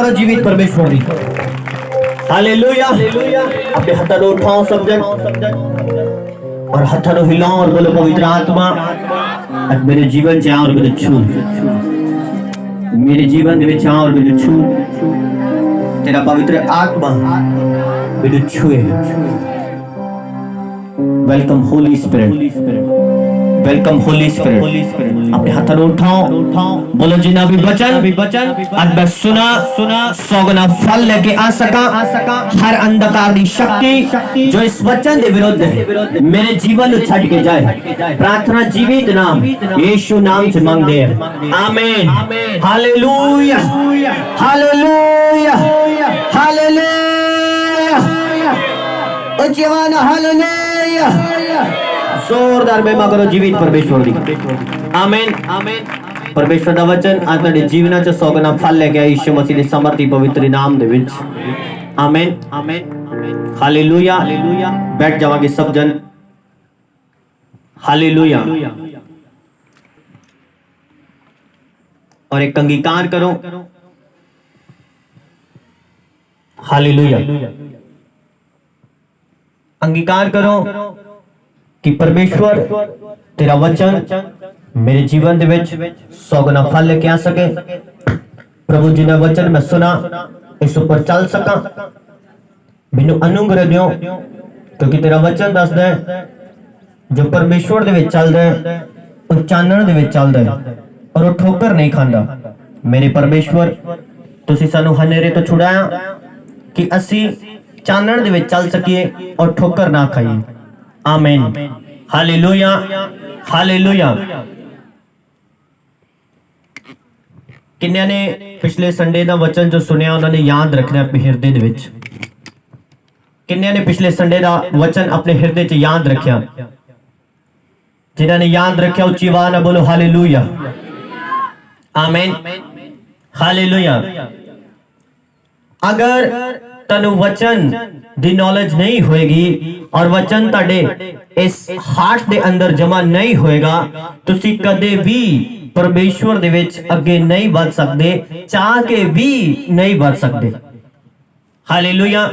करो जीवित परमेश्वर दी। हालेलुया। अपने हाथों को उठाओ सब जन और हाथों को हिलाओ और बोलो पवित्र आत्मा आज मेरे जीवन से और मेरे छू, मेरे जीवन में और मेरे छू, तेरा पवित्र आत्मा मेरे छुए। Welcome Holi spirit, welcome Holi spirit. अपने हाथों को उठाओ, बोलो जिन्ना भी वचन आज मैं सुना सौगना फल लेके आ सका। हर अंधकार की शक्ति जो इस वचन के विरुद्ध है मेरे जीवन को छड़ के जाए, प्रार्थना जीवित नाम यीशु नाम से मांगते हैं। आमीन। Hallelujah, hallelujah, hallelujah. ओ जवाना हालेलुया। जोरदार महिमा करो जीवित परमेश्वर दी। आमीन। परमेश्वर दा वचन आज तुहाडे जीवनाचे सौगना फल लेके आया यीशु मसीह दे समर्थी पवित्र नाम दे विच। आमीन। हालेलुया। बैठ जावांगे सब जन। हालेलुया। और एक अंगीकार करो। हालेलुया। अंगीकार करो कि परमेश्वर तेरा वचन मेरे जीवन दे विच सौगना फल लेके आ सके। प्रभु जी ने वचन मैं सुना इस ऊपर चल सका। मैनू अनुग्रह दियो क्योंकि तेरा वचन दसदा है जो परमेश्वर दे विच चलदा है वो चानण दे विच चलदा है और वो ठोकर नहीं खांदा। मेरे परमेश्वर तुसी सानू हनेरे तो छुड़ाया कि असी चानण दे विच चल सकिए और ठोकर ना खाइए। आमीन। Hallelujah, hallelujah. किन्ने ने पिछले संडे दा वचन जो सुनिया उन्होंने याद रखना अपने हृदय दे विच। किन्ने ने पिछले संडे दा वचन अपने हृदय च याद रखा? जिन्होंने याद रखा उच्ची आवाज नाल बोलो हालेलुया। आमीन। हालेलुया। अगर तनु वचन दी नॉलेज नहीं होएगी और वचन ताडे इस हार्ट दे अंदर जमा नहीं होएगा तुसी कदे भी परमेश्वर दे विच अगे नहीं बढ़ सकते, चाह के भी नहीं बढ़ सकते। हालेलुया।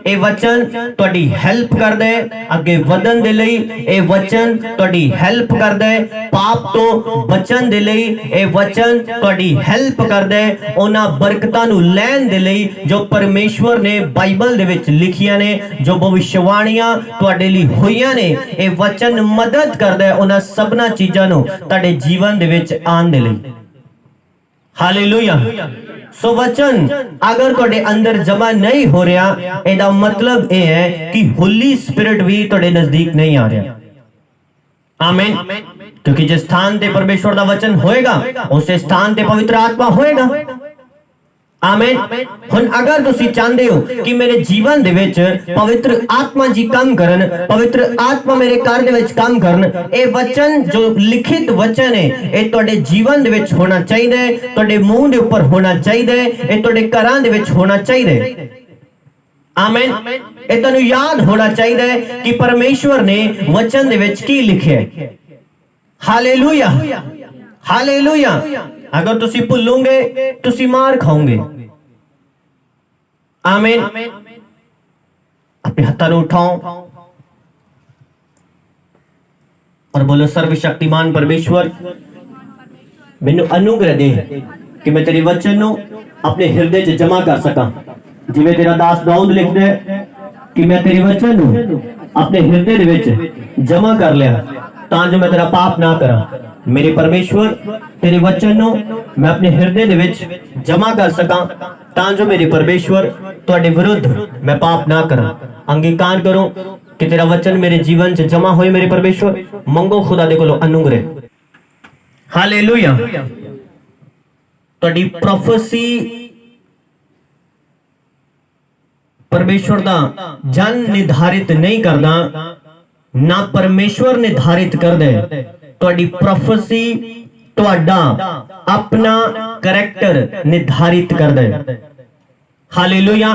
ए वचन तुहाडी हेल्प करदा है अगे वधन दे लई। ए वचन तुहाडी हेल्प करदा है पाप तो बचन दे लई। ए वचन तुहाडी हेल्प करदा है उन्हां बरकतां नूं लैण दे लई जो परमेश्वर ने बाइबल दे विच लिखियां ने, जो भविष्यवाणियां तुहाडे लई होईयां ने। ए वचन मदद करदा है उन्हां सबना चीजां नूं तुहाडे जीवन दे विच आण दे लई। हालेलुया। सो वचन अगर तुहाडे अंदर जमा नहीं हो रहा एदा मतलब यह है कि होली स्पिरिट भी तुहाडे नजदीक नहीं आ रहा। आमीन। क्योंकि जिस स्थान ते परमेश्वर दा वचन होएगा उस स्थान ते पवित्र आत्मा होएगा। आमीन। हुन अगर तुसी चाहते हो कि मेरे जीवन दे विच पवित्र आत्मा जी काम करन, पवित्र आत्मा मेरे घर दे विच काम करन, ए वचन जो लिखित वचन है ए तुहाडे जीवन दे विच होना चाहिए, तुहाडे मुंह दे ऊपर होना चाहिए, ए तुहाडे घरां दे विच होना चाहिए। आमीन। ए तुहानू याद होना चाहिए कि परमेश्वर ने वचन दे विच की लिखिया है। Hallelujah, hallelujah. अगर तुसी भूलोगे तुसी मार खाओगे। आमीन। अपने हाथों उठाओ और बोलो सर्वशक्तिमान परमेश्वर मैनू अनुग्रह दे कि मैं तेरे वचन नू अपने हृदय च जमा कर सका। जिवें तेरा दास दाऊद लिखदा है कि मैं तेरे वचन नू अपने हृदय दे विच जमा कर लिया तां जो मैं तेरा पाप ना करा। मेरे परमेश्वर तेरे वचन नू मैं अपने हृदय दे विच जमा कर सका तां जो मेरे परमेश्वर तुहाडे विरुद्ध मैं पाप ना करा। अंगीकार करो कि तेरा वचन मेरे जीवन च जमा होए। मेरे परमेश्वर मंगो खुदा दे कोलों अनुग्रह। हालेलुया। तुहाडी प्रोफेसी परमेश्वर दा जन निर्धारित नहीं करदा, ना परमेश्वर निर्धारित करदा है। तुहाडी प्रोफेसी तुहाडा अपना करैक्टर निर्धारित करदा है। हालेलुया।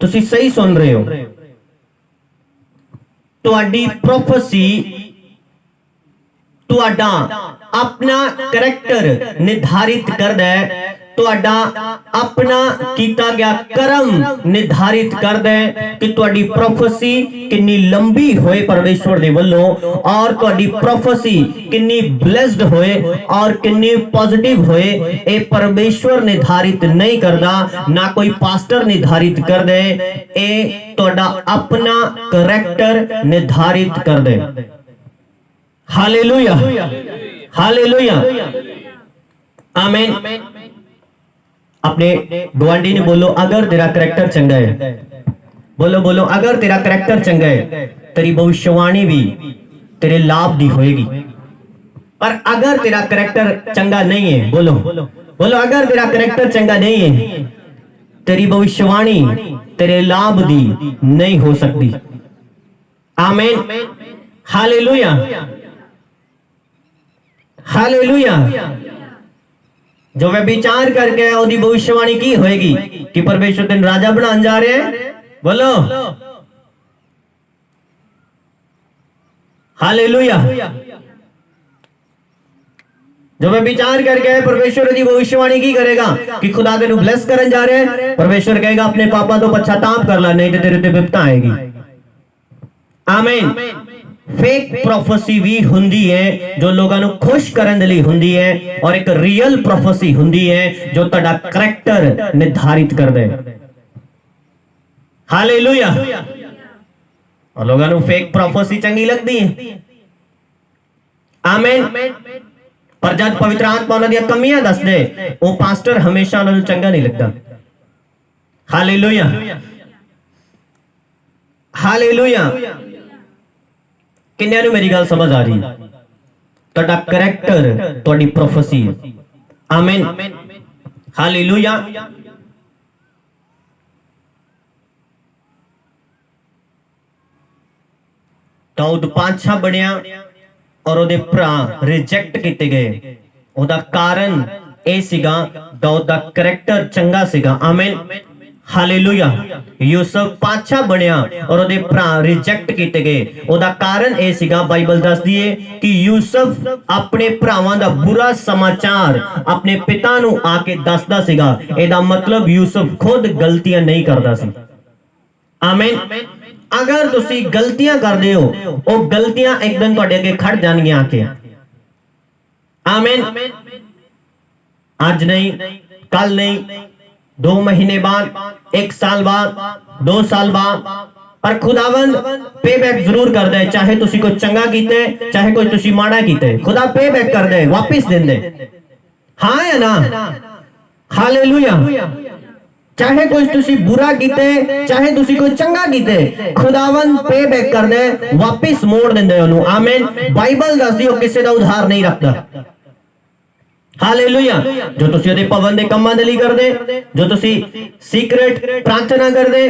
तुसी सही सुन रहे हो। तुहाडी प्रोफेसी तुहाडा अपना करैक्टर निर्धारित करदा है ਤੁਹਾਡਾ ਆਪਣਾ ਕੀਤਾ ਗਿਆ ਕਰਮ ਨਿਰਧਾਰਿਤ ਕਰਦਾ ਹੈ ਕਿ ਤੁਹਾਡੀ ਪ੍ਰੋਫੈਸੀ ਕਿੰਨੀ ਲੰਬੀ ਹੋਏ ਪਰਮੇਸ਼ਵਰ ਦੇ ਵੱਲੋਂ, ਔਰ ਤੁਹਾਡੀ ਪ੍ਰੋਫੈਸੀ ਕਿੰਨੀ ਬਲੈਸਡ ਹੋਏ ਔਰ ਕਿੰਨੀ ਪੋਜ਼ਿਟਿਵ ਹੋਏ। ਇਹ ਪਰਮੇਸ਼ਵਰ ਨਿਰਧਾਰਿਤ ਨਹੀਂ ਕਰਦਾ, ਨਾ ਕੋਈ ਪਾਸਟਰ ਨਿਰਧਾਰਿਤ ਕਰਦਾ ਹੈ, ਇਹ ਤੁਹਾਡਾ ਆਪਣਾ ਕਰੈਕਟਰ ਨਿਰਧਾਰਿਤ ਕਰਦਾ ਹੈ। हालेलुया, हालेलुया, आमीन। अपने गुआंढी ने बोलो, अगर तेरा करैक्टर चंगा है, बोलो बोलो, अगर तेरा करैक्टर चंगा है, तेरी भविष्यवाणी भी तेरे लाभ दी होएगी। पर अगर तेरा करैक्टर चंगा नहीं है, बोलो बोलो, अगर तेरा करैक्टर चंगा नहीं है, तेरी भविष्यवाणी तेरे लाभ दी नहीं हो सकती। आमीन, हालेलुया, हालेलुया। जो वे विचार करके ओदी भविष्यवाणी की होएगी कि परमेश्वर तेन राजा बनाने जा रहे हैं, बोलो हालेलुया। जो वे विचार करके परमेश्वर की भविष्यवाणी की करेगा कि खुदा तेन ब्लेस करने जा रहे हैं, परमेश्वर कहेगा अपने पापा तो पश्चाताप कर ला, नहीं तो तेरे ते विपता आएगी। आमीन। फेक प्रोफेसी भी हुंदी है जो लोगों को खुश करने के लिए हुंदी है, और एक रियल प्रोफेसी हुंदी है जो तेरा करैक्टर निर्धारित कर दे। हालेलुया। और लोगों को फेक प्रोफेसी चंगी लगती है। आमीन। पर जब पवित्र आत्मा उन्हां दी कमियां दस दे, वो पास्टर हमेशा उन्हां नूं चंगा नहीं लगता। Hallelujah, hallelujah. किन्ने मेरी गल समझ आ रही? तुहाडा करैक्टर तुहाडी प्रोफेसी है। आमीन, हालेलुया। दाऊद पातशाह बनिया और ओदे भरा रिजेक्ट किए गए। ओदा कारण ए सीगा, दाऊद दा करैक्टर चंगा सीगा। आमीन, हालेलुया। यूसुफ पातशाह बनिया और ओदे भरा रिजेक्ट किए गए। ओदा कारण ए सीगा, बाइबल दसदी है कि यूसुफ अपने भरावां दा बुरा समाचार अपने पिता नूं आके दसदा सीगा। एदा मतलब यूसुफ खुद गलतियां नहीं करदा सी। आमीन। अगर तुसी गलतियां करदे हो, वो गलतियां एक दिन तुहाडे अगे खड़ जाणगियां आके। आमीन। आज नहीं, कल नहीं, 2 महीने बाद, 1 साल बाद, 2 साल बाद, पर खुदावंद पे बैक जरूर कर दे। चाहे तुसी कोई चंगा कीते, चाहे कोई तुसी माड़ा कीते, खुदा पे बैक कर दे, वापिस दे दे। हाँ या ना? हालेलुया। चाहे कोई तुसी बुरा कीते, चाहे तुसी कोई चंगा कीते, खुदावंद पे बैक कर दे, वापिस मोड़ देंदे ओनू। आमीन। बाइबल दसदी हो किसी दा उधार नहीं रखता। हालेलुया। जो तुसी ओदे भवन दे कम्मां दे लई करदे, जो तुसी सीक्रेट प्रार्थना करदे,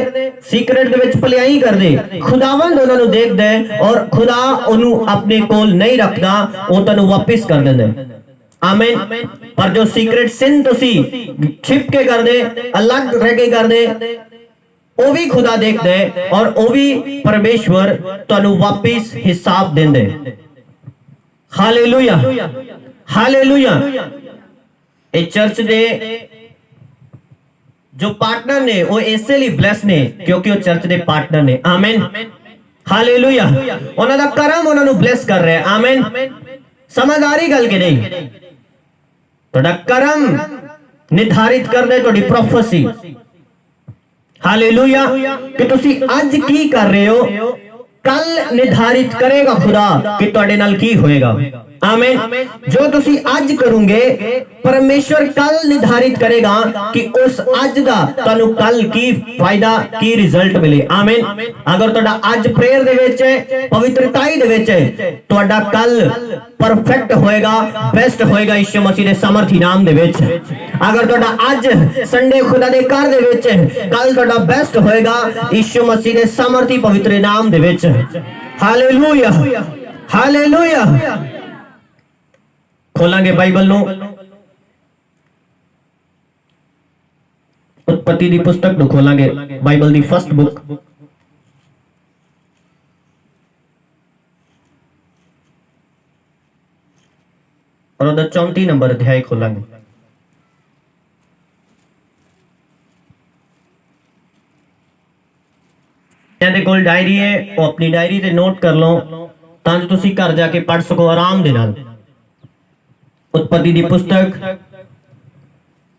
सीक्रेट दे विच भलाई करदे, खुदावंद उन्हां नूं देखदा है और खुदा ओनू अपने कोल नहीं रखदा, ओ तैनूं वापस कर दिंदा है। आमीन। पर जो सीक्रेट सिन तुसी छिप के करदे, अलग रह के करदे, ओ भी खुदा देखदा है और ओ भी परमेश्वर तैनूं वापस हिसाब देंदे। Hallelujah, hallelujah. ए चर्च दे जो पार्टनर ने वो ऐसे लिए ब्लेस ने क्योंकि वो चर्च दे पार्टनर ने। आमीन, हालेलुया। उन्हां दा करम उन्हां नूं ब्लेस कर रहा है। आमीन। समझ आ रही गल कि नहीं? तुहाडा करम निर्धारित कर दे तुहाडी प्रोफेसी। हालेलुया। कि तुसी आज की कर रहे हो, कल निर्धारित करेगा खुदा कि तुहाडे नाल की होएगा। आमीन। जो तुसी आज करोगे, परमेश्वर कल निर्धारित करेगा कि उस आज दा तानू कल की फायदा की रिजल्ट मिले। आमीन। अगर तुहाडा आज प्रेयर दे विच है, पवित्रताई दे विच है, तुहाडा कल परफेक्ट होएगा, बेस्ट होएगा यीशु मसीह दे सामर्थी नाम दे विच। अगर तुहाडा आज संडे खुदा दे घर दे विच है, कल तुहाडा बेस्ट होएगा यीशु मसीह दे सामर्थी पवित्र नाम दे विच। Hallelujah, hallelujah. खोलांगे बाइबल नो, उत्पत्ति दी पुस्तक नो खोलांगे, बाइबल दी फर्स्ट बुक और 34 नंबर अध्याय खोलांगे। कोल डायरी है वो अपनी डायरी ते नोट कर लो ਤਾਂ ਜੋ ਤੁਸੀਂ ਘਰ ਜਾ ਕੇ ਪੜ੍ਹ ਸਕੋ ਆਰਾਮ ਦੇ ਨਾਲ। उत्पत्ति ਦੀ पुस्तक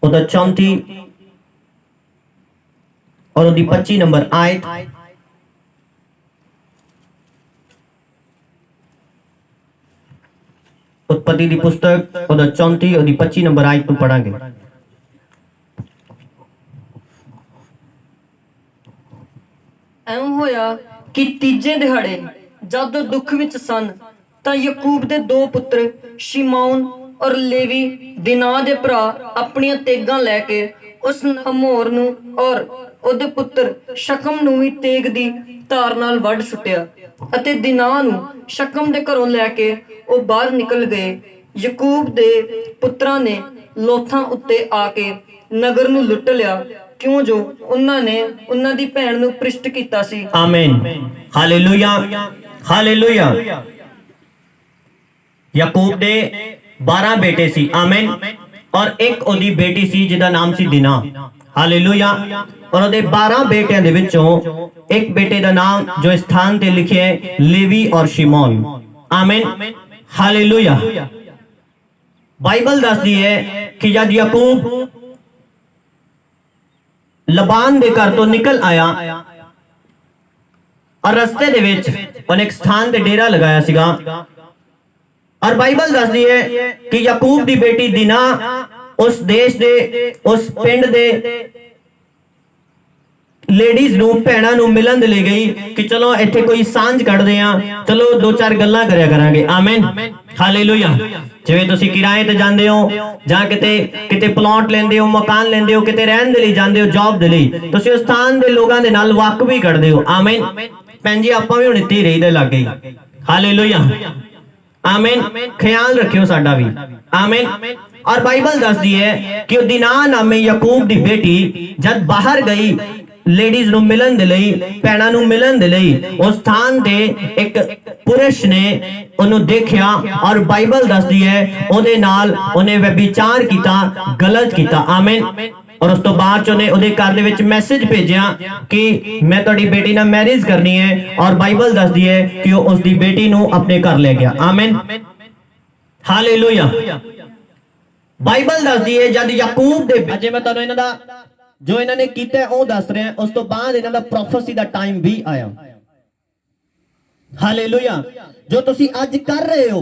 ਉਹਦਾ 34 और ਉਹਦੀ 25 नंबर आयत। उत्पत्ति ਦੀ पुस्तक ਉਹਦਾ 34 ਉਹਦੀ 25 नंबर आयत ਨੂੰ ਪੜਾਂਗੇ। ਐਂ ਹੋਇਆ ਕਿ ਤੀਜੇ ਦਿਹਾੜੇ ਜਦ ਉਹ ਦੁੱਖ ਵਿੱਚ ਸਨ ਤਾਂ ਯਾਕੂਬ ਦੇ ਦੋ ਪੁੱਤਰ ਸ਼ਿਮੌਨ ਔਰ ਲੇਵੀ ਦਿਨਾਂ ਦੇ ਭਰਾ ਆਪਣੀਆਂ ਤੇਗਾਂ ਲੈ ਕੇ ਉਸ ਹਮੋਰ ਨੂੰ ਔਰ ਉਹਦੇ ਪੁੱਤਰ ਸ਼ਕਮ ਨੂੰ ਵੀ ਤੇਗ ਦੀ ਧਾਰ ਨਾਲ ਵੱਢ ਸੁੱਟਿਆ ਅਤੇ ਦਿਨਾਂ ਨੂੰ ਸ਼ਕਮ ਦੇ ਘਰੋਂ ਲੈ ਕੇ ਉਹ ਬਾਹਰ ਨਿਕਲ ਗਏ। ਯਾਕੂਬ ਦੇ ਪੁੱਤਰਾਂ ਨੇ ਲੋਥਾਂ ਉੱਤੇ ਆ ਕੇ ਨਗਰ ਨੂੰ ਲੁੱਟ ਲਿਆ ਕਿਉਂ ਜੋ ਉਹਨਾਂ ਨੇ ਉਹਨਾਂ ਦੀ ਭੈਣ ਨੂੰ ਪ੍ਰਿਸ਼ਟ ਕੀਤਾ ਸੀ। ਆਮੀਨ, ਹਾਲੇਲੂਇਆ, ਹਾਲੇਲੂਇਆ। ਯਾਕੂਬ ਦੇ 12 ਬੇਟੇ ਸੀ। ਆਮੀਨ। ਔਰ ਇੱਕ ਉਹਦੀ ਬੇਟੀ ਸੀ ਜਿਹਦਾ ਨਾਮ ਸੀ ਦਿਨਾ। ਹਾਲੇਲੂਇਆ। ਔਰ ਉਹਦੇ 12 ਬੇਟਿਆਂ ਦੇ ਵਿੱਚੋਂ ਇੱਕ ਬੇਟੇ ਦਾ ਨਾਮ ਜੋ ਇਸ ਸਥਾਨ ਤੇ ਲਿਖਿਆ ਹੈ ਲੇਵੀ ਔਰ ਸ਼ਿਮੋਨ। ਆਮੀਨ, ਹਾਲੇਲੂਇਆ। ਬਾਈਬਲ ਦੱਸਦੀ ਹੈ ਕਿ ਜਦ ਯਾਕੂਬ ਲਬਾਨ ਦੇ ਘਰ ਤੋਂ ਨਿਕਲ ਆਇਆ और रस्ते दे विच उन्हें एक स्थान ते डेरा लगाया सीगा। और बाइबल दसदी है कि याकूब दी बेटी दिना उस देश दे उस पिंड दे लेडीज नूं भैणां नूं मिलन दे ले गई कि चलो इत्थे कोई सांझ कढदे आ, चलो दो चार गल्लां करया करांगे। आमीन, हालेलुया। जिवें तुसीं किराए ते जांदे हो जां किते प्लॉट लेंदे हो, मकान लेंदे हो, किते रहण दे लई जांदे हो, जॉब दे लई, तुसीं उस स्थान दे लोकां दे नाल वाकफ भी करदे हो। आमीन। भैन जी आपां भी हुण इत्थे ही रहीदा लग गई। हालेलुया, आमीन। ख्याल रखियो साडा भी। आमीन। और बाइबल दसदी है कि दिना नामे याकूब दी बेटी जब बाहर गई लेडीज नूं मिलन दे लई, भैणां नूं मिलन दे लई, उस स्थान ते एक पुरुष ने ओनू देखिया और बाइबल दसदी है ओदे नाल ओने व्यभिचार कीता, गलत कीता। आमीन। और उस तो बाद उन्हें ओदे घर दे विच मैसेज भेजिया कि मैं तुहाडी बेटी नाल मैरिज करनी है। और बाइबल दसदी है कि वो उसदी बेटी नूं अपने घर ले गया। आमीन, हालेलुया। बाइबल दसदी है जद याकूब दे अजे मैं तुहानू इन्हां दा जो इन्होंने किया है वो दस रहे हैं, उस तो बाद इन्हों का प्रोफेसी का टाइम भी आया। हालेलुया। जो तुसी आज कर रहे हो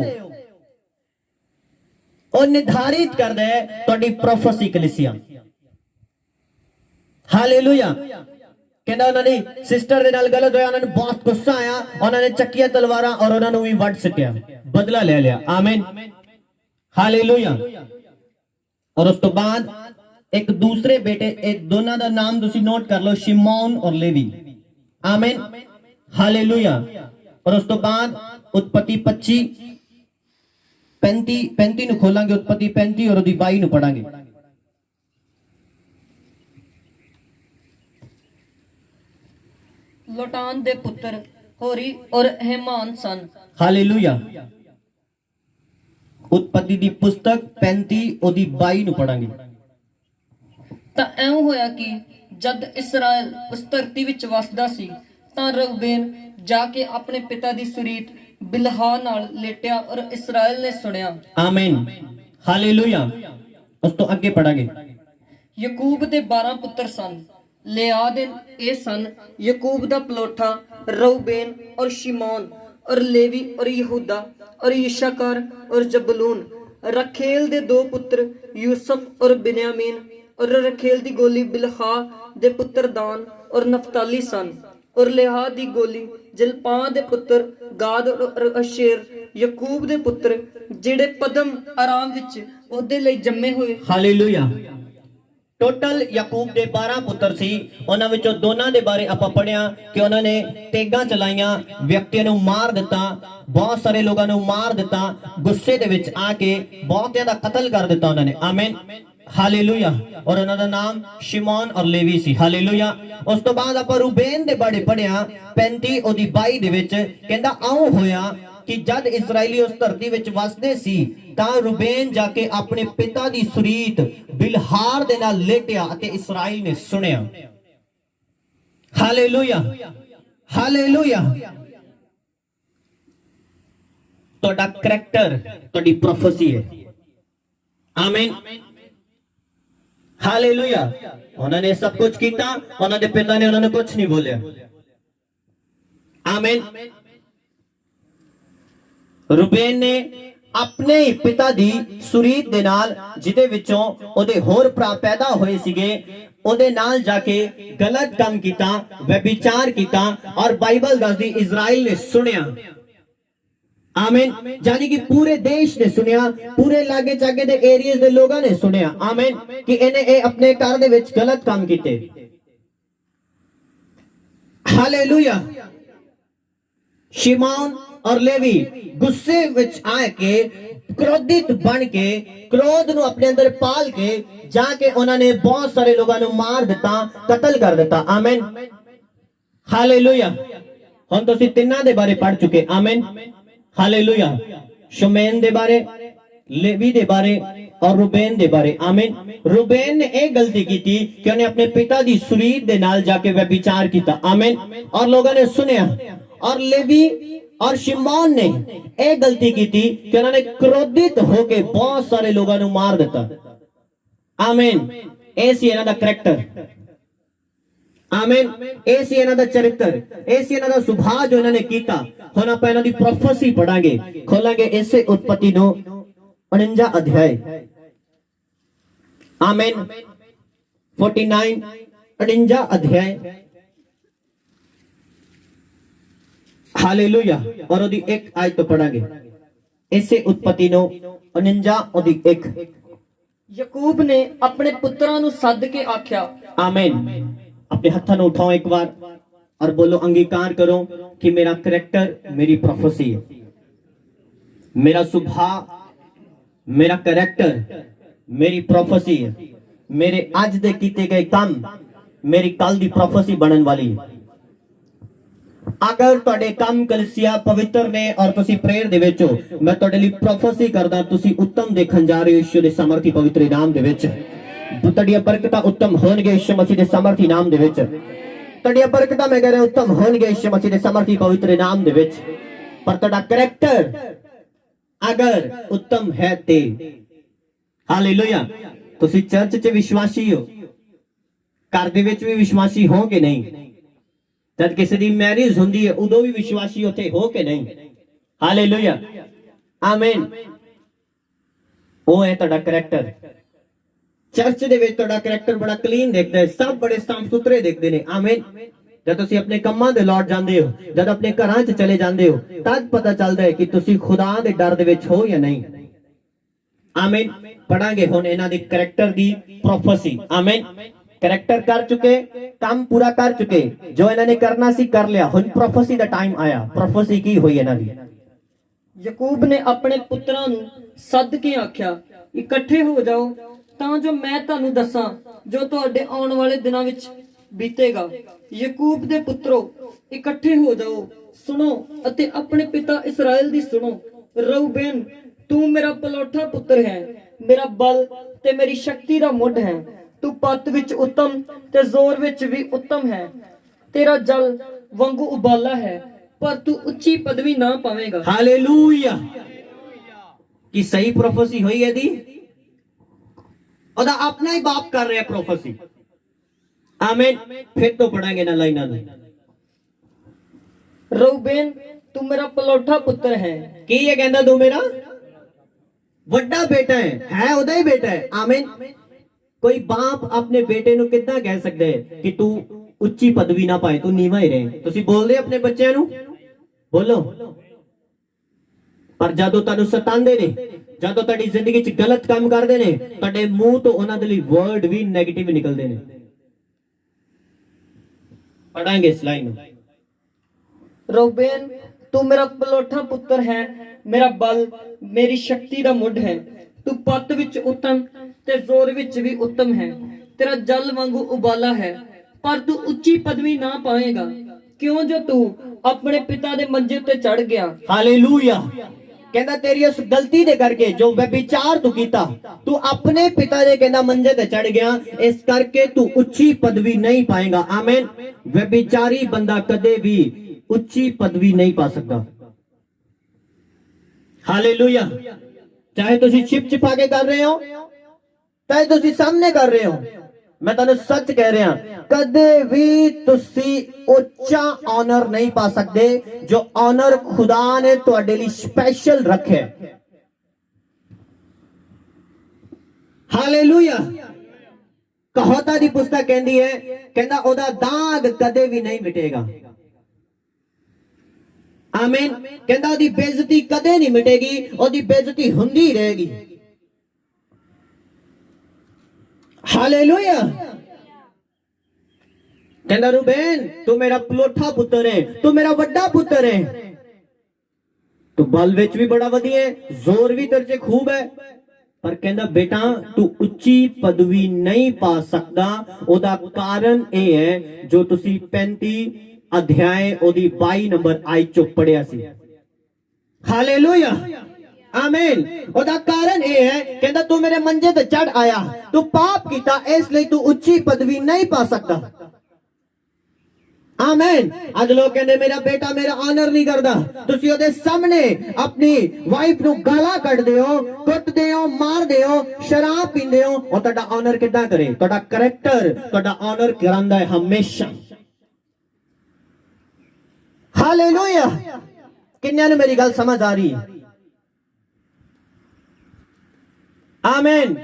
और निर्धारित कर दे तुहाडी प्रोफेसी कलीसिया। हालेलुया। कहना उन्होंने सिस्टर दे नाल गलत होया, उन्होंने बहुत गुस्सा आया, उन्होंने चक्कियां तलवारां और उन्होंने भी वट सटिया, बदला ले लिया। आमीन, हालेलुया। और उस तो बाद एक दूसरे बेटे, एक दोनों का नाम तुसी नोट कर लो, शिमोन और लेवी। आमीन, हालेलुया। और उस तो बाद उत्पत्ति 25 35 नु खोलांगे, उत्पत्ति 35 और 22 नु पढ़ांगे। लोटान दे पुत्र होरी और हेमान सन। हालेलुया। उत्पत्ति दी पुस्तक 35 और 22 नु पढ़ांगे। ਤਾਂ ਐਂ ਹੋਇਆ ਕਿ ਜਦ ਇਸਰਾਇਲ ਉਸ ਧਰਤੀ ਵਿੱਚ ਵਸਦਾ ਸੀ ਤਾਂ ਰੂਬੇਨ ਜਾ ਕੇ ਆਪਣੇ ਪਿਤਾ ਦੀ ਸੁਰੀਤ ਬਿਲਹਾ ਨਾਲ ਲੇਟਿਆ ਔਰ ਇਸਰਾਇਲ ਨੇ ਸੁਣਿਆ। ਆਮੀਨ, ਹਾਲੇਲੁਇਆ। ਉਸ ਤੋਂ ਅੱਗੇ ਪੜਾਂਗੇ। ਯਾਕੂਬ ਦੇ 12 ਪੁੱਤਰ ਸਨ। ਲਿਆ ਦੇ ਇਹ ਸਨ ਯਾਕੂਬ ਦਾ ਪਲੋਠਾ ਰੂਬੇਨ ਔਰ ਸ਼ਿਮੋਨ ਔਰ ਲੇਵੀ ਔਰ ਯਹੂਦਾ ਔਰ ਯਿਸ਼ਾਕਾਰ ਔਰ ਜ਼ਬੂਲੂਨ। रखेल दे दो पुत्र यूसुफ और बिन्यामीन और रखेल दी गोली बिलहा दे पुत्र दान और नफताली सन और लेहा दी गोली जलपा दे पुत्र गाद और अशेर याकूब दे पुत्र जेड़े पदम आराम विच ओदे लई जम्मे होए। हालेलुया। टोटल याकूब दे 12 पुत्र सी। उन्हां विचों दोनां दे बारे आपां पढ़िया कि उन्हां ने तेगां चलाईयां, व्यक्तियां नूं मार दिता, बहुत सारे लोगों नूं मार दिता, गुस्से दे विच आके बहुतियां दा कत्ल कर दिता उन्हां ने। आमीन, हालेलुया। और उन्हां दा नाम शिमोन और लेवी सी। हालेलुया। उस तो बाद आपां रूबेन दे बारे पढ़िया 35 और 22 दे विच कहंदा आऊं होया कि जद इजराइली उस धरती विच वसदे सी तां रूबेन जाके अपने पिता दी सुरीत बिलहार दे नाल लेटिया अते इस्राएल ने सुनिया। Hallelujah, hallelujah. ਤੁਹਾਡਾ ਕਰੈਕਟਰ ਤੁਹਾਡੀ ਪ੍ਰੋਫੈਸੀ ਹੈ। ਆਮੀਨ, ਹਾਲੇਲੂਇਆ। ਉਹਨਾਂ ਨੇ ਸਭ ਕੁਝ ਕੀਤਾ, ਉਹਨਾਂ ਦੇ ਪਿਤਾ ਨੇ ਉਹਨਾਂ ਨੂੰ ਕੁਝ ਨਹੀਂ ਬੋਲਿਆ। ਆਮੀਨ। ਰੂਬੇਨ ਨੇ ਆਪਣੇ ਹੀ ਪਿਤਾ ਦੀ ਸੁਰੀਤ ਦੇ ਨਾਲ, ਜਿਹਦੇ ਵਿੱਚੋਂ ਉਹਦੇ ਹੋਰ ਭਰਾ ਪੈਦਾ ਹੋਏ ਸੀਗੇ, ਉਹਦੇ ਨਾਲ ਜਾ ਕੇ ਗਲਤ ਕੰਮ ਕੀਤਾ, ਵਿਭਾਚਾਰ ਕੀਤਾ, ਔਰ ਬਾਈਬਲ ਦੱਸਦੀ ਇਜ਼ਰਾइल ਨੇ ਸੁਣਿਆ। आमीन। यानी कि पूरे देश ने सुनिया, पूरे लागे चागे दे एरियाज दे लोगों ने सुनिया। आमीन, कि इन्हें अपने घर दे विच गलत काम कीते। हालेलुया। शिमोन और लेवी गुस्से विच आके, क्रोधित बन के, क्रोध नु अपने अंदर पाल के जाके उन्होंने बहुत सारे लोगों नु मार दिता, कत्ल कर दिता। आमीन, हालेलुया। हम तो तिन्ना दे बारे पढ़ चुके। आमीन, हालेलुया। शुमैन दे बारे, लेवी दे बारे और रूबेन दे बारे। आमीन। रूबेन ने एक गलती की थी कि उन्हें अपने पिता दी सुरीत दे नाल जाके व्यभिचार किया। आमीन। और लोगों ने सुनिया। और लेवी और शिमोन ने एक गलती की थी कि उन्होंने क्रोधित होके बहुत सारे लोगों को मार दिता। आमीन। ऐसी इन्हां दा करैक्टर। आमीन। ऐसी इन्हां दा चरित्र, ऐसी इन्हां दा सुभाव जो इन्होंने कीता। हुण आपां इन्हां दी प्रोफेसी पढ़ांगे, खोलांगे इसे उत्पत्ति नो 49 अध्याय। आमीन। 49 49 अध्याय। हालेलुया। और ओदी एक आयत तो पढ़ांगे, इसे उत्पत्ति नो 49 ओदी 1। ਯਕੂਬ ਨੇ ਆਪਣੇ ਪੁੱਤਰਾਂ ਨੂੰ ਸੱਦ ਕੇ ਆਖਿਆ। आमीन। अपने हाथों को उठाओ एक बार और बोलो, अंगीकार करो कि मेरा करैक्टर मेरी प्रोफेसी है, मेरा स्वभाव, मेरा करैक्टर मेरी प्रोफेसी है, मेरे आज दे कीते गए काम मेरी कल दी प्रोफेसी बनन वाली है। अगर तुहाडे काम कलिसिया पवित्र ने और तुसी प्रेयर दे विच हो, मैं तुहाडे लई प्रोफेसी करदा, तुसी उत्तम देखण जा रहे हो यीशु दे सामर्थी पवित्र नाम दे विच। तुहाडीआं बरकतां उत्तम होणगे यीशु मसीह दे सामर्थी नाम दे विच। तुहाडीआं बरकतां मैं कह रहा उत्तम होणगे यीशु मसीह दे सामर्थी पवित्र नाम दे विच। पर तुहाडा करैक्टर अगर उत्तम है ते, हालेलुया। तुसी चर्च च विश्वासी हो, घर दे विच भी विश्वासी हो कि नहीं? जब किसी दी मैरिज हुंदी है उदों भी विश्वासी उत्थे हो कि नहीं? हालेलुया। आमीन। वो है तुहाडा करैक्टर। चर्च दे विच तुहाडा करैक्टर बड़ा क्लीन दिखदा है, सब बड़े साफ सुथरे दिखदे ने। आमीन। जब तुसी अपने कम्मां दे लौट जांदे हो, जब अपने घरां च चले जांदे हो, तद पता चलदा है कि तुसी खुदा दे डर दे विच हो या नहीं। आमीन। पढ़ांगे हुण इन्हां दी करैक्टर दी प्रोफेसी। आमीन। करैक्टर कर चुके, काम पूरा कर चुके, जो इन्हां ने करना सी कर लिया। हुण प्रोफेसी दा टाइम आया। प्रोफेसी की होई इन्हां दी? ਯਕੂਬ ਨੇ ਆਪਣੇ ਪੁੱਤਰਾਂ ਨੂੰ ਸੱਦ ਕੇ ਆਖਿਆ, ਇਕੱਠੇ ਹੋ ਜਾਓ ਤਾਂ ਜੋ ਮੈਂ ਤੁਹਾਨੂੰ ਦੱਸਾਂ ਜੋ ਤੁਹਾਡੇ ਆਉਣ ਵਾਲੇ ਦਿਨਾਂ ਵਿੱਚ ਬੀਤੇਗਾ। ਯਕੂਬ ਦੇ ਪੁੱਤਰੋ, ਇਕੱਠੇ ਹੋ ਜਾਓ, ਸੁਣੋ ਅਤੇ ਆਪਣੇ ਪਿਤਾ ਇਸਰਾਇਲ ਦੀ ਸੁਣੋ। ਰਊਬੇਨ, ਤੂੰ ਮੇਰਾ ਪਲੋਠਾ ਪੁੱਤਰ ਹੈ, ਮੇਰਾ ਬਲ ਤੇ ਮੇਰੀ ਸ਼ਕਤੀ ਦਾ ਮੁੱਢ ਹੈ। ਤੂੰ ਪੱਤ ਵਿੱਚ ਉੱਤਮ ਤੇ ਜ਼ੋਰ ਵਿੱਚ ਵੀ ਉੱਤਮ ਹੈ। ਤੇਰਾ ਜਲ ਵਾਂਗੂ ਉਬਾਲਾ ਹੈ, पर तू उच्ची पदवी ना पावेगा। हालेलुया। की सही प्रोफेसी हुई है दी? ओदा अपना ही बाप कर रहे हैं प्रोफेसी। आमीन। फिर तो पढ़ांगे ना लाइना में। रूबेन, तू मेरा पलोठा पुत्र है। की ये कहंदा तू मेरा वड्डा बेटा है ओदा ही बेटा है। आमीन। कोई बाप अपने बेटे नु कितना कह सकदा है कि तू उच्ची पदवी ना पाए, तू नीवा ही रहे? तुसी बोल दे अपने बच्चों नु? बोलो। पर जदों तुहानू सतांदे ने, जदों तुहाडी जिंदगी च गलत काम करदे ने, तुहाडे मुंह तो उन्हां दे लई वर्ड भी नेगेटिव निकलदे ने। पढ़ांगे इस लाइन। रूबेन, तू मेरा पलोठा पुत्र है, मेरा बल, मेरी शक्ति दा मुੱਢ है। तू पत विच उत्तम ते जोर विच भी उत्तम है। तेरा जल वांगू उबाला है, पर तू उच्ची पदवी ना पाएगा, क्यों जो तू अपने पिता दे मंजे ते चढ़ गया। हालेलुया। कहंदा तेरी उस गलती दे करके जो व्यभिचार तू कीता, तू अपने पिता दे कहंदा मंजे ते चढ़ गया, इस करके तू उच्ची पदवी नहीं पाएगा। आमीन। व्यभिचारी बंदा कदे भी ਉੱਚੀ ਪਦਵੀ ਨਹੀਂ ਪਾ ਸਕਦਾ। ਹਾਲੇਲੂਇਆ। ਚਾਹੇ ਤੁਸੀਂ ਛਿਪ ਛਿਪਾ ਕੇ ਕਰ ਰਹੇ ਹੋ, ਚਾਹੇ ਤੁਸੀਂ ਸਾਹਮਣੇ ਕਰ ਰਹੇ ਹੋ, ਮੈਂ ਤੁਹਾਨੂੰ ਸੱਚ ਕਹਿ ਰਿਹਾ, ਕਦੇ ਵੀ ਤੁਸੀਂ ਉੱਚਾ ਆਨਰ ਨਹੀਂ ਪਾ ਸਕਦੇ ਜੋ ਆਨਰ ਖੁਦਾ ਨੇ ਤੁਹਾਡੇ ਲਈ ਸਪੈਸ਼ਲ ਰੱਖਿਆ। ਹਾਲੇਲੂਇਆ। ਕਹਾਵਤਾਂ ਦੀ ਪੁਸਤਕ ਕਹਿੰਦੀ ਹੈ, ਕਹਿੰਦਾ ਉਹਦਾ ਦਾਗ ਕਦੇ ਵੀ ਨਹੀਂ ਮਿਟੇਗਾ। ਆਮੀਨ। ਕਹਿੰਦਾ ਉਹਦੀ ਬੇਇੱਜ਼ਤੀ ਕਦੇ ਨਹੀਂ ਮਿਟੇਗੀ, ਉਹਦੀ ਬੇਇੱਜ਼ਤੀ ਹੁੰਦੀ ਰਹੇਗੀ। ਹਾਲੇਲੂਇਆ। ਕਹਿੰਦਾ ਰੂਬੇਨ ਤੂੰ ਮੇਰਾ ਪਲੋਠਾ ਪੁੱਤਰ ਹੈ, ਤੂੰ ਮੇਰਾ ਵੱਡਾ ਪੁੱਤਰ ਹੈ, ਤੂੰ ਬਲ ਵਿੱਚ ਵੀ ਬੜਾ ਵਧੀਆ ਹੈ, ਜ਼ੋਰ ਵੀ ਤੇਰੇ 'ਚ ਖੂਬ ਹੈ, ਪਰ ਕਹਿੰਦਾ ਬੇਟਾ ਤੂੰ ਉੱਚੀ ਪਦਵੀ ਨਹੀਂ ਪਾ ਸਕਦਾ। ਉਹਦਾ ਕਾਰਨ ਇਹ ਹੈ ਜੋ ਤੁਸੀਂ 35 ਅਧਿਆਏ ਉਹਦੀ 22 ਨੰਬਰ ਆਇਤ ਚੋਂ ਪੜਿਆ ਸੀ। ਹਾਲੇਲੂਇਆ। ਆਮੀਨ। ਉਹਦਾ ਕਾਰਨ ਇਹ ਹੈ, ਕਹਿੰਦਾ ਤੂੰ ਮੇਰੇ ਮੰਜੇ ਤੇ ਚੜ ਆਇਆ, ਤੂੰ ਪਾਪ ਕੀਤਾ, ਇਸ ਲਈ ਤੂੰ ਉੱਚੀ ਪਦਵੀ ਨਹੀਂ ਪਾ ਸਕਦਾ। ਆਮੀਨ। ਅੱਜ ਲੋਕ ਕਹਿੰਦੇ ਮੇਰਾ ਬੇਟਾ ਮੇਰਾ ਆਨਰ ਨਹੀਂ ਕਰਦਾ। ਤੁਸੀਂ ਉਹਦੇ ਸਾਹਮਣੇ ਆਪਣੀ ਵਾਈਫ ਨੂੰ ਗਾਲਾਂ ਕੱਢਦੇ ਹੋ, ਕੁੱਟਦੇ ਹੋ, ਮਾਰਦੇ ਹੋ, ਸ਼ਰਾਬ ਪੀਂਦੇ ਹੋ, ਉਹ ਤੁਹਾਡਾ ਆਨਰ ਕਿੱਦਾਂ ਕਰੇ? ਤੁਹਾਡਾ ਕਰੈਕਟਰ ਤੁਹਾਡਾ ਆਨਰ ਕਰਾਂਦਾ ਹੈ ਹਮੇਸ਼ਾ। ਹਾਲੇਲੂਇਆ। ਕਿੰਨਿਆਂ ਨੂੰ ਮੇਰੀ ਗੱਲ ਸਮਝ ਆ ਰਹੀ ਹੈ? ਆਮੀਨ।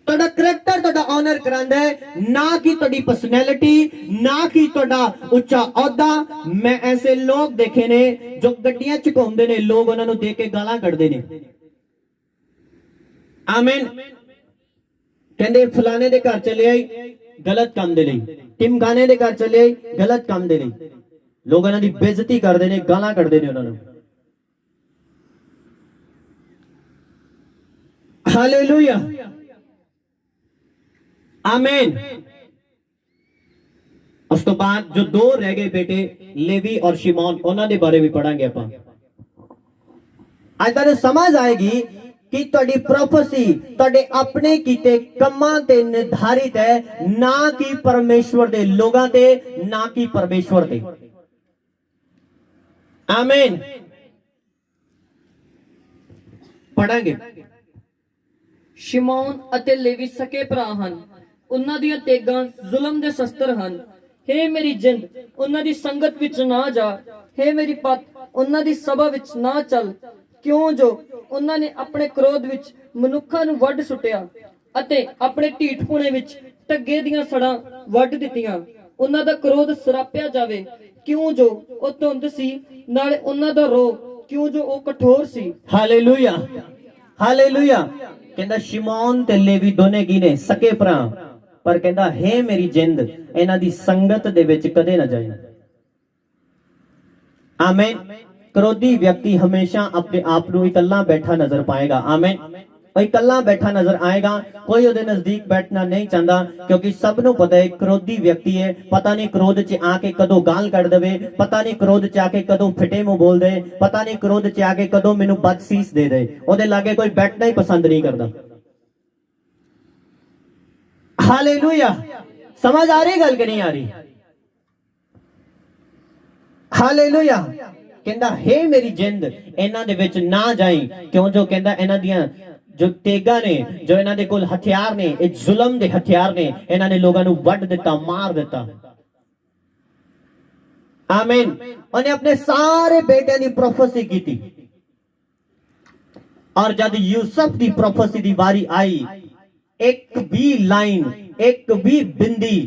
ਤੁਹਾਡਾ ਕਰੈਕਟਰ ਤੁਹਾਡਾ ਆਨਰ ਕਰਾਂਦਾ ਹੈ, ਨਾ ਕਿ ਤੁਹਾਡੀ ਪਰਸਨੈਲਿਟੀ, ਨਾ ਕਿ ਤੁਹਾਡਾ ਉੱਚਾ ਅਹੁਦਾ। ਮੈਂ ਐਸੇ ਲੋਕ ਦੇਖੇ ਨੇ ਜੋ ਗੱਡੀਆਂ ਝੁਕਾਉਂਦੇ ਨੇ, ਲੋਕ ਉਹਨਾਂ ਨੂੰ ਦੇਖ ਕੇ ਗਾਲਾਂ ਕੱਢਦੇ ਨੇ। ਆਮੀਨ। ਕਹਿੰਦੇ ਫਲਾਣੇ ਦੇ ਘਰ ਚਲੇ ਆਈ ਗਲਤ ਕੰਮ ਦੇ ਲਈ, ਟਿਮਕਾਨੇ ਦੇ ਘਰ ਚਲੇ ਆਈ ਗਲਤ ਕੰਮ ਦੇ ਲਈ, ਲੋਕ ਉਹਨਾਂ ਦੀ ਬੇਇੱਜ਼ਤੀ ਕਰਦੇ ਨੇ, ਗਾਲਾਂ ਕੱਢਦੇ ਨੇ ਉਹਨਾਂ ਨੂੰ। ਹਾਲੇਲੂਇਆ। ਆਮੀਨ। ਉਸ ਤੋਂ ਬਾਅਦ ਜੋ ਦੋ ਰਹਿ ਗਏ ਬੇਟੇ ਲੇਵੀ ਔਰ ਸ਼ਿਮੋਨ, ਉਹਨਾਂ ਦੇ ਬਾਰੇ ਵੀ ਪੜਾਂਗੇ ਆਪਾਂ। ਅੱਜ ਤੁਹਾਨੂੰ ਸਮਝ ਆਏਗੀ ਕਿ ਤੁਹਾਡੀ ਪ੍ਰੋਫੈਸੀ ਤੁਹਾਡੇ ਆਪਣੇ ਕੀਤੇ ਕੰਮਾਂ ਤੇ ਨਿਰਧਾਰਿਤ ਹੈ, ਨਾ ਕਿ ਪਰਮੇਸ਼ਵਰ ਦੇ ਲੋਕਾਂ ਤੇ, ਨਾ ਕਿ ਪਰਮੇਸ਼ਵਰ ਤੇ। ਆਮੀਨ। ਪੜਾਂਗੇ। ਸ਼ਿਮੌਨ ਅਤੇ ਲੇਵੀ ਸਕੇ ਭਰਾ ਹਨ, ਉਹਨਾਂ ਦੀਆਂ ਤੇਗਾਂ ਜ਼ੁਲਮ ਦੇ ਸ਼ਸਤਰ ਹਨ। ਹੇ ਮੇਰੀ ਜਿੰਦ, ਉਹਨਾਂ ਦੀ ਸੰਗਤ ਵਿੱਚ ਨਾ ਜਾ, ਹੇ ਮੇਰੀ ਪਤ, ਉਹਨਾਂ ਦੀ ਸਭਾ ਵਿੱਚ ਨਾ ਚੱਲ, ਕਿਉਂ ਜੋ ਉਹਨਾਂ ਨੇ ਆਪਣੇ ਕ੍ਰੋਧ ਵਿੱਚ ਮਨੁੱਖਾਂ ਨੂੰ ਵੱਢ ਸੁੱਟਿਆ ਅਤੇ ਆਪਣੇ ਢੀਠਪੁਣੇ ਵਿੱਚ ਢੱਗੇ ਦੀਆਂ ਸੜਾਂ ਵੱਢ ਦਿੱਤੀਆਂ। ਉਹਨਾਂ ਦਾ ਕ੍ਰੋਧ ਸਰਾਪਿਆ ਜਾਵੇ, ਕਿਉਂ ਜੋ ਉਹ ਧੁੰਦ ਸੀ, ਨਾਲੇ ਉਹਨਾਂ ਦਾ ਰੋਹ ਕਿਉਂ ਜੋ ਉਹ ਕਠੋਰ ਸੀ। ਹਾਲੇਲੂਇਆ। ਹਾਲੇਲੂਇਆ। ਕਹਿੰਦਾ ਸ਼ਿਮੋਨ ਤੇ ਲੇਵੀ ਦੋਨੇ ਕੀ ਨੇ? ਸਕੇ ਭਰਾ। ਪਰ ਕਹਿੰਦਾ ਹੈ ਮੇਰੀ ਜਿੰਦ, ਇਹਨਾਂ ਦੀ ਸੰਗਤ ਦੇ ਵਿੱਚ ਕਦੇ ਨਾ ਜਾਏ। ਆਮੀਨ। ਕ੍ਰੋਧੀ ਵਿਅਕਤੀ ਹਮੇਸ਼ਾ ਆਪਣੇ ਆਪ ਨੂੰ ਇਕੱਲਾ ਬੈਠਾ ਨਜ਼ਰ ਪਾਏਗਾ। ਆਮੀਨ। ਉਹ ਇਕੱਲਾ ਬੈਠਾ ਨਜ਼ਰ ਆਏਗਾ, ਕੋਈ ਉਹਦੇ ਨਜ਼ਦੀਕ ਬੈਠਣਾ ਨਹੀਂ ਚਾਹੁੰਦਾ, ਕਿਉਂਕਿ ਸਭ ਨੂੰ ਪਤਾ ਹੈ ਕ੍ਰੋਧੀ ਵਿਅਕਤੀ ਹੈ। ਪਤਾ ਨਹੀਂ ਕ੍ਰੋਧ 'ਚ ਆ ਕੇ ਕਦੋਂ ਗਾਲ ਕੱਢ ਦੇਵੇ, ਪਤਾ ਨਹੀਂ ਕ੍ਰੋਧ 'ਚ ਆ ਕੇ ਕਦੋਂ ਫਿੱਟੇ ਮੂੰਹ ਬੋਲ ਦੇ, ਪਤਾ ਨਹੀਂ ਕ੍ਰੋਧ 'ਚ ਆ ਕੇ ਕਦੋਂ ਮੈਨੂੰ ਬਦਸੀਸ ਦੇ ਦੇ। ਉਹਦੇ ਲਾਗੇ ਕੋਈ ਬੈਠਣਾ ਹੀ ਪਸੰਦ ਨਹੀਂ ਕਰਦਾ। ਹਾਲੇਲੂਇਆ। ਸਮਝ ਆ ਰਹੀ ਗੱਲ ਕਿ ਨਹੀਂ ਆ ਰਹੀ? ਹਾਲੇਲੂਇਆ। ਕਹਿੰਦਾ ਹੈ ਮੇਰੀ ਜਿੰਦ, ਇਹਨਾਂ ਦੇ ਵਿੱਚ ਨਾ ਜਾਈ, ਕਿਉਂ ਜੋ ਕਹਿੰਦਾ ਇਹਨਾਂ ਦੀਆਂ ਜੋ ਤੇਗਾ ਨੇ, ਜੋ ਇਹਨਾਂ ਦੇ ਕੋਲ ਹਥਿਆਰ ਨੇ, ਇਹ ਜ਼ੁਲਮ ਦੇ ਹਥਿਆਰ ਨੇ। ਇਹਨਾਂ ਨੇ ਲੋਕਾਂ ਨੂੰ ਵੱਢ ਦਿੱਤਾ, ਮਾਰ ਦਿੱਤਾ। ਆਮੀਨ। ਉਹਨੇ ਆਪਣੇ ਸਾਰੇ ਬੇਟਿਆਂ ਦੀ ਪ੍ਰੋਫੈਸੀ ਕੀਤੀ, ਔਰ ਜਦ ਯੂਸਫ ਦੀ ਪ੍ਰੋਫੈਸੀ ਦੀ ਵਾਰੀ ਆਈ, ਇੱਕ ਵੀ ਲਾਈਨ, ਇੱਕ ਵੀ ਬਿੰਦੀ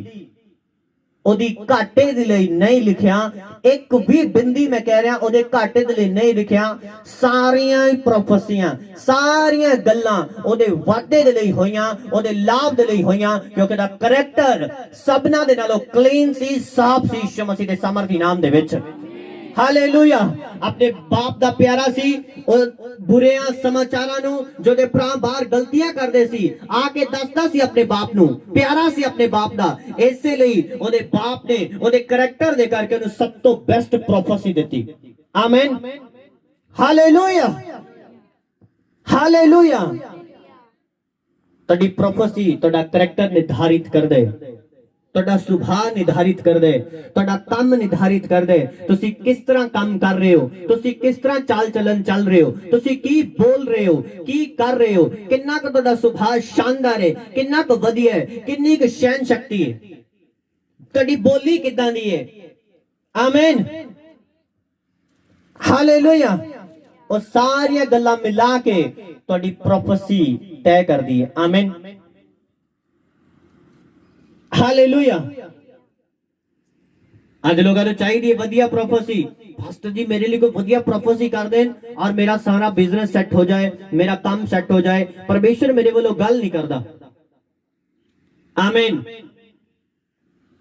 ਉਹਦੀ ਘਾਟੇ ਦੇ ਲਈ ਨਹੀਂ ਲਿਖਿਆ। ਇੱਕ ਵੀ ਬਿੰਦੀ ਮੈਂ ਕਹਿ ਰਿਹਾ ਉਹਦੇ ਘਾਟੇ ਦੇ ਲਈ ਨਹੀਂ ਲਿਖਿਆ। ਸਾਰੀਆਂ ਪ੍ਰੋਫੈਸੀਆਂ, ਸਾਰੀਆਂ ਗੱਲਾਂ ਉਹਦੇ ਵਾਧੇ ਦੇ ਲਈ ਹੋਈਆਂ, ਉਹਦੇ ਲਾਭ ਦੇ ਲਈ ਹੋਈਆਂ, ਕਿਉਂਕਿ ਉਹਦਾ ਕਰੈਕਟਰ ਸਭਨਾਂ ਦੇ ਨਾਲੋਂ ਕਲੀਨ ਸੀ, ਸਾਫ਼ ਸੀ ਯਿਸੂ ਮਸੀਹ ਦੇ ਸਮਰਥੀ ਨਾਮ ਦੇ ਵਿੱਚ। ਹਾਲੇਲੂਇਆ। ਆਪਣੇ ਬਾਪ ਦਾ ਪਿਆਰਾ ਸੀ। ਉਹ ਬੁਰਿਆਂ ਸਮਾਚਾਰਾਂ ਨੂੰ, ਜੋ ਦੇ ਭਰਾ ਬਾਹਰ ਗਲਤੀਆਂ ਕਰਦੇ ਸੀ, ਆ ਕੇ ਦੱਸਦਾ ਸੀ ਆਪਣੇ ਬਾਪ ਨੂੰ, ਪਿਆਰਾ ਸੀ ਆਪਣੇ ਬਾਪ ਦਾ। ਇਸੇ ਲਈ ਉਹਦੇ ਬਾਪ ਨੇ ਉਹਦੇ ਕਰੈਕਟਰ ਦੇ ਕਰਕੇ ਉਹਨੂੰ ਸਭ ਤੋਂ ਬੈਸਟ ਪ੍ਰੋਫੈਸੀ ਦਿੱਤੀ। ਆਮੀਨ। ਹਾਲੇਲੂਇਆ। ਹਾਲੇਲੂਇਆ। ਤੁਹਾਡੀ ਪ੍ਰੋਫੈਸੀ ਤੁਹਾਡਾ ਕਰੈਕਟਰ ਨਿਰਧਾਰਿਤ ਕਰਦੇ। ਤੁਹਾਡਾ ਸੁਭਾਅ ਨਿਰਧਾਰਿਤ ਕਰਦੇ, ਤੁਹਾਡਾ ਕੰਮ ਨਿਰਧਾਰਿਤ ਕਰਦੇ। ਤੁਸੀਂ ਕਿਸ ਤਰ੍ਹਾਂ ਕੰਮ ਕਰ ਰਹੇ ਹੋ, ਤੁਸੀਂ ਕਿਸ ਤਰ੍ਹਾਂ ਚਾਲ ਚੱਲਣ ਚੱਲ ਰਹੇ ਹੋ, ਤੁਸੀਂ ਕੀ ਬੋਲ ਰਹੇ ਹੋ, ਕੀ ਕਰ ਰਹੇ ਹੋ, ਕਿੰਨਾ ਕੁ ਤੁਹਾਡਾ ਸੁਭਾਅ ਸ਼ਾਨਦਾਰ ਹੈ, ਕਿੰਨਾ ਕੁ ਵਧੀਆ ਹੈ, ਕਿੰਨੀ ਕੁ ਸਹਿਨ ਸ਼ਕਤੀ ਹੈ, ਤੁਹਾਡੀ ਬੋਲੀ ਕਿੱਦਾਂ ਦੀ ਹੈ। ਆਮੀਨ, ਹਾਲੇਲੂਇਆ। ਉਹ ਸਾਰੀਆਂ ਗੱਲਾਂ ਮਿਲਾ ਕੇ ਤੁਹਾਡੀ ਪ੍ਰੋਫੈਸੀ ਤੈਅ ਕਰਦੀ ਹੈ। ਆਮੀਨ, ਹਾਲੇਲੂਇਆ। ਅੱਜ ਲੋਕਾਂ ਨੂੰ ਚਾਹੀਦੀ ਹੈ ਵਧੀਆ ਪ੍ਰੋਫੈਸੀ। ਪਾਸਟਰ ਜੀ ਮੇਰੇ ਲਈ ਕੋਈ ਵਧੀਆ ਪ੍ਰੋਫੈਸੀ ਕਰ ਦੇਣ ਔਰ ਮੇਰਾ ਸਾਰਾ ਬਿਜ਼ਨਸ ਸੈੱਟ ਹੋ ਜਾਏ, ਮੇਰਾ ਕੰਮ ਸੈੱਟ ਹੋ ਜਾਏ। ਪਰਮੇਸ਼ਰ ਮੇਰੇ ਵੱਲੋਂ ਗੱਲ ਨਹੀਂ ਕਰਦਾ। ਆਮੀਨ।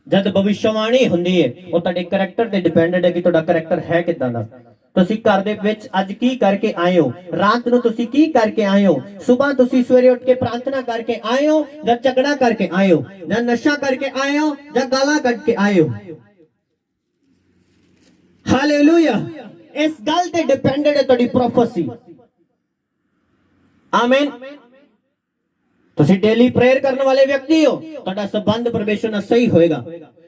ਜਦ ਭਵਿੱਖਬਾਣੀ ਹੁੰਦੀ ਹੈ ਉਹ ਤੁਹਾਡੇ ਕਰੈਕਟਰ ਤੇ ਡਿਪੈਂਡੈਂਟ ਹੈ ਕਿ ਤੁਹਾਡਾ ਕਰੈਕਟਰ ਹੈ ਕਿਦਾਂ ਦਾ। ਤੁਸੀਂ ਘਰ ਦੇ ਵਿੱਚ ਅੱਜ ਕੀ ਕਰਕੇ ਆਏ ਹੋ, ਰਾਤ ਨੂੰ ਤੁਸੀਂ ਕੀ ਕਰਕੇ ਆਏ ਹੋ, ਸਵੇਰ ਤੁਸੀਂ ਸਵੇਰੇ ਉੱਠ ਕੇ ਪ੍ਰਾਰਥਨਾ ਕਰਕੇ ਆਏ ਹੋ ਜਾਂ ਝਗੜਾ ਕਰਕੇ ਆਏ ਹੋ ਜਾਂ ਨਸ਼ਾ ਕਰਕੇ ਆਏ ਹੋ ਜਾਂ ਗਾਲਾਂ ਕੱਢ ਕੇ ਆਏ ਹੋ। ਹਾਲੇਲੂਇਆ। ਇਸ ਗੱਲ ਤੇ ਡਿਪੈਂਡੈਂਟ ਹੈ ਤੁਹਾਡੀ ਪ੍ਰੋਫੈਸੀ। ਆਮੀਨ। ਤੁਸੀਂ ਡੇਲੀ ਪ੍ਰੇਅਰ ਕਰਨ ਵਾਲੇ ਵਿਅਕਤੀ ਹੋ, ਤੁਹਾਡਾ ਸੰਬੰਧ ਪਰਮੇਸ਼ਰ ਨਾਲ ਸਹੀ ਹੋਏਗਾ।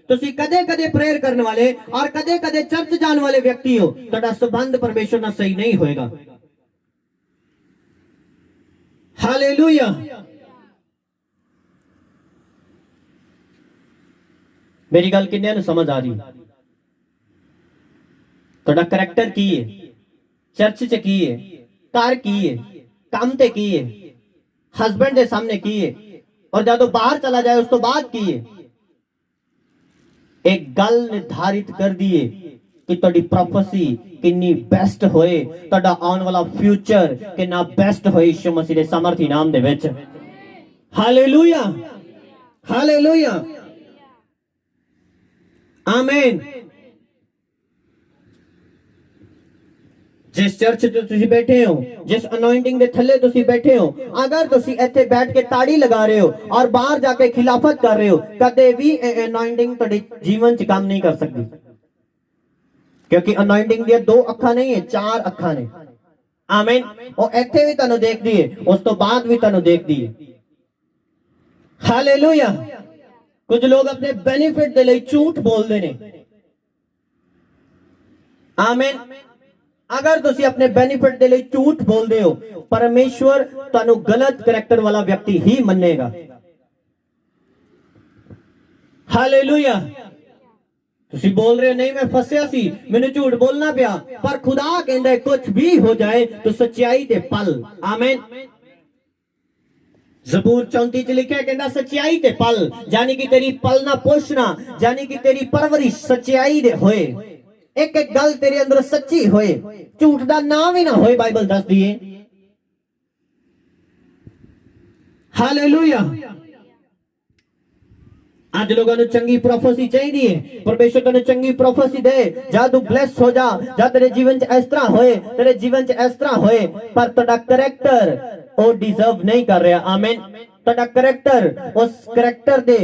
ਤੁਸੀਂ ਕਦੇ ਕਦੇ ਪ੍ਰੇਅਰ ਕਰਨ ਵਾਲੇ और ਕਦੇ ਕਦੇ ਚਰਚ ਜਾਣ ਵਾਲੇ ਵਿਅਕਤੀ ਹੋ, ਤੁਹਾਡਾ ਸੰਬੰਧ ਪਰਮੇਸ਼ਰ ਨਾਲ ਸਹੀ ਨਹੀਂ ਹੋਏਗਾ। ਹਾਲੇਲੂਇਆ। ਮੇਰੀ ਗੱਲ ਕਿੰਨਿਆਂ ਨੂੰ ਸਮਝ ਆ ਰਹੀ? ਤੁਹਾਡਾ ਕਰੈਕਟਰ ਕੀ ਹੈ, ਚਰਚ ਚ ਕੀ ਹੈ, ਘਰ ਕੀ ਹੈ, ਕੰਮ ਤੇ ਕੀ ਹੈ, ਹਸਬੈਂਡ ਦੇ ਸਾਹਮਣੇ ਕੀ ਹੈ और ਜਦੋਂ ਬਾਹਰ ਚਲਾ ਜਾਏ ਉਸ ਤੋਂ ਬਾਅਦ ਕੀ ਹੈ। एक गल निर्धारित कर दिए कि तुहाडी प्रोफेसी कितनी बेस्ट होए, तुहाडा आने वाला फ्यूचर कितना बेस्ट होए यीशु मसीह दे सामर्थी नाम दे विच। हालेलुया, हालेलुया, आमीन। जिस चर्च च तुसी बैठे हो, जिस अनॉइंटिंग दे थल्ले तुसी बैठे हो, अगर तुसी इत्थे बैठ के ताड़ी लगा रहे हो और बाहर जाके खिलाफत कर रहे हो, कदे भी अनॉइंटिंग तुहाडे जीवन च काम नहीं कर सकती। क्योंकि अनॉइंटिंग दी दो अखां नहीं है, चार अखां ने। आमीन। और इत्थे भी तुहानू देखदी है, उस तो बाद भी तुहानू देखदी है। हालेलुया। कुछ लोग अपने बेनिफिट दे लई झूठ बोलदे ने। आमीन। अगर तुसी अपने बेनिफिट दे लिए झूठ बोलते हो, परमेश्वर तुहानू गलत करैक्टर वाला व्यक्ति ही मन्नेगा। हालेलुया। तुसी बोल रहे हो नहीं मैं फसिया सी, मैंने झूठ बोलना पिया, पर खुदा कहंदा है कुछ भी हो जाए तो सच्चाई ते पल। आमीन। ज़बूर 34 च लिखा है, कहंदा सच्चाई ते पल, यानी कि तेरी पलना पोषना, यानी कि तेरी परवरिश सच्चाई दे होए। एक एक गल तेरे अंदर सच्ची होए, झूठ दा नाम ही ना होए। बाइबल दस दी है। हालेलुया। आज लोगों ने चंगी प्रोफेसी चाहिए, परमेश्वर तेरे चंगी प्रोफेसी दे, जा तू ब्लेस हो जा, जा तेरे जीवन च इस तरह होए, तेरे जीवन च इस तरह होए, पर तेरा करैक्टर ओ डिजर्व नहीं कर रहा। आमीन। तेरा करैक्टर, उस करैक्टर दे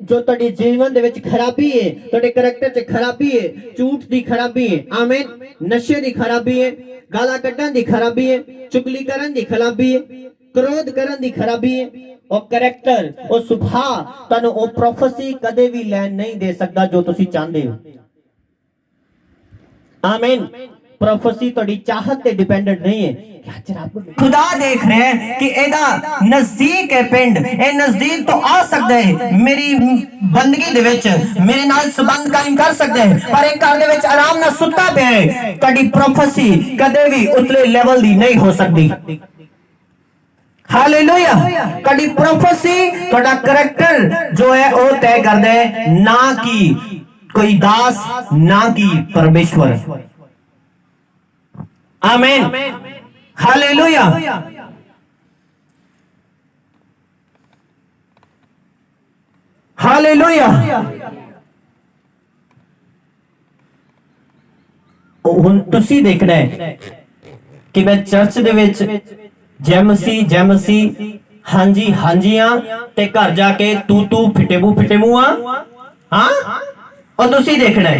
जो तेरे जीवन दे विच खराबी है, तेरे करैक्टर च खराबी है, झूठ दी खराबी है। आमीन। नशे दी खराबी है, गाला कड्डण दी खराबी है, चुगली करन दी खराबी है, क्रोध करन दी खराबी है। और करैक्टर, और सुभाव तुहानू ओ प्रोफेसी कदे भी लैन नहीं दे सकदा जो तुसी चाहते हो। आमीन। प्रोफेसी तुहाडी चाहत ते डिपेंडेंट नहीं है। खुदा देख रहे हैं कि एदा नजदीक है पिंड, ए नजदीक तो आ सकता है, मेरी बंदगी दे विच मेरे नाल संबंध कायम कर सकता है, पर एक घर दे विच आराम नाल सुत्ता पिया है। तुहाडी प्रोफेसी कदे भी उतले लेवल दी नहीं हो सकती। हालेलुया। तुहाडी प्रोफेसी तुहाडा करैक्टर जो है वो तय करदा है, ना कि कोई दास, ना कि परमेश्वर। आमीन। हालेलुया। हालेलुया। हुण तुसी देखना है कि मैं चर्च दे विच जय मसीह हांजी हांजियां ते घर जाके तू फिटेमू हां। और तुसी देखना है।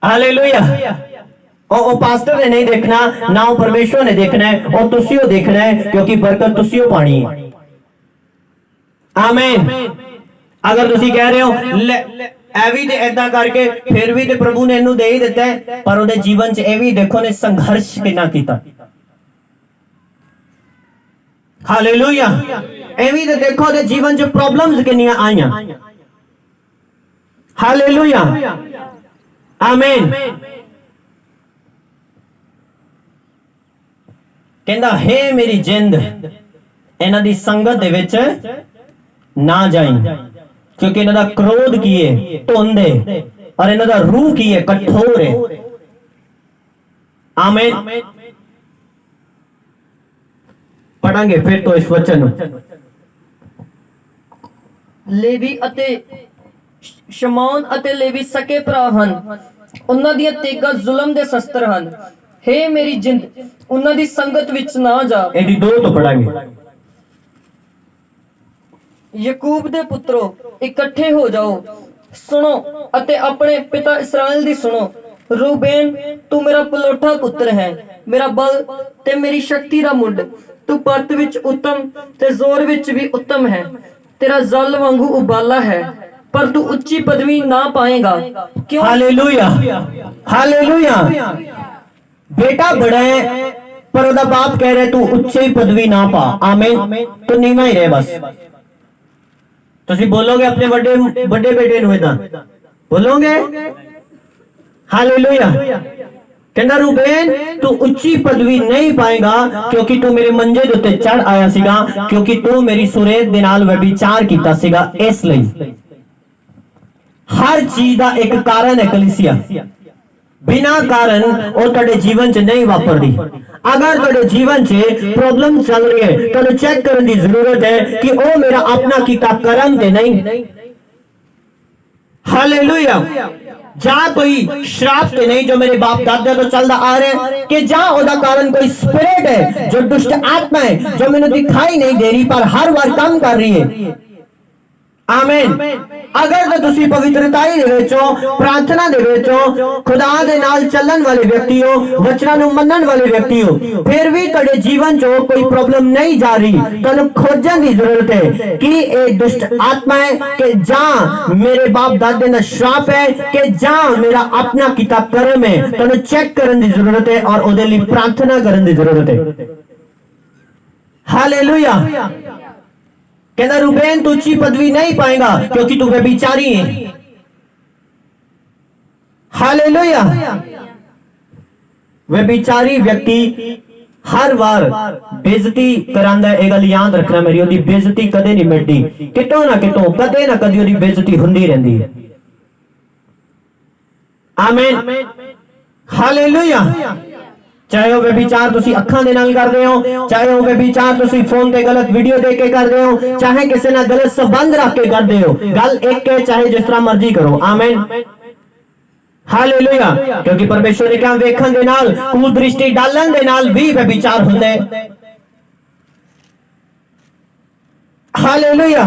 हालेलुया। और पास्टर ने नहीं देखना, ना वो परमेश्वर ने देखना है, और तुसियो देखना है, क्योंकि बरकत तुसियो पानी है। आमीन। अगर तुसी कह रहे हो ले ਇਹ ਵੀ ਤੇ ਏਦਾਂ ਕਰਕੇ ਫਿਰ ਵੀ ਤੇ ਪ੍ਰਭੂ ਨੇ ਇਹਨੂੰ ਦੇ ਹੀ ਦਿੱਤਾ ਹੈ, ਪਰ ਉਹਦੇ ਜੀਵਨ 'ਚ ਇਹ ਵੀ ਦੇਖੋ ਨੇ ਸੰਘਰਸ਼ ਕਿੰਨਾ ਕੀਤਾ। ਹਾਲੇਲੂਇਆ। ਇਹ ਵੀ ਤੇ ਦੇਖੋ ਉਹਦੇ ਜੀਵਨ 'ਚ ਪ੍ਰੋਬਲਮਸ ਕਿੰਨੀਆਂ ਆਈਆਂ। ਹਾਲੇਲੂਇਆ, ਆਮੀਨ। ਕਹਿੰਦਾ ਹੈ ਮੇਰੀ ਜਿੰਦ ਇਹਨਾਂ ਦੀ ਸੰਗਤ ਦੇ ਵਿੱਚ ਨਾ ਜਾਈਂ, क्योंकि इन्हों दा क्रोध की है धुंध है और इन्हों दा रूह की है कठोर है। आमीन। पढ़ांगे फिर तो इस वचन ਲੇਵੀ ਅਤੇ ਸ਼ਮੌਨ ਅਤੇ ਲੇਵੀ ਸਕੇ ਭਰਾ ਹਨ, ਉਹਨਾਂ ਦੀਆਂ ਤੇਗਾਂ ਜ਼ੁਲਮ ਦੇ ਸ਼ਸਤਰ ਹਨ। ਹੇ ਮੇਰੀ ਜਿੰਦ ਉਹਨਾਂ ਦੀ ਸੰਗਤ ਵਿੱਚ ਨਾ ਜਾ। एडी दो तो पढ़ांगे। ਯਕੂਬ ਦੇ ਪੁੱਤਰੋ ਇਕੱਠੇ ਹੋ ਜਾਓ, ਸੁਣੋ ਅਤੇ ਆਪਣੇ ਪਿਤਾ ਇਸਰਾਇਲ ਦੀ ਸੁਣੋ। ਰੂਬੇਨ ਤੂੰ ਮੇਰਾ ਪਲੋਠਾ ਪੁੱਤਰ ਹੈ, ਮੇਰਾ ਬਲ ਤੇ ਮੇਰੀ ਸ਼ਕਤੀ ਦਾ ਮੁੱਢ। ਤੂੰ ਪਰਤ ਵਿੱਚ ਉੱਤਮ ਤੇ ਜ਼ੋਰ ਵਿੱਚ ਵੀ ਉੱਤਮ ਹੈ। ਤੇਰਾ ਜਲ ਵਾਂਗੂ ਉਬਾਲਾ ਹੈ, ਪਰ ਤੂੰ ਉੱਚੀ ਪਦਵੀ ਨਾ ਪਾਏਗਾ। ਕਿਉਂ? Hallelujah, hallelujah. बेटा बड़ा है पर ਉਹਦਾ बाप कह रहे तू उच्ची पदवी ना पा। आमीन। तू नीवा ही रहे बस। ਤੁਸੀਂ ਬੋਲੋਗੇ ਆਪਣੇ ਵੱਡੇ ਬੇਟੇ ਨੂੰ ਇਦਾਂ ਬੋਲੋਗੇ। ਹਾਲੇਲੂਇਆ। ਕਹਿੰਦਾ ਰੂਬੇਨ ਤੂੰ ਉੱਚੀ ਪਦਵੀ ਨਹੀਂ ਪਾਏਗਾ, ਕਿਉਂਕਿ ਤੂੰ ਮੇਰੇ ਮੰਜੇ ਦੇ ਉੱਤੇ ਚੜ ਆਇਆ ਸੀਗਾ, ਕਿਉਂਕਿ ਤੂੰ ਮੇਰੀ ਸੁਰੇਤ ਦੇ ਨਾਲ ਵਿਚਾਰ ਕੀਤਾ ਸੀਗਾ। ਇਸ ਲਈ ਹਰ ਚੀਜ਼ ਦਾ ਇੱਕ ਕਾਰਨ ਹੈ ਕਲੀਸਿਆ। बिना कारण वो तेरे जीवन च नहीं वापरदी। अगर तेरे जीवन च प्रॉब्लम चल रही है तो चेक करने की जरूरत है कि वो मेरा अपना किता कर्म ते नहीं। हालेलुया। जा कोई श्राप ते नहीं जो मेरे बाप दादा तो चलता आ रहे हैं, कि जा ओदा कारण कोई स्पिरिट है जो दुष्ट आत्मा है जो मैंने दिखाई नहीं दे रही पर हर बार काम कर रही है। आमीन। अगर तो तुसी पवित्रताई दे विचों प्रार्थना दे विचों खुदा दे नाल चलण वाले व्यक्ति हो, वचनां नूं मनण वाले व्यक्ति हो, फिर भी तुहाडे जीवन चो कोई प्रॉब्लम नहीं जा रही, तुहानूं खोजण दी जरूरत है कि ये दुष्ट आत्मा है कि जां मेरे बाप दादे दा श्राप है कि जां मेरा अपना किता कर्म है। तुहानूं चेक करन दी जरूरत है और ओदे लई प्रार्थना करन दी जरूरत है। हालेलुया। कहता रूबेन तू ऊंची पदवी नहीं पाएगा क्योंकि तू व्यभिचारी है। हालेलुया। व्यभिचारी व्यक्ति हर बार बेइज्जती करांदा है। गल याद रखना मेरी, ओदी बेइज्जती कदे नहीं मिटदी, कितों ना कितों कदे ना कदे ओदी बेइज्जती हुंदी रहंदी है। आमीन। हालेलुया। चाहे वो व्यभिचार तुसी अखां दे नाल कर रहे हो, चाहे वो व्यभिचार तुसी फोन ते गलत वीडियो देख के कर रहे हो, चाहे किसी नाल गलत संबंध रख के कर रहे हो, गल एक है चाहे जिस तरह मर्जी करो। आमीन। हालेलुया। क्योंकि परमेश्वर ने कहा वेखण दे नाल कुदृष्टि डालण दे नाल भी व्यभिचार हुंदा है। हालेलुया।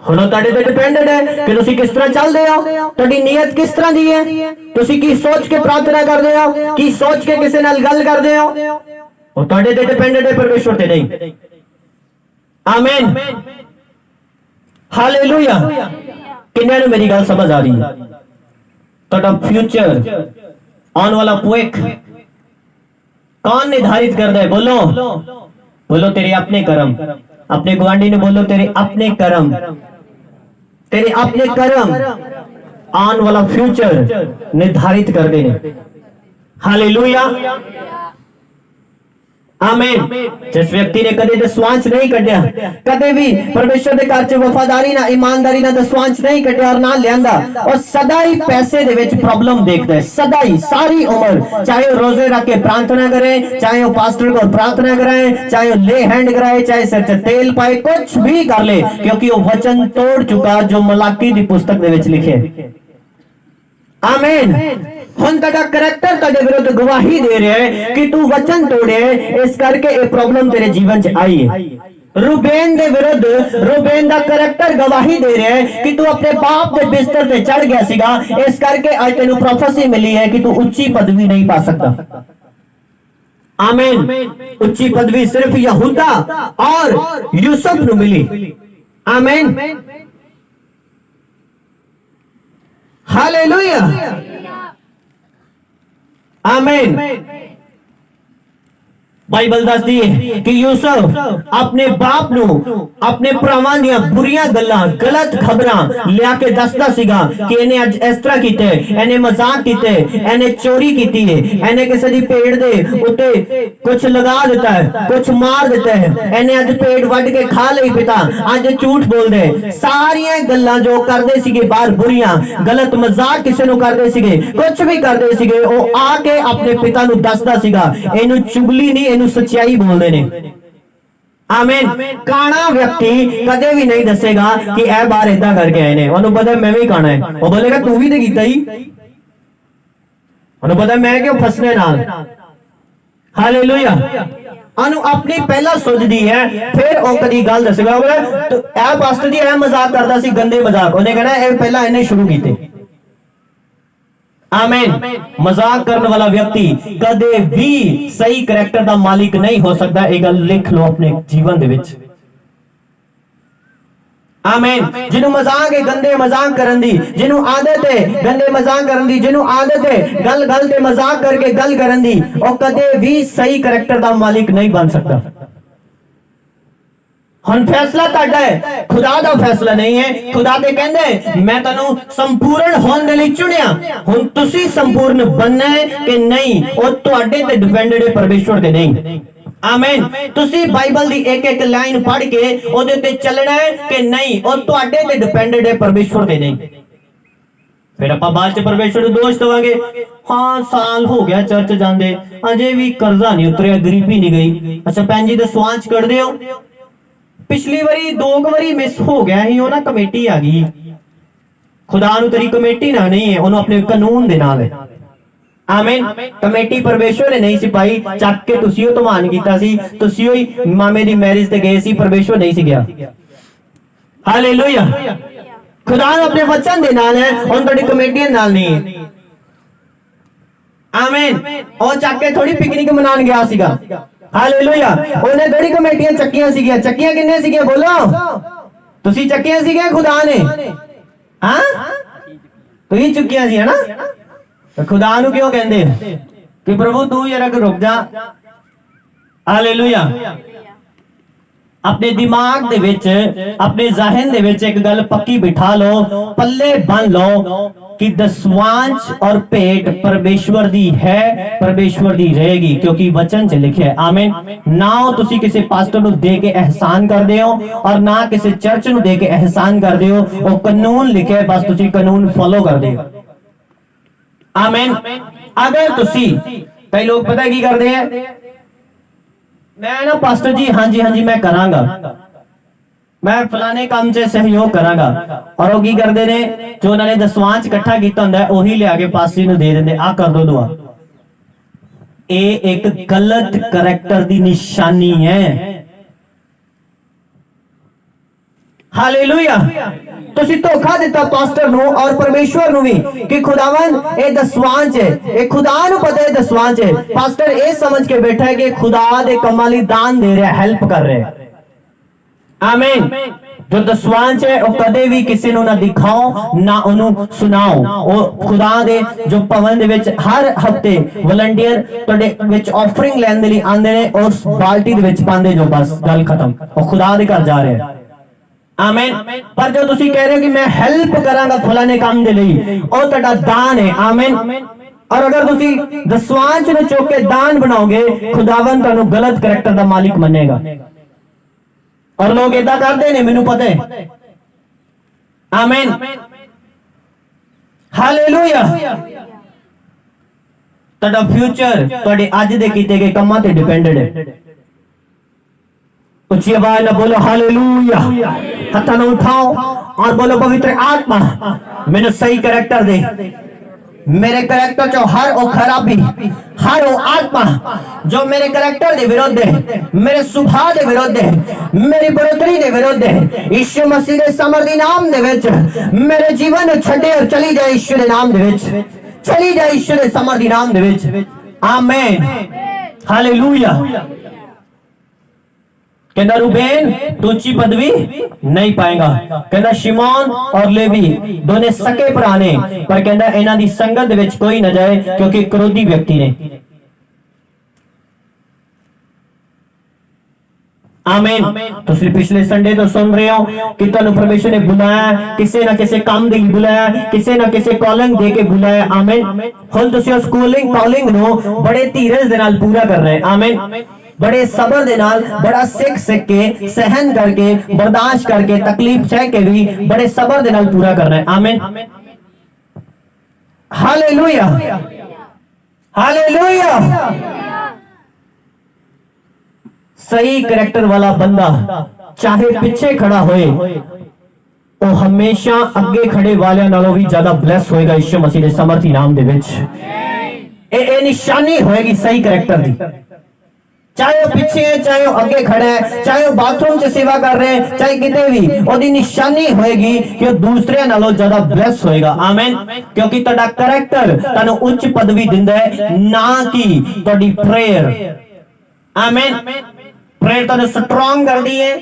हुण तुहाडे ते डिपेंडेंट है कि तुसी किस तरह चलदे हो, तुहाडी नीयत किस तरह दी है, तुसी की सोच के प्रार्थना करदे हो, की सोच के किसी नाल गल करदे हो, वो तुहाडे ते डिपेंडेंट है, परमेश्वर ते नहीं। आमीन। हालेलुया। किन्ने नूं मेरी गल समझ आ रही है? तुहाडा फ्यूचर आने वाला भविख कौन निर्धारित करदा है? बोलो बोलो तेरे अपने कर्म। अपने गुआंढी ने बोलो तेरे अपने कर्म, तेरे अपने कर्म आने वाला फ्यूचर निर्धारित कर देने। हालेलुया। आमीन। जिस व्यक्ति ने कदे दसवांश नहीं कढ़िया, कदे भी परमेश्वर के घर च वफादारी ना ईमानदारी ना दसवांश नहीं कढ़िया और ना लियांदा, और सदा ही पैसे दे विच प्रॉब्लम देखदा है, सदा ही सारी उम्र, चाहे वो रोजे रख के प्रार्थना करे, चाहे वो पास्टर को प्रार्थना कराए, चाहे वो ले हैंड कराए, चाहे सिर च तेल पाए, कुछ भी कर ले, क्योंकि वो वचन तोड़ चुका जो मलाकी दी पुस्तक दे विच लिखे। आमीन। हुण तेरा करैक्टर तेरे विरुद्ध गवाही दे रहा है कि तू वचन तोड़े, इस करके ये प्रॉब्लम तेरे जीवन च आई है। रूबेन दे विरुद्ध रूबेन दा करैक्टर गवाही दे रहा है कि तू अपने बाप के बिस्तर पे चढ़ गया सीगा, इस करके आज तेनू प्रोफेसी मिली है कि तू उच्ची पदवी नहीं पा सकता। आमीन। उच्ची पदवी सिर्फ यहूदा और यूसुफ नू मिली। आमीन। हालेलुया आमीन। बाइबल दसदी है कि यूसुफ अपने बाप ਨੂੰ ਆਪਣੇ ਭਰਾਵਾਂ ਦੀਆਂ ਬੁਰੀਆਂ ਗੱਲਾਂ ਗਲਤ ਖਬਰਾਂ ਲਿਆ ਕੇ ਦੱਸਦਾ ਸੀਗਾ ਕਿ ਇਹਨੇ ਅੱਜ ਇਸ ਤਰ੍ਹਾਂ ਕੀਤਾ ਹੈ, ਇਹਨੇ ਮਜ਼ਾਕ ਕੀਤਾ ਹੈ, ਇਹਨੇ ਚੋਰੀ ਕੀਤੀ ਹੈ, ਇਹਨੇ ਕਿਸੇ ਦੀ ਪੇੜ ਦੇ ਉੱਤੇ ਕੁਝ ਲਗਾ ਦਿੱਤਾ ਹੈ, ਕੁਝ ਮਾਰ ਦਿੱਤਾ ਹੈ, ਇਹਨੇ ਅੱਜ ਪੇੜ ਵੱਢ ਕੇ ਖਾ ਲਈ ਪਿਤਾ, ਅੱਜ ਝੂਠ ਬੋਲਦੇ। ਸਾਰੀਆਂ ਗੱਲਾਂ ਜੋ ਕਰਦੇ ਸੀਗੇ ਬਾਹਰ ਬੁਰੀਆਂ ਗਲਤ ਮਜ਼ਾਕ ਕਿਸੇ ਨੂੰ ਕਰਦੇ ਸੀਗੇ, ਕੁਝ ਵੀ ਕਰਦੇ ਸੀਗੇ, ਉਹ ਆ ਕੇ ਆਪਣੇ ਪਿਤਾ ਨੂੰ ਦੱਸਦਾ ਸੀਗਾ। ਇਹਨੂੰ ਚੁਗਲੀ ਨਹੀਂ, ਇਹਨੂੰ ਸੱਚਾਈ ਬੋਲਦੇ ਨੇ। ਆਮੀਨ। ਕਾਣਾ ਵਿਅਕਤੀ ਕਦੇ ਵੀ ਨਹੀਂ ਦੱਸੇਗਾ ਕਿ ਇਹ ਬਾਹਰ ਇਦਾਂ ਕਰਕੇ ਆਏ ਨੇ, ਉਹਨੂੰ ਪਤਾ ਮੈਂ ਵੀ ਕਾਣਾ ਹੈ। ਉਹ ਬੋਲੇਗਾ ਤੂੰ ਵੀ ਤੇ ਕੀਤਾ ਹੀ, ਉਹਨੂੰ ਪਤਾ ਮੈਂ ਕਿਉਂ ਫਸਨੇ ਨਾਲ। ਹਾਲੇਲੂਇਆ। ਉਹਨੂੰ ਆਪਣੀ ਪਹਿਲਾਂ ਸੁਝਦੀ ਹੈ, ਫਿਰ ਉਹ ਕਦੀ ਗੱਲ ਦੱਸੇਗਾ। ਉਹ ਇਹ ਪਾਸਟਰ ਜੀ ਇਹ ਮਜ਼ਾਕ ਕਰਦਾ ਸੀ, ਗੰਦੇ ਮਜ਼ਾਕ, ਉਹਨੇ ਕਹਿਣਾ ਇਹ ਪਹਿਲਾਂ ਇਹਨੇ ਸ਼ੁਰੂ ਕੀਤੇ। आमीन। मजाक करने वाला व्यक्ति कदे भी सही करैक्टर का मालिक नहीं हो सकता। एक गल लिख लो अपने जीवन दे विच। आमीन। जिन्हों मजाक है गंदे मजाक करन दी, जिन्हों आदत है गंदे मजाक करन दी, जिन्हों आदत है गल गल ते मजाक करके गल करन दी, और कदे भी सही करैक्टर का मालिक नहीं बन सकता। हुण फैसला तुहाडा है, खुदा दा फैसला नहीं है। खुदा ते कहंदे मैं तैनूं संपूर्ण होण दे लई चुनिया। हुण तुसीं संपूर्ण बनना है कि नहीं, ਉਹ ਤੁਹਾਡੇ ਤੇ ਡਿਪੈਂਡਡ ਹੈ, परमेश्वर ਤੇ नहीं। आमीन। तुसीं बाइबल दी एक एक लाइन पढ़ के ਉਹਦੇ ਤੇ ਚੱਲਣਾ है कि नहीं, ਉਹ ਤੁਹਾਡੇ ਤੇ ਡਿਪੈਂਡਡ है, परमेश्वर ਤੇ नहीं। फिर ਆਪਾਂ ਬਾਅਦ ਚ परमेश्वर ਨੂੰ ਦੋਸ਼ ਦਵਾਂਗੇ, ਹਾਂ ਸਾਲ ਹੋ ਗਿਆ ਚਰਚ ਜਾਂਦੇ, ਅਜੇ ਵੀ ਕਰਜ਼ਾ ਨਹੀਂ ਉਤਰਿਆ, ਗਰੀਬੀ ਨਹੀਂ ਗਈ। ਅੱਛਾ ਭੈਣ ਜੀ ਦੇ ਸਵਾਂਚ ਕੱਢਦੇ ਹੋ, पिछली वारी 2 वारी मिस हो गया ही, वो ना कमेटी आ गई। खुदा नु तेरी कमेटी ना नहीं है, उन्होंने अपने कानून दे नाल है। आमीन। कमेटी परमेश्वर ने नहीं सी पाई, चक के तुसी ओ धमान कीता सी, तुसी ही मामे दी मैरिज ते गए सी, परमेश्वर नहीं सी गया। हालेलुया। खुदा अपने वचन दे नाल है, उन तोड़ी कमेटी नाल नहीं है। आमीन। और चक के थोड़ी पिकनिक मनान गया सीगा। हालेलुया। ਉਹਨੇ ਥੋੜੀ ਕਮੇਟੀਆਂ ਚੱਕੀਆਂ ਸੀਗੀਆਂ। ਚੱਕੀਆਂ ਕਿੰਨੇ ਸੀਗੀਆਂ ਬੋਲੋ, ਤੁਸੀਂ ਚੱਕੀਆਂ ਸੀਗੀਆਂ ਖੁਦਾ ਨੇ। ਹਾਂ ਤੁਸੀਂ ਚੁੱਕੀਆਂ ਸੀ ਹਨਾ। ਤਾਂ ਖੁਦਾ ਨੂੰ ਕਿਉਂ ਕਹਿੰਦੇ ਕਿ ਪ੍ਰਭੂ ਤੂੰ ਜਰਾ ਰੁਕ ਜਾ। ਹਾਲੇਲੂਇਆ। अपने दिमाग दे विच, अपने ज़हन दे विच एक गल पक्की बिठा लो, पल्ले बन लो कि दसवांश और भेंट परमेश्वर दी है, परमेश्वर दी रहेगी, क्योंकि वचन च लिखे है। आमीन। ना तुसी किसी पास्टर नु दे के एहसान करदे हो, और ना किसी चर्च नु दे के एहसान करदे हो। वो कानून लिखे है, बस तुसी कानून फॉलो करदे हो। आमीन। अगर तुसी, कई लोग पता की करदे हैं, मैं ना पास्टर जी हाँ जी मैं करांगा, मैं फलाने काम से सहयोग करांगा, और वो की करते ने जो उन्होंने दसवांच इकट्ठा किया होंदा है वही लिया के पास्टर नूं दे देंदे, आ कर दो दुआ। ये एक गलत करैक्टर दी निशानी है। हालेलुया। तुसी धोखा दिता पास्टर नु और परमेश्वर नु भी कि खुदावन ए दसवांच है, ए खुदा नु पता है दसवांच है। पास्टर ए समझ के बैठा है कि खुदा दे कमां लई दान दे रहा है, हेल्प कर रहा है। आमीन। जो दसवांच है वो कदे भी किसी नु ना दिखाओ ना उन्हों सुनाओ। वो खुदा दे जो भवन दे विच हर हफ्ते वॉलंटियर तुहाडे विच ऑफरिंग लैण दे लई आंदे ने, उस बाल्टी दे विच पांदे जो, बस गल खत्म। वो खुदा दे घर जा रहे हैं। आमीन। पर जो तुसी कह रहे हो कि मैं हेल्प करांगा फलाने काम दे लई, ओ तुहाडा दान है। आमीन। और अगर तुसी दसवांच नु चुक के दान बनाओगे, खुदावन तुहानू गलत करैक्टर दा मालिक मनेगा। और लोग इदा करते ने, मैनू पता है। आमीन। हालेलुया। तुहाडा फ्यूचर तुहाडे अज दे कीते गए कामां ते डिपेंडेड है। उच्ची आवाज में बोलो हालेलुया। हाथ न उठाओ और बोलो पवित्र आत्मा मैंने सही करैक्टर दे। मेरे करैक्टर चो हर वो खराबी, हर वो आत्मा जो मेरे करैक्टर दे विरोध है, मेरे सुभाव दे विरोध है, मेरी बढ़ोतरी दे विरोध है, यीशु मसीह दे समर्थी नाम दे विच मेरे जीवन छड्डे और चली जाए। यीशु दे नाम दे विच चली जाए, यीशु दे समर्थी नाम दे विच। आमीन। हालेलुया। कहना रूबेन तू ऊंची पदवी नहीं पाएगा। कहना शिमोन और लेवी दोने सके भरा ने, पर कहना इन्हां दी संगत दे विच कोई ना जाए क्योंकि क्रोधी व्यक्ति ने। आमीन। तुसीं पिछले संडे तो सुन रहे हो कि तुहानू परमेश्वर ने बुलाया, किसी ना किसी काम दे लई बुलाया, किसी ना किसी कॉलिंग दे के बुलाया। आमीन। हुण तुसीं उस कॉलिंग नू बड़े धीरज दे नाल पूरा करना है। आमीन। बड़े सबर दे नाल, बड़ा सीख के, सहन करके, बर्दाश्त करके, तकलीफ सह के भी बड़े सबर दे नाल पूरा करना है। आमीन। Hallelujah, hallelujah. सही करैक्टर वाला बंदा चाहे पीछे खड़ा होए तो हमेशा अगे खड़े वालियां नालों भी ज्यादा ब्लेस होएगा यीशु मसीह दे समर्थी नाम दे विच। ए निशानी होएगी सही करैक्टर दी। चाहे वो पीछे है, चाहे वो अगे खड़ा है, चाहे वो बाथरूम च सेवा कर रहे हैं, चाहे किते भी, ओदी निशानी होएगी कि वो दूसरे नालों ज्यादा ब्लेस होएगा। आमीन। क्योंकि तुहाडा करैक्टर तुहानू उच्च पदवी दिंदा है, ना कि तुहाडी प्रेयर। आमीन। प्रेयर तुहानू स्ट्रांग करदी है,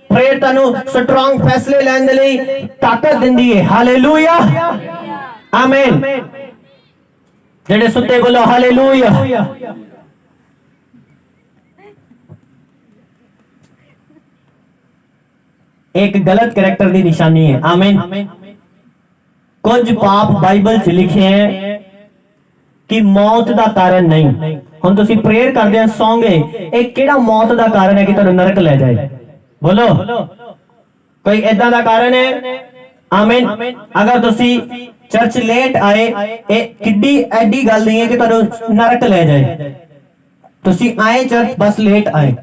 प्रेयर तुहानू स्ट्रांग फैसले लैण दे लई ताकत दिंदी है। हालेलुया, आमीन। जेड़े सुते बोलो हालेलुया। एक गलत करैक्टर दी निशानी है। आमीन। कुछ पाप बाइबल च लिखे हैं कि मौत दा कारण नहीं। हुण तुसीं प्रेयर करदे आ सौंगे, एक केड़ा मौत दा कारण है कि तुहानू नरक ले जाए? बोलो, कोई इदां दा कारण है? आमीन। अगर तुसीं चर्च लेट आए, ए किड्डी एडी गल नहीं है कि तुहानू नरक ले जाए। तुसीं आए चर्च बस लेट आए,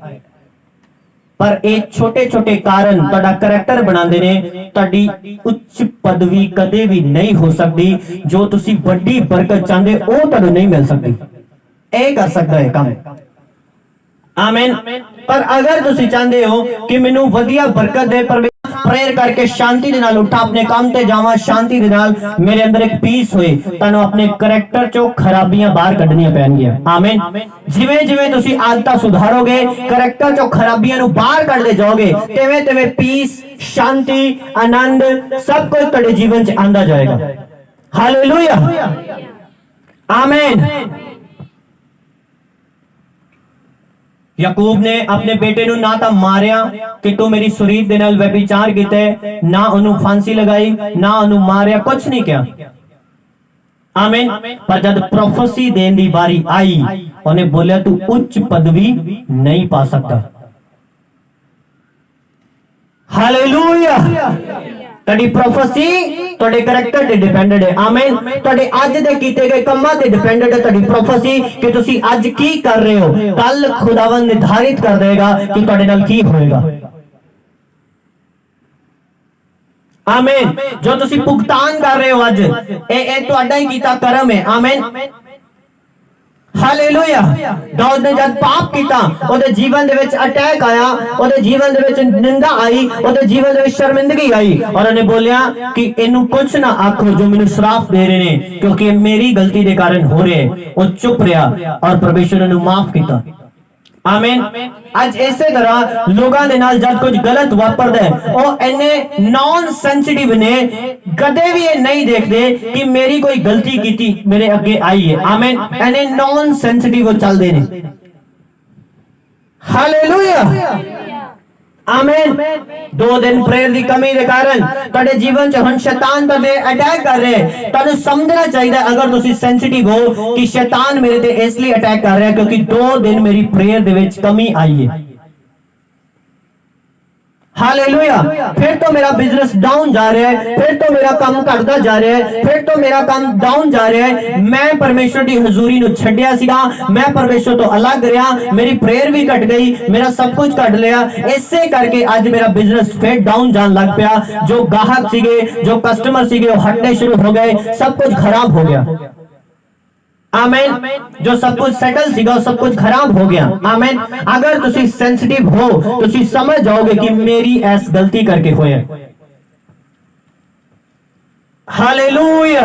पर एक छोटे छोटे कारण तुहाडा करैक्टर बनाते ने। तुहाडी उच्च पदवी कदे भी नहीं हो सकती। जो तुसी बड़ी बरकत चाहते हो तुहानू नहीं मिल सकती। ए कर सकता है काम। आमीन। पर अगर तुसी चाहते हो कि मैनू वधिया बरकत दे, पर प्रेयर करके शांति दे नाल उठा अपने काम ते जावां, शांति दे नाल मेरे अंदर एक पीस होए, तुहानू अपने करैक्टर चो खराबियां बाहर कढनियां पैणगियां। आमीन। जिवें जिवें तुसी आदतां सुधारोगे, करैक्टर चो खराबियां नू बाहर कढदे जाओगे, तिवें तिवें पीस, शांति, आनंद सब कुछ तुहाडे जीवन च आंदा जाएगा। हालेलुया, आमीन। याकूब ने अपने बेटे नू ना तां मारिया कि तू मेरी सुरीत दे नाल व्यभिचार कीते, ना ओनू फांसी लगाई, ना ओनू मारिया, कुछ नहीं किया। आमीन। पर जब प्रोफेसी देने दी बारी आई, उन्हें बोलिया तू उच्च पदवी नहीं पा सकता। हालेलुया। तुहाडी प्रोफेसी तुहाडे करैक्टर ते डिपेंडेंट है। आमीन। तुहाडे अज दे कीते गए कम्मां ते डिपेंडेंट है तुहाडी प्रोफेसी कि तुसी अज की कर रहे हो। कल खुदावंद निर्धारित कर देगा कि तुहाडे नाल की होएगा। आमीन। जो तुसी भुगतान कर रहे हो अज, ए तुहाडा ही कीता कर्म है। आमीन। हालेलुया। दाऊद ने जब पाप किया, ओदे जीवन दे विच अटैक आया, ओदे जीवन दे विच निंदा आई, ओदे जीवन दे विच शर्मिंदगी आई, और उन्हें बोलिया कि इनू कुछ ना आखो जो मैनू श्राप दे रहे ने, क्योंकि मेरी गलती दे कारण हो रहे हैं। वो चुप रहा और परमेश्वर ने माफ किया। आमीन। आज इसे तरह लोगों ने नाल जब कुछ गलत वापरदा है, ओ इन्ने नॉन सेंसिटिव ने, कदे भी ये नहीं देखते कि मेरी कोई गलती की मेरे अगे आई है। आमीन। इन्ने नॉन सेंसिटिव चलते ने। हालेलुया, आमीन। 2 दिन प्रेयर की कमी के कारण तुहाडे जीवन च हुण शैतान तुहाडे अटैक कर रहे हैं। तुहानू समझना चाहिए अगर तुसी सेंसिटिव हो कि शैतान मेरे ते इसलिए अटैक कर रहा है क्योंकि 2 दिन मेरी प्रेयर दे विच कमी आई है। हालेलुया। फिर तो मेरा बिजनेस डाउन जा रहा है, फिर तो मेरा काम घटता जा रहा है, फिर तो मेरा काम डाउन जा रहा है। मैं परमेश्वर की हजूरी नू छड्डिया सीगा, मैं परमेश्वर तो अलग रहा, मेरी प्रेयर भी घट गई, मेरा सब कुछ घट लिया। इससे करके आज मेरा बिजनेस फिर डाउन जान लग पिया। जो गाहक सीगे, जो कस्टमर सीगे, वो हटने शुरू हो गए, सब कुछ खराब हो गया। आमीन। जो सब कुछ सेटल सीगा सब कुछ खराब हो गया। आमीन। अगर तुसी सेंसिटिव हो, तुसी समझ जाओगे कि मेरी ऐस गलती करके होया। हालेलुया।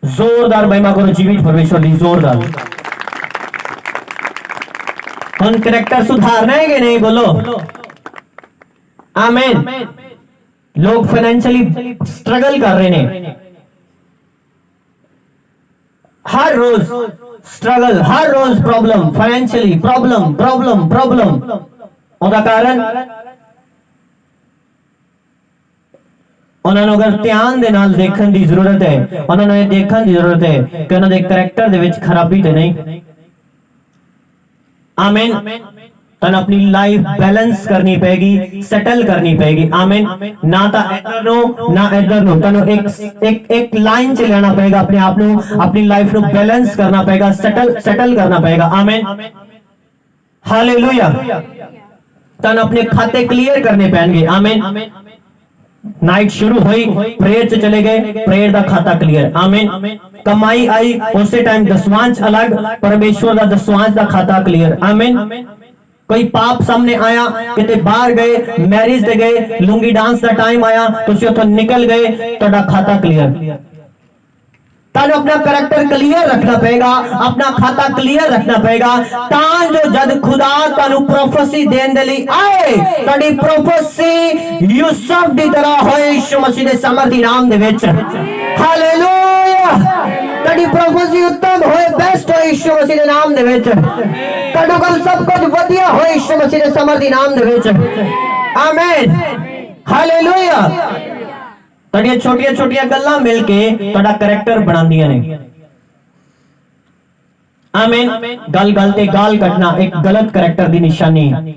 जोरदार महिमा करो जीवित परमेश्वर की, जोरदार। ਹੁਣ ਕਰੈक्टर सुधारना है कि नहीं? बोलो आमीन। लोग फाइनेंशियली स्ट्रगल कर रहे ने, हर रोज स्ट्रगल, हर रोज problem, financially problem problem problem. ਉਹਦਾ ਕਾਰਨ ਉਹਨਾਂ ਨੂੰ ਅਗਰ ਧਿਆਨ ਦੇ ਨਾਲ ਦੇਖਣ ਦੀ ਜ਼ਰੂਰਤ ਹੈ, ਉਹਨਾਂ ਨੂੰ ਇਹ ਦੇਖਣ ਦੀ ਜ਼ਰੂਰਤ ਹੈ ਕਿ ਉਹਨਾਂ ਦੇ ਕਰੈਕਟਰ ਦੇ ਵਿੱਚ ਖਰਾਬੀ ਤੇ ਨਹੀਂ। ਆਮੀਨ। ਤੁਹਾਨੂੰ ਆਪਣੀ ਲਾਈਫ ਬੈਲੈਂਸ ਕਰਨੀ ਪੈਗੀ, ਸੈਟਲ ਕਰਨੀ ਪੈਗੀ। ਆਮੀਨ। ਨਾ ਤਾਂ ਇੱਧਰ ਨੂੰ ਨਾ ਇੱਧਰ ਨੂੰ, ਤੁਹਾਨੂੰ ਇੱਕ ਲਾਈਨ 'ਚ ਲੈਣਾ ਪਏਗਾ ਆਪਣੇ ਆਪ ਨੂੰ, ਆਪਣੀ ਲਾਈਫ ਨੂੰ ਬੈਲੈਂਸ ਕਰਨਾ ਪਏਗਾ, ਸੈਟਲ ਕਰਨਾ ਪਏਗਾ। ਆਮੀਨ। ਹਾਲੇਲੂਇਆ। ਤੁਹਾਨੂੰ ਆਪਣੇ ਖਾਤੇ ਕਲੀਅਰ ਕਰਨੇ ਪੈਣਗੇ। ਆਮੀਨ। नाइट शुरू हुई, प्रेयर से चले गए, प्रेयर का खाता क्लियर। आमीन। कमाई आई, उसी टाइम दसवांश अलग, परमेश्वर का दसवांश का खाता क्लियर। आमीन। कोई पाप सामने आया, किते बाहर गए, मैरिज ते गए, लुंगी डांस का टाइम आया, तुसी उथों निकल गए, तुहाडा खाता क्लियर। तानू अपना करैक्टर क्लियर रखना पड़ेगा, अपना खाता क्लियर रखना पड़ेगा, तां जो जद खुदा तानू प्रोफेसी देन दे लई आए, ताडी प्रोफेसी यूसुफ दी तरह होए यीशु मसीह दे सामर्थी नाम दे विच। हालेलुया। ताडी प्रोफेसी उत्तम होए, बेस्ट होए यीशु मसीह दे नाम दे विच। ताडो कोल सब कुछ वधिया होए यीशु मसीह दे सामर्थी नाम दे विच। आमीन। हालेलुया। ਤੁਹਾਡੀਆਂ ਛੋਟੀਆਂ ਛੋਟੀਆਂ ਗੱਲਾਂ ਮਿਲ ਕੇ ਤੁਹਾਡਾ ਕਰੈਕਟਰ ਬਣਾਉਂਦੀਆਂ ਨੇ। ਆਮੀਨ। ਗੱਲ ਗੱਲ ਤੇ ਗਾਲ ਕੱਢਣਾ ਇੱਕ ਗਲਤ ਕਰੈਕਟਰ ਦੀ ਨਿਸ਼ਾਨੀ ਹੈ।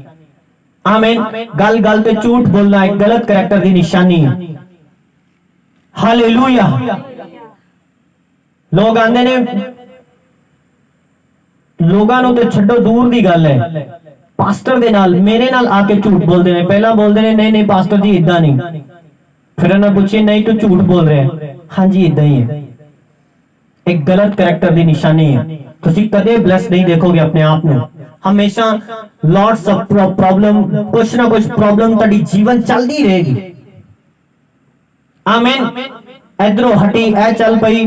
ਆਮੀਨ। ਗੱਲ ਗੱਲ ਤੇ ਝੂਠ ਬੋਲਣਾ ਇੱਕ ਗਲਤ ਕਰੈਕਟਰ ਦੀ ਨਿਸ਼ਾਨੀ ਹੈ। ਹਾਲੇਲੂਇਆ। ਲੋਕ ਆਂਦੇ ਨੇ, ਲੋਕਾਂ ਨੂੰ ਤੇ ਛੱਡੋ, ਦੂਰ ਦੀ ਗੱਲ ਹੈ, ਪਾਸਟਰ ਦੇ ਨਾਲ ਮੇਰੇ ਨਾਲ ਆ ਕੇ ਝੂਠ ਬੋਲਦੇ ਨੇ। ਪਹਿਲਾਂ ਬੋਲਦੇ ਨੇ ਨਹੀਂ ਨਹੀਂ ਪਾਸਟਰ ਜੀ ਇਦਾਂ ਨਹੀਂ, फिर उन्होंने पूछे नहीं तू झूठ बोल रहे हैं, हाँ जी इदा ही है। एक गलत करैक्टर की निशानी है। तुसी कदे ब्लेस नहीं देखोगे अपने आप में, हमेशा लॉट्स ऑफ प्रॉब्लम, कुछ ना कुछ प्रॉब्लम तुम्हारी जीवन चलती रहेगी। आमीन। इधरों हटी ए चल पई,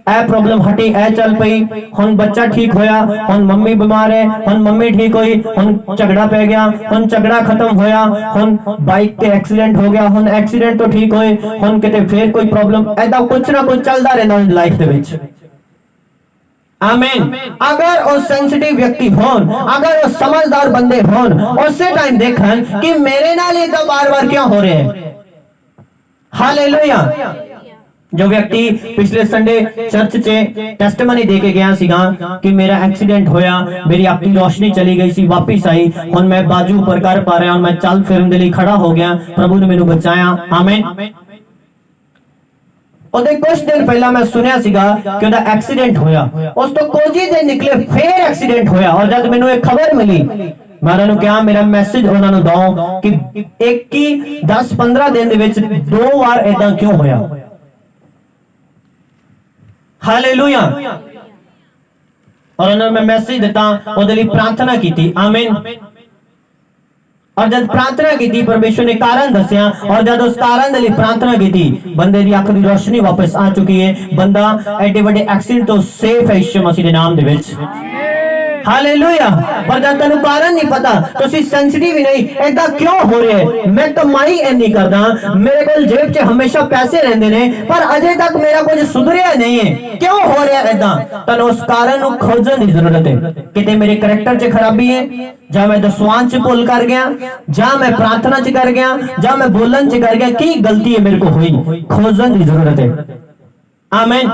ए प्रॉब्लम हटी ए चल पई, हुन बच्चा ठीक होया, हुन मम्मी बीमार है, हुन मम्मी ठीक हुई, हुन झगड़ा पै गया, हुन झगड़ा खत्म होया, हुन बाइक ते एक्सीडेंट हो गया, हुन एक्सीडेंट तो ठीक होए, हुन किते फिर कोई प्रॉब्लम, ऐदा कुछ ना कुछ चलदा रहंदा लाइफ दे विच। आमीन। अगर वो सेंसिटिव व्यक्ति होन, अगर वो समझदार बंदे होन, उसे टाइम देखन कि मेरे नाल ये तो बार-बार क्यों हो रहे हैं। हालेलुया। जो व्यक्ति पिछले संडे चर्च च टेस्टिमनी दे के गया सीगा कि मेरा एक्सीडेंट होया, मेरी अपनी रोशनी चली गई सी, वापस आई, हुन मैं बाजू ऊपर कर पा रहा हूं, मैं चल फिरन दे लई खड़ा हो गया, प्रभु ने मैनू बचाया। आमीन। ਉਹਦੇ ਕੁਝ ਦਿਨ ਪਹਿਲਾਂ ਮੈਂ ਸੁਨਿਆ ਸੀਗਾ ਕਿ ਉਹਦਾ ਐਕਸੀਡੈਂਟ ਹੋਇਆ, ਉਸ ਤੋਂ ਕੁਝ ਹੀ ਦਿਨ ਨਿਕਲੇ ਫੇਰ ਐਕਸੀਡੈਂਟ ਹੋਇਆ। ਔਰ ਜਦ ਮੈਨੂੰ ਇਹ ਖਬਰ ਮਿਲੀ, ਮੈਂ ਉਹਨਾਂ ਨੂੰ ਕਿਹਾ ਮੇਰਾ ਮੈਸੇਜ ਉਹਨਾਂ ਨੂੰ ਦਓ ਕਿ 10-15 ਦਿਨ ਦੇ ਵਿੱਚ 2 ਵਾਰ ਇਦਾਂ ਕਿਉਂ ਹੋਇਆ। हालेलुया। और उन्होंने मैं मैसेज देता, ਉਹਦੇ ਲਈ प्रार्थना की थी। आमीन। और जब प्रार्थना की थी, परमेश्वर ने कारण दसिया, और जब उस कारण के लिए प्रार्थना की थी, बंदे की अख की रोशनी वापस आ चुकी है, बंदा एडे बड़े एक्सीडेंट तो सेफ है यीशु मसीह के नाम दे विच। हालेलुया। पर जब तेन कारण नहीं पता, तुसी सेंसिटिव ही नहीं, ऐदा क्यों हो रहा है, मैं कमाई इन्नी करदा, मेरे को जेब च हमेशा पैसे रहंदे ने, पर अजे तक मेरा कुछ सुधरिया नहीं है, क्यों हो रहा है ऐदा। तन उस कारण को खोजन की जरूरत है। किते मेरे करैक्टर च खराबी है, जा मैं दसवांश च भूल कर गया, जा मैं प्रार्थना च कर गया, जा मैं बोलन च कर गया, की गलती है मेरे को हुई, खोजन की जरूरत है। आमीन।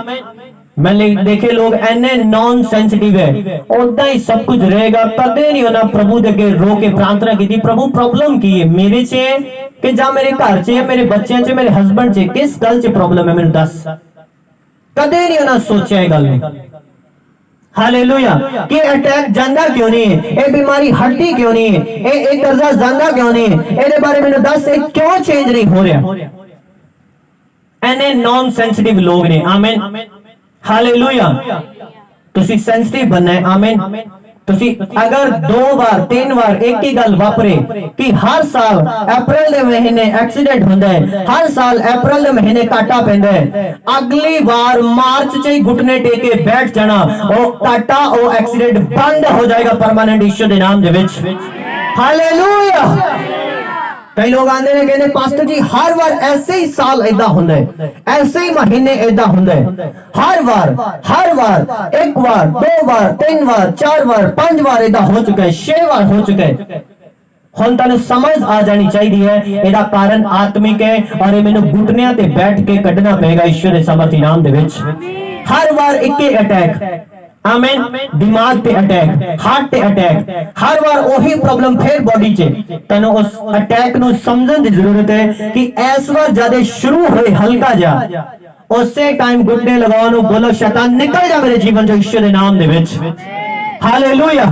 मैंने देखे लोग एने नॉन सेंसिटिव है, उदा ही सब कुछ रहेगा, कदे नहीं होना प्रभु दे अगे रो के प्रार्थना की थी, प्रभु प्रॉब्लम की है मेरे च कि जा मेरे घर च, मेरे बच्चों च, मेरे हस्बैंड च, किस गल च प्रॉब्लम है मेनू दस। कदे नहीं होना सोचा है गल में। हालेलुया। कि अटैक जांदा क्यों नहीं है, ये बीमारी हटती क्यों नहीं है, ये कर्जा जांदा क्यों नहीं है, ਇਹਦੇ बारे मेनू दस, क्यों चेंज नहीं हो रहा। एने नॉन सेंसिटिव लोग ने। आमीन। हालेलुया। तुसी सेंसिटिव बनना है। आमीन। ਤੁਸੀਂ ਅਗਰ 2 ਵਾਰ 3 ਵਾਰ ਇੱਕ ਹੀ ਗੱਲ ਵਾਪਰੇ ਕਿ ਹਰ ਸਾਲ ਅਪ੍ਰੈਲ ਦੇ ਮਹੀਨੇ ਐਕਸੀਡੈਂਟ ਹੁੰਦਾ ਹੈ, ਹਰ ਸਾਲ ਅਪ੍ਰੈਲ ਦੇ ਮਹੀਨੇ ਘਾਟਾ ਪੈਂਦਾ ਹੈ, ਅਗਲੀ ਵਾਰ ਮਾਰਚ ਚ ਹੀ ਘੁਟਨੇ ਟੇਕੇ ਬੈਠ ਜਾਣਾ, ਉਹ ਘਾਟਾ ਉਹ ਐਕਸੀਡੈਂਟ ਬੰਦ ਹੋ ਜਾਏਗਾ ਪਰਮਾਨੈਂਟ ਈਸ਼ਵਰ ਦੇ ਨਾਮ ਦੇ ਵਿੱਚ। ਹਾਲੇਲੂਇਆ। कई लोग आंदे ने कहते पास्टर जी हर बार ऐसे ही साल ऐदा हुंदा है, ऐसे ही महीने ऐदा हुंदा है, हर बार 1 बार 2 बार 3 बार 4 बार 5 बार ऐदा हो चुका है, 6 बार हो चुका है। हुण तुहानू समझ आ जानी चाहिए है एदा कारण आत्मिक है और ये मैनू घुटनियां ते बैठ के कढना पेगा ईश्वर दे सामर्थी नाम दे विच। हर बार एक ही अटैक, आमीन, दिमाग पे अटैक, हार्ट पे अटैक, हर बार वही प्रॉब्लम फिर बॉडी च। तैनू उस अटैक नु समझण दी जरूरत है कि इस बार ज्यादा शुरू होए हल्का जा, उसे टाइम घुटने लगाओ नु बोलो शैतान निकल जा मेरे जीवन जो ईश्वर दे नाम दे विच। हालेलुया।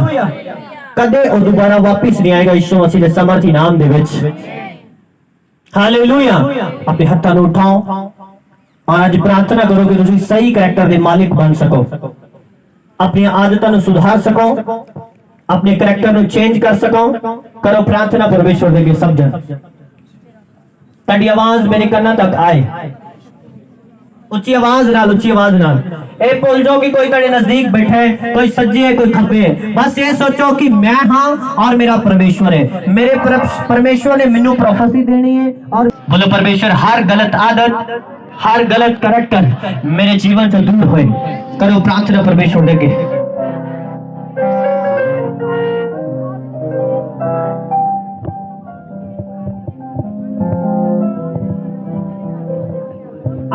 कदे वो दोबारा वापस नहीं आएगा यीशु मसीह दे सामर्थी नाम दे विच। हालेलुया। अपने हत्थां नु उठाओ और आज प्रार्थना करो कि तुसी सही कैरेक्टर दे मालिक बन सको, अपनी आदतों को सुधार सको, अपने करैक्टर को चेंज कर सको। करो प्रार्थना परमेश्वर दे समझ, ताड़ी आवाज मेरे कन्ना तक आए, उच्ची आवाज नाल, उच्ची आवाज नाल। ए भूल जाओ कि कोई तेरे नजदीक बैठा है, कोई सज्जे है, कोई खब्बे है। बस ये सोचो कि मैं हाँ और मेरा परमेश्वर है, मेरे परमेश्वर ने मैनू प्रोफेसी देनी है। और बोलो परमेश्वर हर गलत आदत, हर गलत करैक्टर मेरे जीवन से दूर होए। करो प्रार्थना परमेश्वर देके।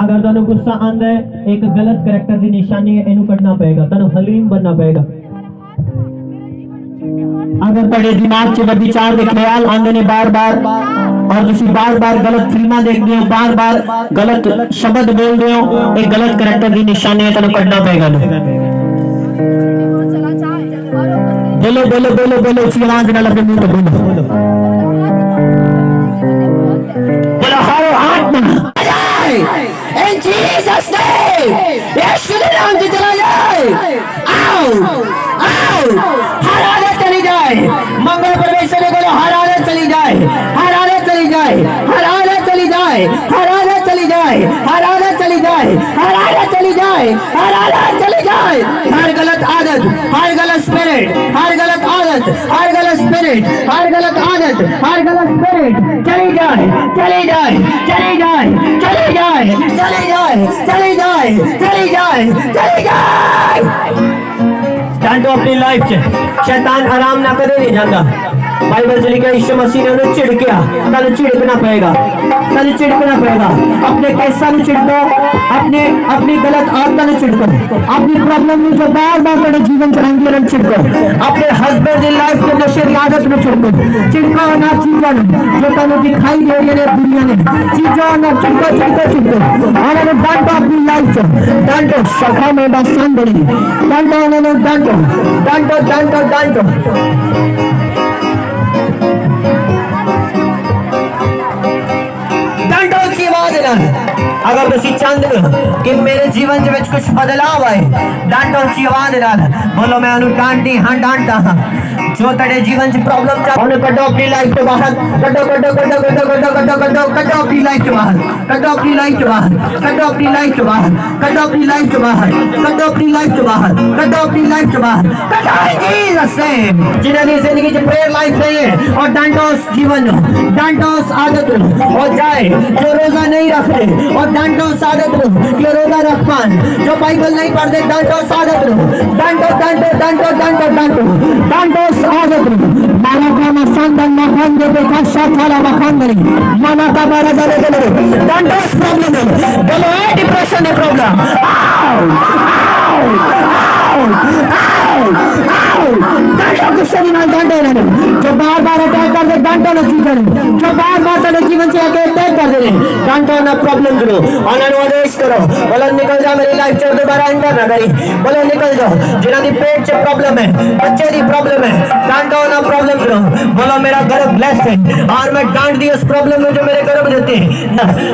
अगर तुहानू गुस्सा आंदा है, एक गलत करैक्टर की निशानी है, इनू कढना पएगा, तुहानू हलीम बनना पएगा। अगर तुहाडे दिमाग च विचार दे ख्याल आंदे ने बार-बार और तुसी बार-बार गलत फिल्मां देखदे हो, बार-बार गलत शब्द बोलदे हो, एक गलत करैक्टर की निशानी है, तुहानू कढना पएगा। बोलो बोलो बोलो बोलो उसी आवाज नाल अपने मुंह ते बोलो, बोलो हर आत्मा in Jesus name, यीशु के नाम से चला जाए। आओ आओ, हर आदत चली जाए। मंगल परमेश्वर ने बोलो हर आदत चली जाए, हर आदत चली जाए, हर आदत चली जाए, हर आदत चली जाए, हर आदत चली जाए, हर आदत चली जाए, हर आदत चली जाए। हर गलत आदत, हर गलत स्पिरिट, हर गलत आदत, हर गलत स्पिरिट, हर गलत आदत, हर गलत स्पिरिट चली जाए, चली जाए, चली जाए, चली जाए, चली जाए, चली जाए, चली जाए, चली जाए। डांटो अपनी लाइफ च, शैतान आराम ना करे नहीं जाता। बाइबल से लिखा यीशु मसीह ने उन्हें चिड़किया, तने चिड़कना पड़ेगा, तने चिड़कना पड़ेगा। अपने कैसा नहीं चिड़को, अपने अपनी गलत आदत नहीं चिड़को, अपनी प्रॉब्लम में जो बार-बार तेरे जीवन चलाएंगे नहीं चिड़को, अपने हस्बैंड की लाइफ के नशे की आदत में चिड़को, चिड़को ना चीजों जो तने दिखाई दे रही है दुनिया ने, चीजों ना चिड़को चिड़को चिड़को। और अगर डांटो अपनी लाइफ च, डांटो सखा में बस संदड़ी, डांटो उन्होंने डांटो डांटो डांटो डांटो। अगर तुसी चाहते हो कि मेरे जीवन विच कुछ बदलाव आए, डांटो उच्ची आवाज नाल बोलो मैं उन्हें डांटती हाँ, डांटता हाँ। जो तेरे जीवन च प्रॉब्लम चा उन्हें कड्डो अपनी लाइफ के बाहर, कड्डो कड्डो कड्डो कड्डो कड्डो कड्डो कड्डो कड्डो अपनी लाइफ के बाहर, कड्डो अपनी लाइफ के बाहर, कड्डो अपनी लाइफ के बाहर, कड्डो अपनी लाइफ के बाहर, कड्डो अपनी लाइफ के बाहर, कड्डो अपनी लाइफ के बाहर, कड्डो जीसस नेम। जिन्होंने जिंदगी च प्रेयर लाइफ नहीं है और डांटो उस जीवन, डांटो उस आदत और जाए जो रोजा नहीं रखते, और डांटो उस आदत जो रोजा रख पान, जो बाइबल नहीं पढ़ते, डांटो उस आदत, डांटो डांटो डांटो डांटो डांटो डांटो उस आदत। माना का मसंदन मखन दे पे खासा खाला मखन नहीं, माना का मारा जाने के लिए डांटो उस प्रॉब्लम है। बोलो ए डिप्रेशन है प्रॉब्लम, आओ आओ आओ आओ, डांटो गुस्से की नाल डांटो ना, जो बार-बार अटैक कर दे डांटो ना चीजों, जो बार-बार तेरे जीवन से आके अटैक कर दे डांटो ना, प्रॉब्लम करो, ऑनलाइन आदेश करो, बोलो निकल जा मेरी लाइफ से, दोबारा एंटर ना करी, बोलो निकल जाओ। जिन्हां दी पेट से प्रॉब्लम है, बच्चे दी प्रॉब्लम है, डांटो ना, प्रॉब्लम करो, बोलो मेरा गर्भ ब्लेस्ड है और मैं डांट दी उस प्रॉब्लम में जो मेरे गर्भ देते हैं।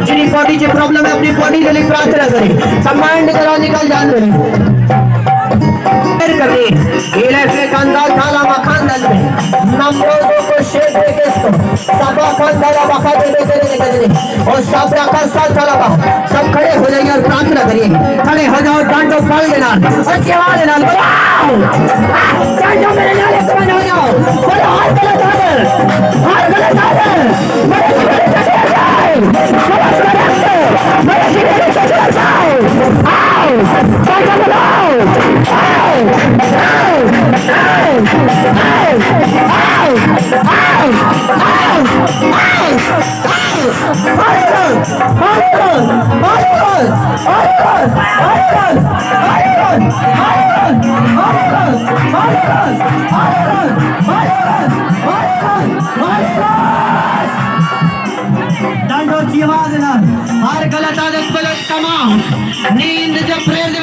जिन्हीं बॉडी से प्रॉब्लम है अपनी बॉडी के लिए प्रार्थना करें, कमांड करो निकल जान दे। सब खड़े हो जाइए और प्रार्थना करिए। खड़े हो जाओ, डांटो फल देना और सेवा देना। डांटो मेरे नाले हो जाओ, बोलो हर गलत आदर, हर गलत आदर मेरे जीवन से चले जाए, मेरे जीवन से चले जाए। आओ डांटो बोलो, आओ आओ डांडो जीवा देना, हर गलत आदत गलत कमाओ, नींद जब प्रेम दे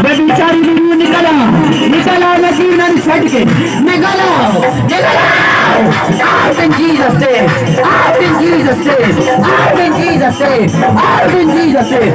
बेचारी वीडियो निकला मैं जीवन छट के निकला out in Jesus name, out in Jesus name, out in Jesus name, out in Jesus name.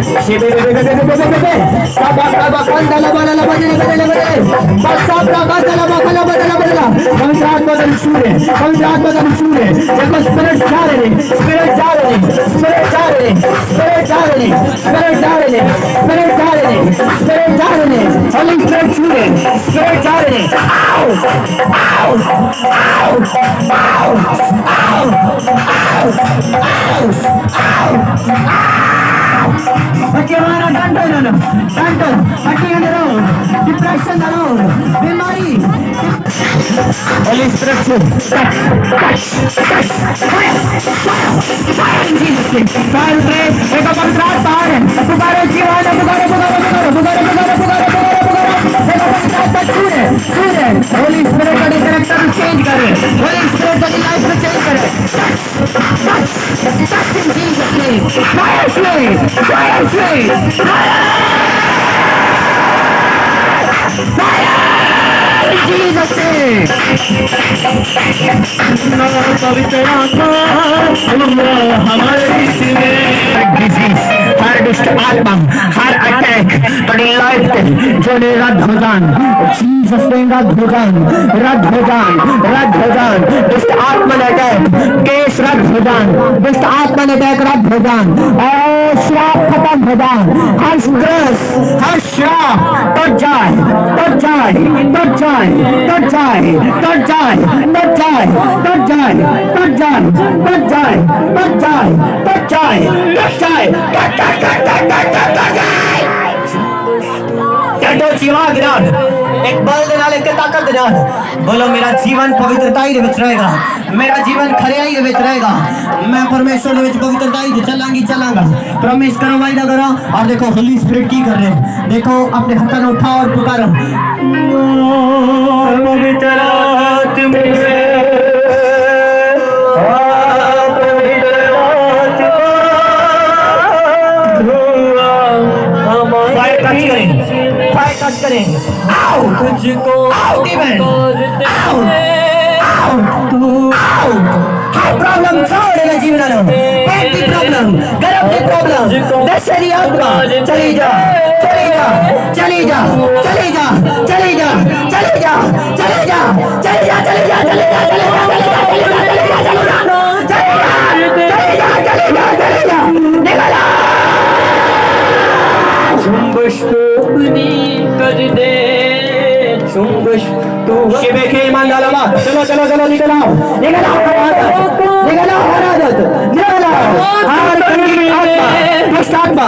Depression, बीमारी, Holy Spirit, touch, fire in Jesus' name. Fire, pray, एक पवित्र आत्मा है, पुकारो जीवन, पुकारो, छूने, Holy Spirit का कैरेक्टर चेंज करे, Holy Spirit का लाइफ में चेंज करे, touch in Jesus' name. Fire, Jesus name. हमारे हर दुष्ट आत्मा, हर अटैक बड़ी लाइफ पे जो रद्द हो जान, जीसस नेम रद्द हो जान, दुष्ट आत्मा ने अटैक केस रद्द हो जान, दुष्ट आत्मा ने अटैक रद्द हो जान, और श्राप खत्म हो जान, हर ग्रस, हर श्राप टूट जाए, एक बल दे नाल, एक ताकत दे नाल बोलो मेरा जीवन पवित्रताई दे विच रहेगा, मेरा जीवन खरियाई दे विच रहेगा, मैं परमेश्वर दे विच पवित्रताई दे चलांगा। प्रॉमिस करो, वायदा करो। और देखो होली स्पिरिट की कर रहे हैं, देखो अपने हाथों को उठाओ और पुकारो, पवित्र आत्मा टच करें, आओ तुझको, आओ डीमन, आओ प्रॉब्लम छोड़ दे जीवन में, पेट की प्रॉब्लम, गर्भ की प्रॉब्लम, दशहरी आत्मा चली जा, चलो निकल आओ दुष्ट आत्मा,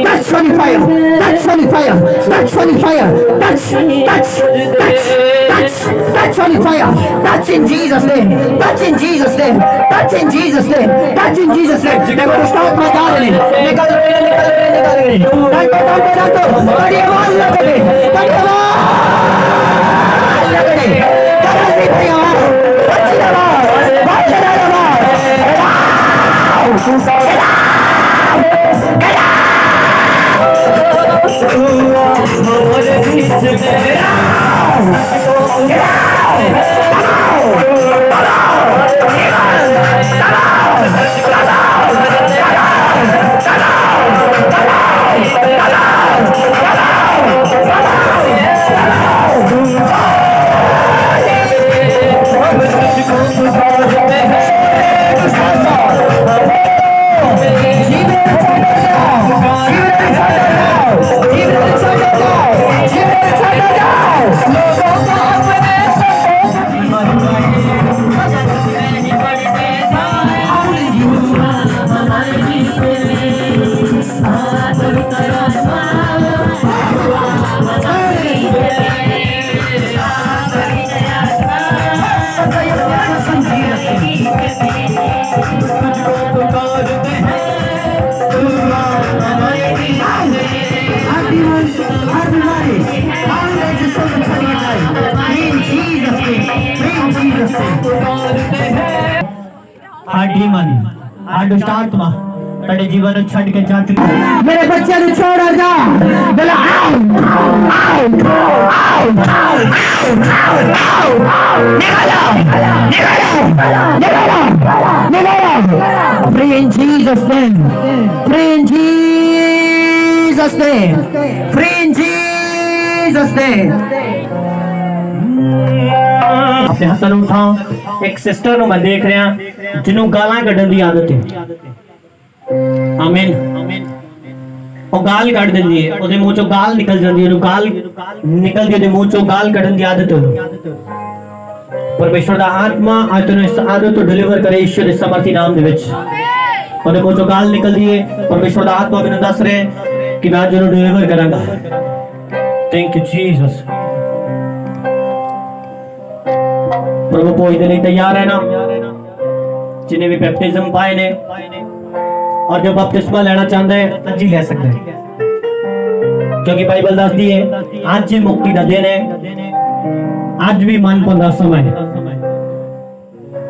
touch holy fire, touch holy fire, touch holy fire, touch holy fire, touch in Jesus name, touch in Jesus name, touch in Jesus name, touch in Jesus name. देखो दुष्ट आत्मा जा रहे हैं, निकल रहे, बड़ी आवाज लगे, डीमन आज दुष्ट आत्मा तेरे जीवन ਨੂੰ ਛੱਡ ਕੇ ਜਾ ਚੁੱਕੀ ਹੈ। मेरे बच्चे ने छोड़ और जा बोला आओ आओ आओ निकलो Pray in Jesus name, pray in Jesus name, pray in Jesus name। अपने हੱਥਾਂ ਨੂੰ ਉਠਾਓ। ਇੱਕ ਸਿਸਟਰ ਨੂੰ ਮੈਂ ਦੇਖ ਰਿਹਾ ਜਿਹਨੂੰ ਗਾਲਾਂ ਕੱਢਣ ਦੀ ਆਦਤ ਹੈ। ਆਮੀਨ। ਉਹ ਗਾਲ ਕੱਢ ਦਿੰਦੀ ਹੈ, ਉਹਦੇ ਮੂੰਹ ਚੋਂ ਗਾਲ ਨਿਕਲ ਜਾਂਦੀ ਹੈ, ਉਹਨੂੰ ਗਾਲ ਨਿਕਲਦੀ ਉਹਦੇ ਮੂੰਹ ਚੋਂ ਗਾਲ ਕੱਢਣ ਦੀ ਆਦਤ ਹੈ ਉਹਨੂੰ। ਪਰਮੇਸ਼ਵਰ ਦਾ ਆਤਮਾ ਅੱਜ ਤੈਨੂੰ ਇਸ ਆਦਤ ਤੋਂ ਡਿਲੀਵਰ ਕਰੇ ਯਿਸੂ ਦੇ ਸਮਰਥੀ ਨਾਮ ਦੇ ਵਿੱਚ। ਉਹਦੇ ਮੂੰਹ ਚੋਂ ਗਾਲ ਨਿਕਲਦੀ ਹੈ, ਪਰਮੇਸ਼ਵਰ ਦਾ ਆਤਮਾ ਮੈਨੂੰ ਦੱਸ ਰਿਹਾ ਹੈ ਕਿ ਮੈਂ ਅੱਜ ਉਹਨੂੰ ਡਿਲੀਵਰ ਕਰਾਂਗਾ। Thank you Jesus. प्रभु भोज के लिए तैयार है ना, जिन्हें भी बैप्टिज्म पाए ने और जो बपतिस्मा लेना चाहते हैं आज ही ले सकते हैं, क्योंकि बाइबल दसदी है आज ही मुक्ति का दिन है, आज भी मन पाउंदा समय है।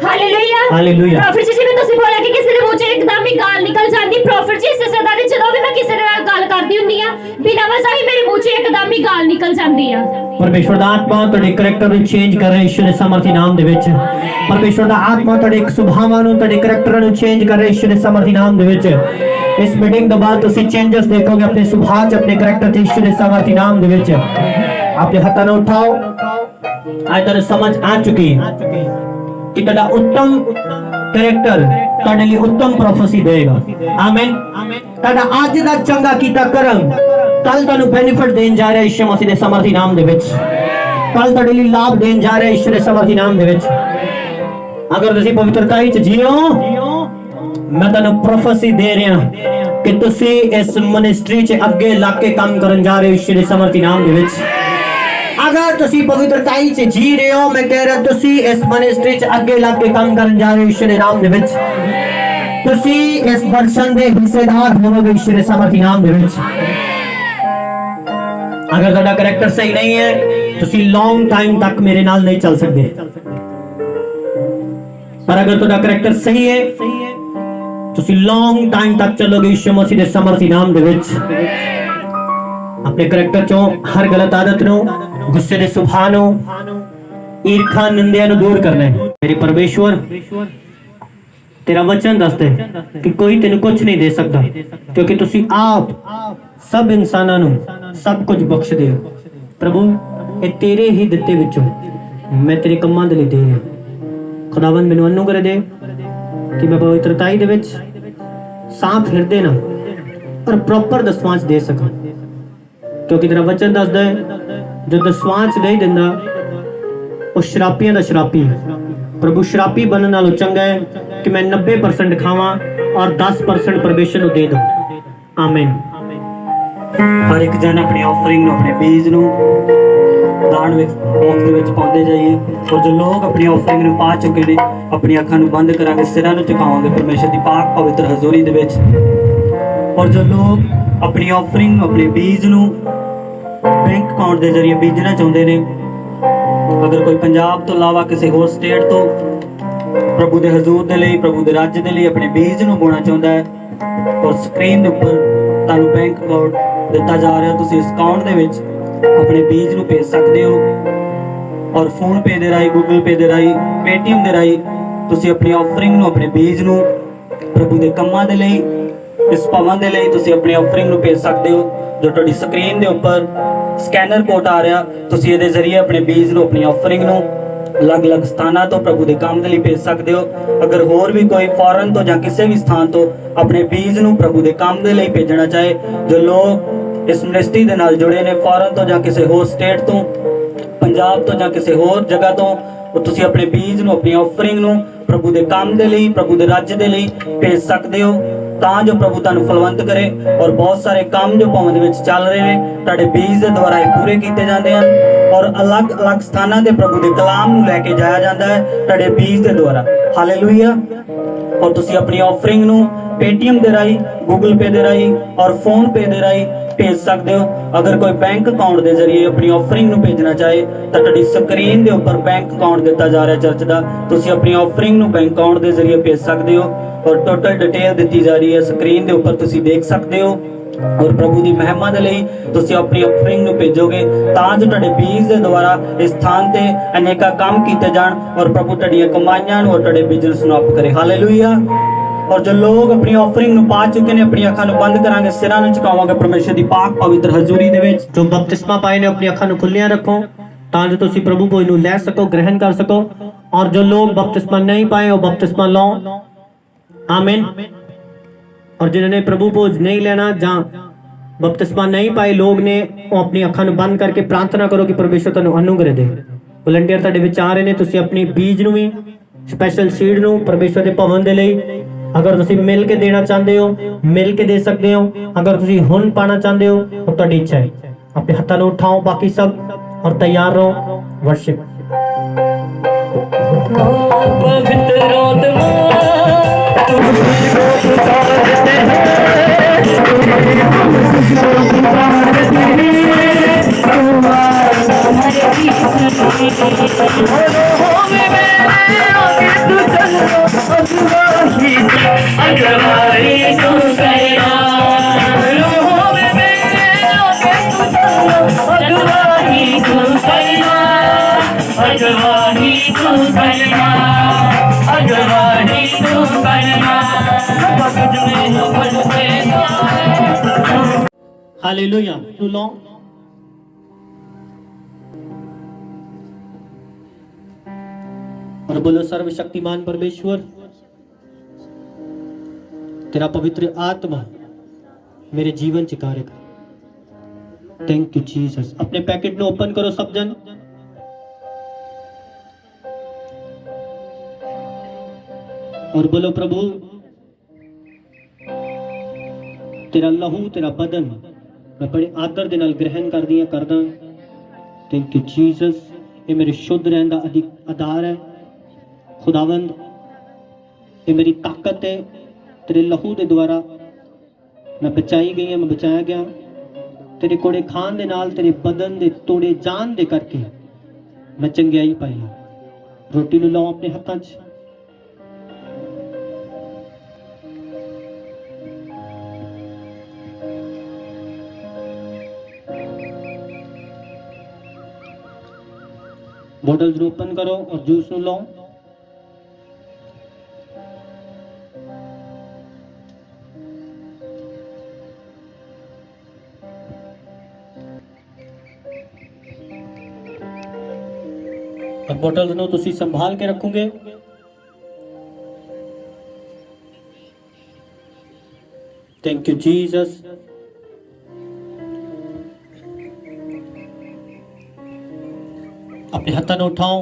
Hallelujah hallelujah. प्रॉफिट जी मैं ਤੁਸੀਂ ਬੋਲਿਆ ਕਿ ਕਿਸੇ ਦੇ ਮੂੰਹ 'ਚ ਇੱਕਦਮ ਹੀ ਗਾਲ ਨਿਕਲ ਜਾਂਦੀ। ਪ੍ਰੋਫਿਟ ਜੀ ਇਸੇ ਸਦਾ ਦੇ ਜਦੋਂ ਵੀ ਮੈਂ ਕਿਸੇ ਨਾਲ ਗੱਲ ਕਰਦੀ ਹੁੰਦੀ ਆ ਬਿਨਾਂ ਵਜ੍ਹਾ ਹੀ ਮੇਰੇ ਮੂੰਹ 'ਚ ਇੱਕਦਮ ਹੀ ਗਾਲ ਨਿਕਲ ਜਾਂਦੀ ਆ। परमेश्वर ਦਾ ਆਤਮਾ ਤੁਹਾਡੇ ਕਰੈਕਟਰ ਨੂੰ ਚੇਂਜ ਕਰ ਰਿਹਾ ਯਿਸੂ ਦੇ ਸਮਰਥੀ ਨਾਮ ਦੇ ਵਿੱਚ। परमेश्वर ਦਾ ਆਤਮਾ ਤੁਹਾਡੇ ਸੁਭਾਵਾਂ ਨੂੰ ਤੁਹਾਡੇ ਕਰੈਕਟਰ ਨੂੰ ਚੇਂਜ ਕਰ ਰਿਹਾ ਯਿਸੂ ਦੇ ਸਮਰਥੀ ਨਾਮ ਦੇ ਵਿੱਚ। ਇਸ ਮੀਟਿੰਗ ਤੋਂ ਬਾਅਦ ਤੁਸੀਂ ਚੇਂਜਸ ਦੇਖੋਗੇ ਆਪਣੇ ਸੁਭਾਅ 'ਚ, ਆਪਣੇ ਕਰੈਕਟਰ 'ਚ ਯਿਸੂ ਦੇ ਸਮਰਥੀ ਨਾਮ ਦੇ ਵਿੱਚ। ਆਪਣੇ ਹੱਥਾਂ ਨੂੰ ਉਠਾਓ। ਅੱਜ ਤੁਹਾਨੂੰ ਸਮਝ ਆ ਚੁੱਕੀ ਹੈ कि तेरा उत्तम कैरेक्टर तेरे लिए उत्तम प्रोफेसी देगा। आमीन। तेरा आज दा चंगा कीता कर्म कल तेनु बेनिफिट देन जा रहा है यीशु मसीह दे समर्थी नाम दे विच। कल तेरे लिए लाभ देन जा रहा है यीशु दे समर्थी नाम दे विच। अगर तुसी पवित्रताई च जियो मैं तेनु प्रोफेसी दे रहा कि तुसी इस मिनिस्ट्री च अगे लग के काम करन जा रहे हो यीशु दे समर्थी नाम दे विच। अगर तुसी पवित्रताई से जी रहे हो मैं कह रहा तुसी इस मिनिस्ट्री च अगे लग के काम करन जा रहे हो यीशु दे नाम दे विच। तुसी इस दर्शन दे हिस्सेदार होवोगे यीशु दे समर्थी नाम दे विच। अगर ਤੁਹਾਡਾ करैक्टर सही नहीं है तुसी लॉन्ग टाइम तक मेरे नाल नहीं चल सकते, पर अगर ਤੁਹਾਡਾ करैक्टर सही है तुसी लॉन्ग टाइम तक चलोगे यीशु मसीह दे समर्थी नाम दे विच। अपने करैक्टर चों हर गलत आदत नु, गुस्से दे सुभाव नु, ईर्खा निंदा नु दूर करना है। मेरे परमेश्वर तेरा वचन दसदे कि कोई तेनु कुछ नहीं दे सकता, क्योंकि तुसी आप सब इंसानां नु सब कुछ बख्श दे हो। प्रभु ये तेरे ही दिते विचों मैं तेरे कम्मां दे लई दे रहा। खुदावंद मैनू अनुग्रह दे कि मैं पवित्रताई दे विच साफ हिरदे ना पर प्रॉपर दसवांच दे सकां, क्योंकि तेरा वचन दसदा है जो दसवांच नहीं दिंदा वो शरापियां दा शरापी है। प्रभु शरापी बनने नालों चंगा है कि मैं 90% खावां और 10% परमेश्वर नूं दे दूं। आमीन। हर एक जन अपनी ऑफरिंग नु, अपने बीज नु दान बॉक्स दे विच पाउंदे जाइए। और जो लोग अपनी ऑफरिंग नु पा चुके ने अपनी अखां नु बंद करांगे, सिरां नु झुकावांगे परमेश्वर दी पाक पवित्र हजूरी दे विच। और जो लोग अपनी ऑफरिंग अपने बीज नु बैंक अकाउंट के जरिए बीजना चाहते ने, अगर कोई पंजाब तो अलावा किसी होर स्टेट तो प्रभु के हजूर के लिए, प्रभु के राज्य के लिए अपने बीज नु बोना चाहता है और स्क्रीन के उपर तुहानू बैंक अकाउंट दिता जा रहा, तुसीं इस अकाउंट दे विच अपने बीज नु भेज सकते हो। और फोन पे दे राही, गूगल पे दे राही, पेटीएम दे राही तुसीं अपनी ऑफरिंग नु, अपने बीज नु प्रभु के कम्मां दे लई, इस भवन दे लई तुसीं अपनी ऑफरिंग नु भेज सकते हो। जो तुहाडी स्क्रीन दे उपर स्कैनर कोड आ रहा तुसीं इहदे जरिए अपने बीज नु, अपनी ऑफरिंग नु अलग-अलग स्थानां तो प्रभु के काम दे लई भेज सकते हो। अगर होर भी कोई फॉरन तो जां किसी भी स्थान तो अपने बीज नु प्रभु के काम दे लई भेजना चाहे, जो लोग इस मिनिस्ट्री दे नाल जुड़े ने फॉरन तो जां किसी होर स्टेट तो, पंजाब तो जां किसी होर जगह तो, तुसीं अपने बीज नु, अपनी ऑफरिंग नु प्रभु के काम दे लई, प्रभु के राज्य दे लई भेज सकते हो, तां जो प्रभु तुहानू फलवंत करे। और बहुत सारे काम जो भवन दे विच चल रहे हैं तुहाडे बीज दे द्वारा ही पूरे कीते जांदे हन और अलग अलग स्थानां दे प्रभु दे कलाम नू लैके जाया जांदा है तुहाडे बीज दे द्वारा। हालेलुया। और तुसीं अपनी ऑफरिंग नू पेटीएम दे राही, गूगल पे दे राही और फोन पे दे राही ਭੇਜ ਸਕਦੇ ਹੋ। ਅਗਰ ਕੋਈ ਬੈਂਕ ਅਕਾਊਂਟ ਦੇ ਜ਼ਰੀਏ ਆਪਣੀ ਆਫਰਿੰਗ ਨੂੰ ਭੇਜਣਾ ਚਾਹੇ ਤਾਂ ਤੁਹਾਡੀ ਸਕਰੀਨ ਦੇ ਉੱਪਰ ਬੈਂਕ ਅਕਾਊਂਟ ਦਿੱਤਾ ਜਾ ਰਿਹਾ ਚਰਚ ਦਾ, ਤੁਸੀਂ ਆਪਣੀ ਆਫਰਿੰਗ ਨੂੰ ਬੈਂਕ ਅਕਾਊਂਟ ਦੇ ਜ਼ਰੀਏ ਭੇਜ ਸਕਦੇ ਹੋ ਔਰ ਟੋਟਲ ਡਿਟੇਲ ਦਿੱਤੀ ਜਾ ਰਹੀ ਹੈ ਸਕਰੀਨ ਦੇ ਉੱਪਰ, ਤੁਸੀਂ ਦੇਖ ਸਕਦੇ ਹੋ। ਔਰ ਪ੍ਰਭੂ ਦੀ ਮਹਿਮਾ ਦੇ ਲਈ ਤੁਸੀਂ ਆਪਣੀ ਆਫਰਿੰਗ ਨੂੰ ਭੇਜੋਗੇ ਤਾਂ ਜੋ ਤੁਹਾਡੇ ਬੀਜ ਦੇ ਦੁਆਰਾ ਇਸ ਸਥਾਨ ਤੇ ਅਨੇਕਾਂ ਕੰਮ ਕੀਤੇ ਜਾਣ ਔਰ ਪ੍ਰਭੂ ਤੁਹਾਡੀਆਂ ਕਮਾਈਆਂ ਨੂੰ ਔਰ ਤੁਹਾਡੇ ਬਿਜ਼ਨਸ ਨੂੰ ਅਪ ਕਰੇ। ਹਾਲੇਲੂਇਆ। और जो लोग अपनी ऑफरिंग ਨੂੰ ਪਾ ਚੁੱਕੇ ਨੇ ਆਪਣੀ ਅੱਖਾਂ ਨੂੰ ਬੰਦ ਕਰਾਂਗੇ, ਸਿਰਾਂ ਨੂੰ ਝੁਕਾਵਾਂਗੇ ਪਰਮੇਸ਼ਰ ਦੀ ਪਾਕ ਪਵਿੱਤਰ ਹਜ਼ੂਰੀ ਦੇ ਵਿੱਚ। ਜੋ ਬਪਤਿਸਮਾ ਪਾਏ ਨੇ ਆਪਣੀ ਅੱਖਾਂ ਨੂੰ ਖੁੱਲੀਆਂ ਰੱਖੋ ਤਾਂ ਜੋ ਤੁਸੀਂ ਪ੍ਰਭੂ ਭੋਜ ਨੂੰ ਲੈ ਸਕੋ, ਗ੍ਰਹਿਣ ਕਰ ਸਕੋ। ਔਰ ਜੋ ਲੋग बपतिस्मा नहीं पाए वो बपतिस्मा लो। आमीन। और जिन्होंने प्रभु भोज नहीं लेना ਜਾਂ बपतिस्मा नहीं पाए लोग ने ਉਹ ਆਪਣੀ ਅੱਖਾਂ ਨੂੰ ਬੰਦ ਕਰਕੇ ਪ੍ਰਾਰਥਨਾ ਕਰੋ ਕਿ ਪਰਮੇਸ਼ਰ ਤੁਹਾਨੂੰ ਅਨੁਗ੍ਰਹਿ ਦੇ। ਵਲੰਟੀਅਰ ਤੁਹਾਡੇ ਵਿੱਚ ਆ ਰਹੇ ਨੇ, ਤੁਸੀਂ ਆਪਣੀ ਬੀਜ ਨੂੰ ਵੀ ਸਪੈਸ਼ਲ ਸੀਡ ਨੂੰ ਪਰਮੇਸ਼ਰ ਦੇ ਭਵਨ ਦੇ ਲਈ अगर तुसी मिल के देना चाहते हो मिल के दे सकते हो, अगर तुसी हुन पाना चाहते हो तो तुहाडी इच्छा है। अपने हाथों को उठाओ बाकी सब और तैयार रहो वर्शिप। पवित्र आत्मा हालेलुया। तू लो और बोलो सर्वशक्तिमान परमेश्वर तेरा पवित्र आत्मा मेरे जीवन च कार्य कर। Thank you Jesus. अपने पैकेट में ओपन करो सब जन और बोलो प्रभु तेरा लहू तेरा बदन मैं बड़े आदर दे नाल ग्रहण करदा। Thank you Jesus. ये मेरे शुद्ध रहन दा आधार है खुदावंद, ये मेरी ताकत है। तेरे लहू दे द्वारा मैं बचाई गई है, मैं बचाया गया। तेरे कोड़े खान दे नाल तेरे बदन दे तोड़े जान दे करके मैं चंगियाई पाई। रोटी नूं लाओ अपने हत्थां च। बॉटल्स नूं ओपन करो और जूस नूं लाओ। और बॉटल्स नूं तुसी संभाल के रखोगे। Thank you Jesus. अपने हाथों को उठाओ।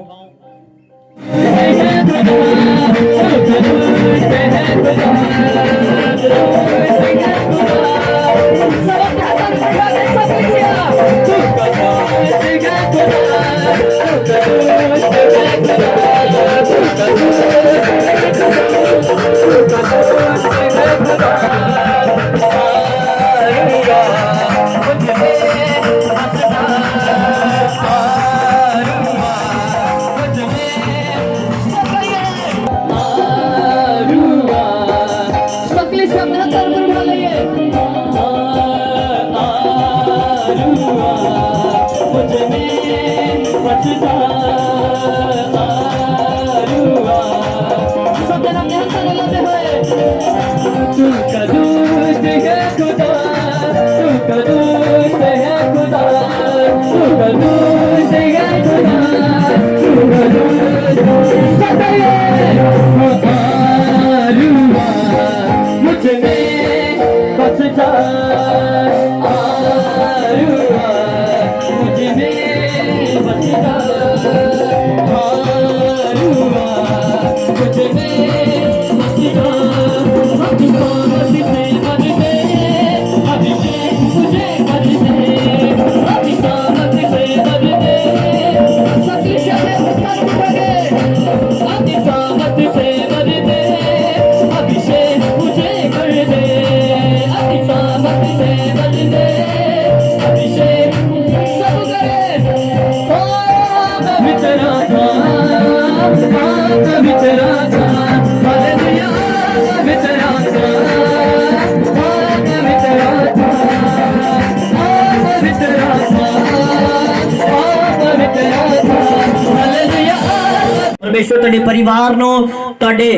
परमेश्वर ਤੁਹਾਡੇ ਪਰਿਵਾਰ ਨੂੰ ਤੁਹਾਡੇ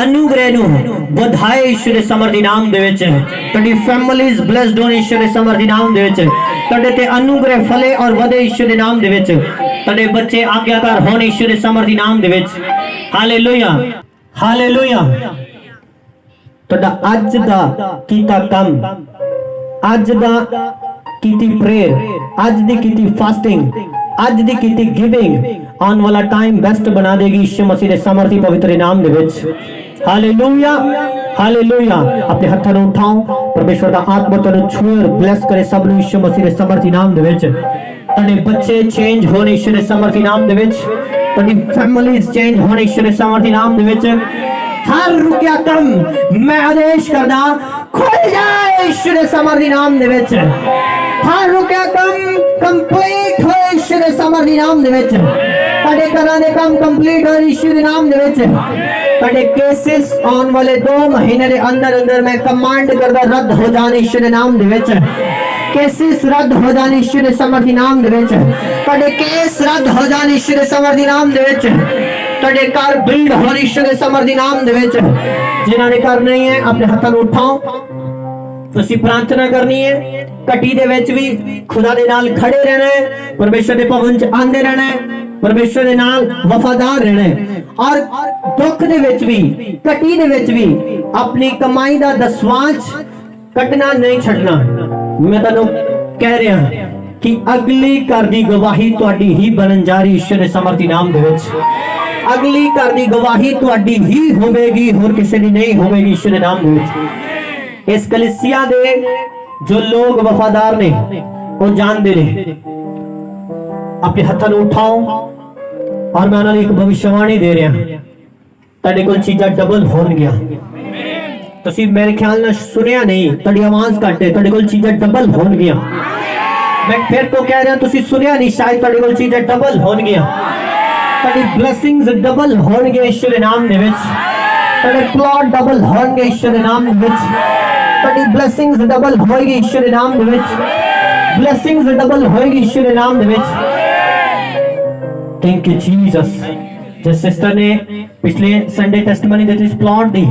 अनुग्रह ਨੂੰ ਵਧਾਏ ਈਸ਼ਵਰ ਦੇ ਸਮਰਥੀ ਨਾਮ ਦੇ ਵਿੱਚ। ਤੁਹਾਡੀ ਫੈਮਿਲੀਜ਼ ਬਲੈਸਡ ਹੋਣ ਈਸ਼ਵਰ ਦੇ ਸਮਰਥੀ ਨਾਮ ਦੇ ਵਿੱਚ। ਤੁਹਾਡੇ ਤੇ ਅਨੁਗ੍ਰਹਿ ਫਲੇ ਔਰ ਵਧੇ ਈਸ਼ਵਰ ਦੇ ਨਾਮ ਦੇ ਵਿੱਚ। ਤੁਹਾਡੇ ਬੱਚੇ ਆਗਿਆਕਾਰ ਹੋਣ ਈਸ਼ਵਰ ਦੇ ਸਮਰਥੀ ਨਾਮ ਦੇ ਵਿੱਚ। Hallelujah hallelujah. ਤੁਹਾਡਾ ਅੱਜ ਦਾ ਕੀਤਾ ਕੰਮ, ਅੱਜ ਦਾ ਕੀਤੀ ਪ੍ਰੇਅਰ, ਅੱਜ ਦੀ ਕੀਤੀ ਫਾਸਟਿੰਗ, ਅੱਜ ਦੀ ਕੀਤੀ ਗਿਵਿੰਗ ਆਉਣ ਵਾਲਾ ਟਾਈਮ ਬੈਸਟ ਬਣਾ ਦੇਗੀ ਈਸ਼ਵਰ ਮਸੀਹ ਦੇ ਸਮਰਥੀ ਪਵਿੱਤਰ ਨਾਮ ਦੇ ਵਿੱਚ। Hallelujah hallelujah. अपने हाथों ਨੂੰ ਉਠਾਓ। परमेश्वर ਦਾ ਆਤਮਾ ਤੁਹਾਨੂੰ ਛੂਏ ਔਰ ਬਲੈਸ ਕਰੇ ਸਭ ਨੂੰ ਈਸ਼ਵਰ ਮਸੀਹ ਦੇ ਸਮਰਥੀ ਨਾਮ ਦੇ ਵਿੱਚ। ਤੁਹਾਡੇ ਬੱਚੇ ਚੇਂਜ ਹੋਣ ਈਸ਼ਵਰ ਦੇ ਸਮਰਥੀ ਨਾਮ ਦੇ ਵਿੱਚ। ਤੁਹਾਡੀ ਫੈਮਿਲੀਜ਼ ਚੇਂਜ ਹੋਣ ਈਸ਼ਵਰ ਦੇ ਸਮਰਥੀ ਨਾਮ ਦੇ ਵਿੱਚ। ਹਰ ਰੁਕਿਆ ਕੰਮ ਮੈਂ ਆਦੇਸ਼ ਕਰਦਾ ਖੁੱਲ ਜਾਏ ਈਸ਼ਵਰ ਦੇ ਸਮਰਥੀ ਨਾਮ ਦੇ ਵਿੱਚ। ਹਰ ਰੁਕਿਆ ਕੰਮ ਕੰਪਲੀਟ ਹੋਏ ਈਸ਼ਵਰ ਦੇ ਸਮਰਥੀ ਨਾਮ ਦੇ ਵਿੱਚ। ਤੁਹਾਡੇ ਘਰਾਂ ਦੇ ਕੰਮ ਕੰਪਲੀਟ ਹੋਏ ਈਸ਼ਵਰ ਦੇ ਨਾਮ ਦੇ ਵਿੱਚ। ਤੁਹਾਡੇ ਕੇਸਿਸ ਆਉਣ ਵਾਲੇ 2 ਮਹੀਨੇ ਦੇ ਅੰਦਰ ਅੰਦਰ ਮੈਂ ਕਮਾਂਡ ਕਰਦਾ ਰੱਦ ਹੋ ਜਾਣ ਈਸ਼ਵਰ ਦੇ ਨਾਮ ਦੇ ਵਿੱਚ। ਕੇਸਿਸ ਰੱਦ ਹੋ ਜਾਣ ਈਸ਼ਵਰ ਦੇ ਸਮਰਥੀ ਨਾਮ ਦੇ ਵਿੱਚ। ਤੁਹਾਡੇ ਕੇਸ ਰੱਦ ਹੋ ਜਾਣ ਈਸ਼ਵਰ ਦੇ ਸਮਰਥੀ ਨਾਮ ਦੇ ਵਿੱਚ। ਤੁਹਾਡੇ ਘਰ ਬਿਲਡ ਹੋਣ ਈਸ਼ਵਰ ਦੇ ਸਮਰਥੀ ਨਾਮ ਦੇ ਵਿੱਚ। ਜਿਨ੍ਹਾਂ ਦੇ ਘਰ ਨਹੀਂ ਹੈ ਆਪਣੇ ਹੱਥਾਂ ਨੂੰ ਉਠਾਓ। ਤੁਸੀਂ ਪ੍ਰਾਰਥਨਾ ਕਰਨੀ ਹੈ। ਘਟੀ ਦੇ ਵਿੱਚ ਵੀ ਖੁਦਾ ਦੇ ਨਾਲ ਖੜੇ ਰਹਿਣਾ ਹੈ। ਪਰਮੇਸ਼ਰ ਦੇ ਭਵਨ ਚ ਆਂਦੇ ਰਹਿਣਾ ਹੈ। ਪਰਮੇਸ਼ਰ ਦੇ ਨਾਲ ਵਫਾਦਾਰ ਰਹਿਣਾ ਹੈ। ਔਰ ਦੁੱਖ ਦੇ ਵਿੱਚ ਵੀ ਘਟੀ ਦੇ ਵਿੱਚ ਵੀ ਆਪਣੀ ਕਮਾਈ ਦਾ ਦਸਵਾਂਚ ਕੱਟਣਾ ਨਹੀਂ ਛੱਡਣਾ। ਮੈਂ ਤੁਹਾਨੂੰ ਕਹਿ ਰਿਹਾ ਕਿ ਅਗਲੀ ਘਰ ਦੀ ਗਵਾਹੀ ਤੁਹਾਡੀ ਹੀ ਬਣਨ ਜਾ ਰਹੀ ਈਸ਼ਵਰ ਦੇ ਸਮਰਥੀ ਨਾਮ ਦੇ ਵਿੱਚ। ਅਗਲੀ ਘਰ ਦੀ ਗਵਾਹੀ ਤੁਹਾਡੀ ਹੀ ਹੋਵੇਗੀ, ਹੋਰ ਕਿਸੇ ਦੀ ਨਹੀਂ ਹੋਵੇਗੀ ਈਸ਼ਵਰ ਦੇ ਨਾਮ ਦੇ ਵਿੱਚ। ਇਸ ਕਲੀਸਿਆ ਦੇ ਜੋ ਲੋਕ ਵਫਾਦਾਰ ਨੇ ਉਹ ਜਾਣਦੇ ਨੇ। ਆਪਣੇ ਹੱਥਾਂ ਨੂੰ ਉਠਾਓ ਔਰ ਮੈਂ ਉਹਨਾਂ ਨੂੰ ਇੱਕ ਭਵਿੱਖਬਾਣੀ ਦੇ ਰਿਹਾ। ਤੁਹਾਡੇ ਕੋਲ ਚੀਜ਼ਾਂ ਡਬਲ ਹੋਣਗੀਆਂ। ਤੁਸੀਂ ਮੇਰੇ ਖਿਆਲ ਨਾਲ ਸੁਣਿਆ ਨਹੀਂ, ਤੁਹਾਡੀ ਆਵਾਜ਼ ਘੱਟ ਹੈ। ਤੁਹਾਡੇ ਕੋਲ ਚੀਜ਼ਾਂ ਡਬਲ ਹੋਣਗੀਆਂ। ਮੈਂ ਫਿਰ ਤੋਂ ਕਹਿ ਰਿਹਾ, ਤੁਸੀਂ ਸੁਣਿਆ ਨਹੀਂ ਸ਼ਾਇਦ। ਤੁਹਾਡੇ ਕੋਲ ਚੀਜ਼ਾਂ ਡਬਲ ਹੋਣਗੀਆਂ। ਤੁਹਾਡੀ ਬਲੇਸਿੰਗਸ ਡਬਲ ਹੋਣਗੇ ਈਸ਼ਵਰ ਦੇ ਨਾਮ ਦੇ ਵਿੱਚ। ਤੁਹਾਡੇ ਪਲਾਟ ਡਬਲ ਹੋਣਗੇ ਈਸ਼ਵਰ ਦੇ ਨਾਮ ਦੇ ਵਿੱਚ। ਤੁਹਾਡੀ ਬਲੇਸਿੰਗਸ ਡਬਲ ਹੋਏਗੀ ਈਸ਼ਵਰ ਦੇ ਨਾਮ ਦੇ ਵਿੱਚ। ਬਲੇਸਿੰਗਸ ਡਬਲ ਹੋਏਗੀ ਈਸ਼ਵਰ ਦੇ ਨਾਮ ਦੇ ਵਿੱਚ। Thank you Jesus. जिस सिस्टर ने पिछले संडे टेस्टमनी दी थी प्लॉट दी,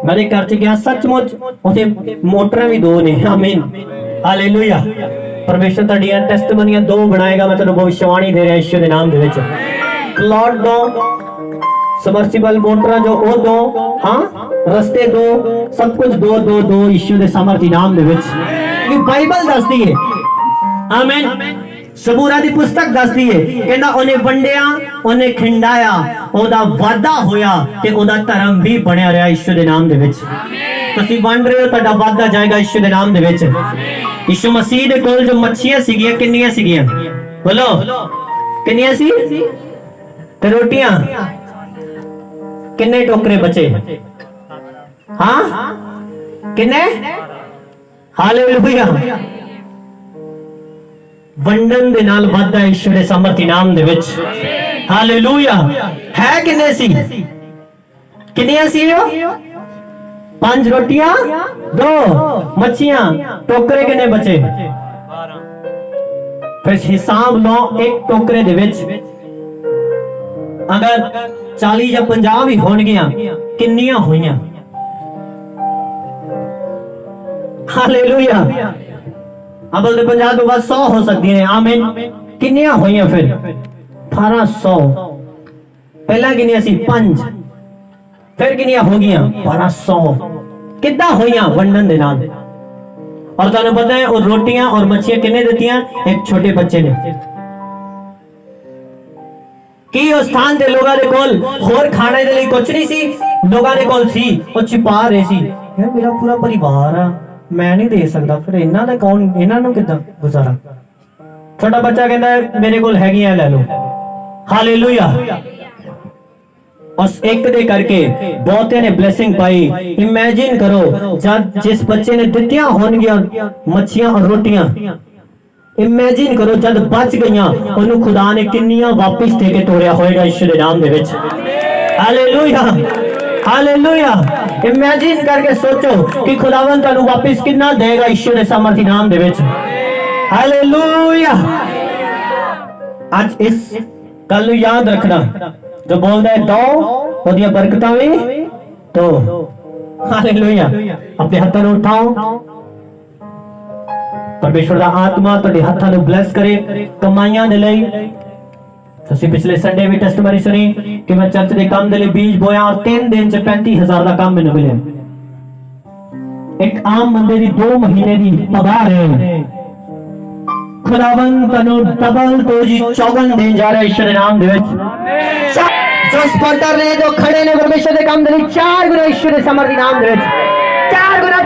मेरे घर च गया सचमुच उसे मोटर भी 2 ने। आमीन हालेलुया। परमेश्वर ਤੁਹਾਡੀਆਂ ਟੈਸਟਮਨੀਆਂ 2 ਬਣਾਏਗਾ। ਮੈਂ ਤੁਹਾਨੂੰ ਭਵਿੱਖਬਾਣੀ ਦੇ ਰਿਹਾ ਈਸ਼ਵਰ ਦੇ ਨਾਮ ਦੇ ਵਿੱਚ। प्लॉट 2, सबमर्सिबल मोटर जो ਉਹ 2, ਹਾਂ ਰਸਤੇ 2, सब कुछ 2 2 2 ਈਸ਼ਵਰ ਦੇ ਸਮਰਥੀ ਨਾਮ ਦੇ ਵਿੱਚ। ਇਹ ਬਾਈਬਲ ਦੱਸਦੀ ਹੈ। ਆਮੀਨ। सबूरा ਦੀ ਪੁਸਤਕ ਦੱਸਦੀ ਹੈ। ਕਹਿੰਦਾ ਉਹਨੇ ਵੰਡਿਆ, ਉਹਨੇ ਖਿੰਡਾਇਆ, ਉਹਦਾ ਵਾਅਦਾ ਹੋਇਆ ਤੇ ਉਹਦਾ ਧਰਮ ਵੀ ਬਣਿਆ ਰਿਹਾ ਈਸ਼ਵਰ ਦੇ ਨਾਮ ਦੇ ਵਿੱਚ। ਤੁਸੀਂ ਵੰਡ ਰਹੇ ਹੋ, ਤੁਹਾਡਾ ਵਾਅਦਾ ਜਾਏਗਾ ਈਸ਼ਵਰ ਦੇ ਨਾਮ ਦੇ ਵਿੱਚ। ਯਿਸੂ ਮਸੀਹ ਦੇ ਕੋਲ ਜੋ ਮੱਛੀਆਂ ਸੀਗੀਆਂ ਕਿੰਨੀਆਂ ਸੀਗੀਆਂ? ਬੋਲੋ ਕਿੰਨੀਆਂ ਸੀ? ਤੇ ਰੋਟੀਆਂ ਕਿੰਨੇ ਟੋਕਰੇ ਬਚੇ? ਹਾਂ ਕਿੰਨੇ? ਹਾਲੇਲੂਇਆ। ਵੰਡਨ ਦੇ ਨਾਲ ਵਾਧਾ ਈਸ਼ਵਰ ਦੇ ਸਮਰਥੀ ਨਾਮ ਦੇ ਵਿੱਚ। ਹਾਲੇਲੂਇਆ। ਹੈ ਕਿੰਨੇ ਸੀ? ਕਿੰਨੀਆਂ ਸੀ ਉਹ? 5 ਰੋਟੀਆਂ 2 ਮੱਛੀਆਂ। ਟੋਕਰੇ ਕਿੰਨੇ ਬਚੇ? 12। ਫਿਰ ਹਿਸਾਬ ਲਾਓ ਇੱਕ ਟੋਕਰੇ ਦੇ ਵਿੱਚ ਅਗਰ 40 ਜਾਂ 50 ਵੀ ਹੋਣਗੀਆਂ ਕਿੰਨੀਆਂ ਹੋਈਆਂ? ਹਾਲੇਲੂਇਆ। अबल दे 50 तो बाद 100 हो सकती है। आमीन। किन्नियां होइयां फिर? 1200। पहला किन्नियां सी 5, फिर किन्नियां हो गईयां 1200। किद्दां होइयां? वंडन दे नाल। और तुहानू पता है और रोटियां और मच्छियां किन्ने दित्तियां? एक छोटे बच्चे ने। की उस स्थान ते लोगां दे कोल होर खाने दे लई कुछ नहीं सी, लोगां दे कोल सी, ओ छिपा रहे सी। यार मेरा पूरा परिवार आ, मैं नहीं दे सकता, फिर इन्हां दा कौन, इन्हां नूं किदां गुजारा? छोटा बच्चा कहता है मेरे कोल हैगियां ले लो। हालेलुया। उस एक दे करके बहुते ने ब्लेसिंग पाई। इमेजिन करो जब जिस बच्चे ने दित्तियां होणगियां मच्छियां और रोटियां, इमेजिन करो जब बच गईयां ओनू खुदा ने किन्नियां वापस दे के तोड़िया होएगा ईश्वर दे नाम दे विच। Hallelujah hallelujah. इमेजिन करके सोचो कि खुदावन तुहानू वापस कितना देगा ईश्वर दे सामर्थी नाम दे विच। हालेलुया। आज इस गल नू याद रखना, जो बोलता है दो ओदियां बरकतां भी दो। हालेलुया। अपने हत्थां नूं उठाओ। परमेश्वर दा आत्मा तुहाडे हत्थां नूं ब्लेस करे कमाईਆਂ ਦੇ ਲਈ। ਤੁਸੀਂ ਪਿਛਲੇ ਸੰਡੇ ਵੀ ਟੈਸਟਮਨੀ ਸੁਣੀ ਕਿ ਮੈਂ ਚਰਚ ਦੇ ਕੰਮ ਦੇ ਲਈ ਬੀਜ ਬੋਇਆ ਔਰ 3 ਦਿਨ ਚ 35000 ਦਾ ਕੰਮ ਮੈਨੂੰ ਮਿਲਿਆ। ਇੱਕ ਆਮ ਬੰਦੇ ਦੀ 2 ਮਹੀਨੇ ਦੀ ਪਗਾਰ ਹੈ। खुदावंद तनु डबल तोजी चौगन देन जा रहा है ईश्वर के नाम दे विच। जो स्पॉन्सर ने जो खड़े ने परमेश्वर के काम दे विच 4 गुना ईश्वर के समर्थ नाम दे विच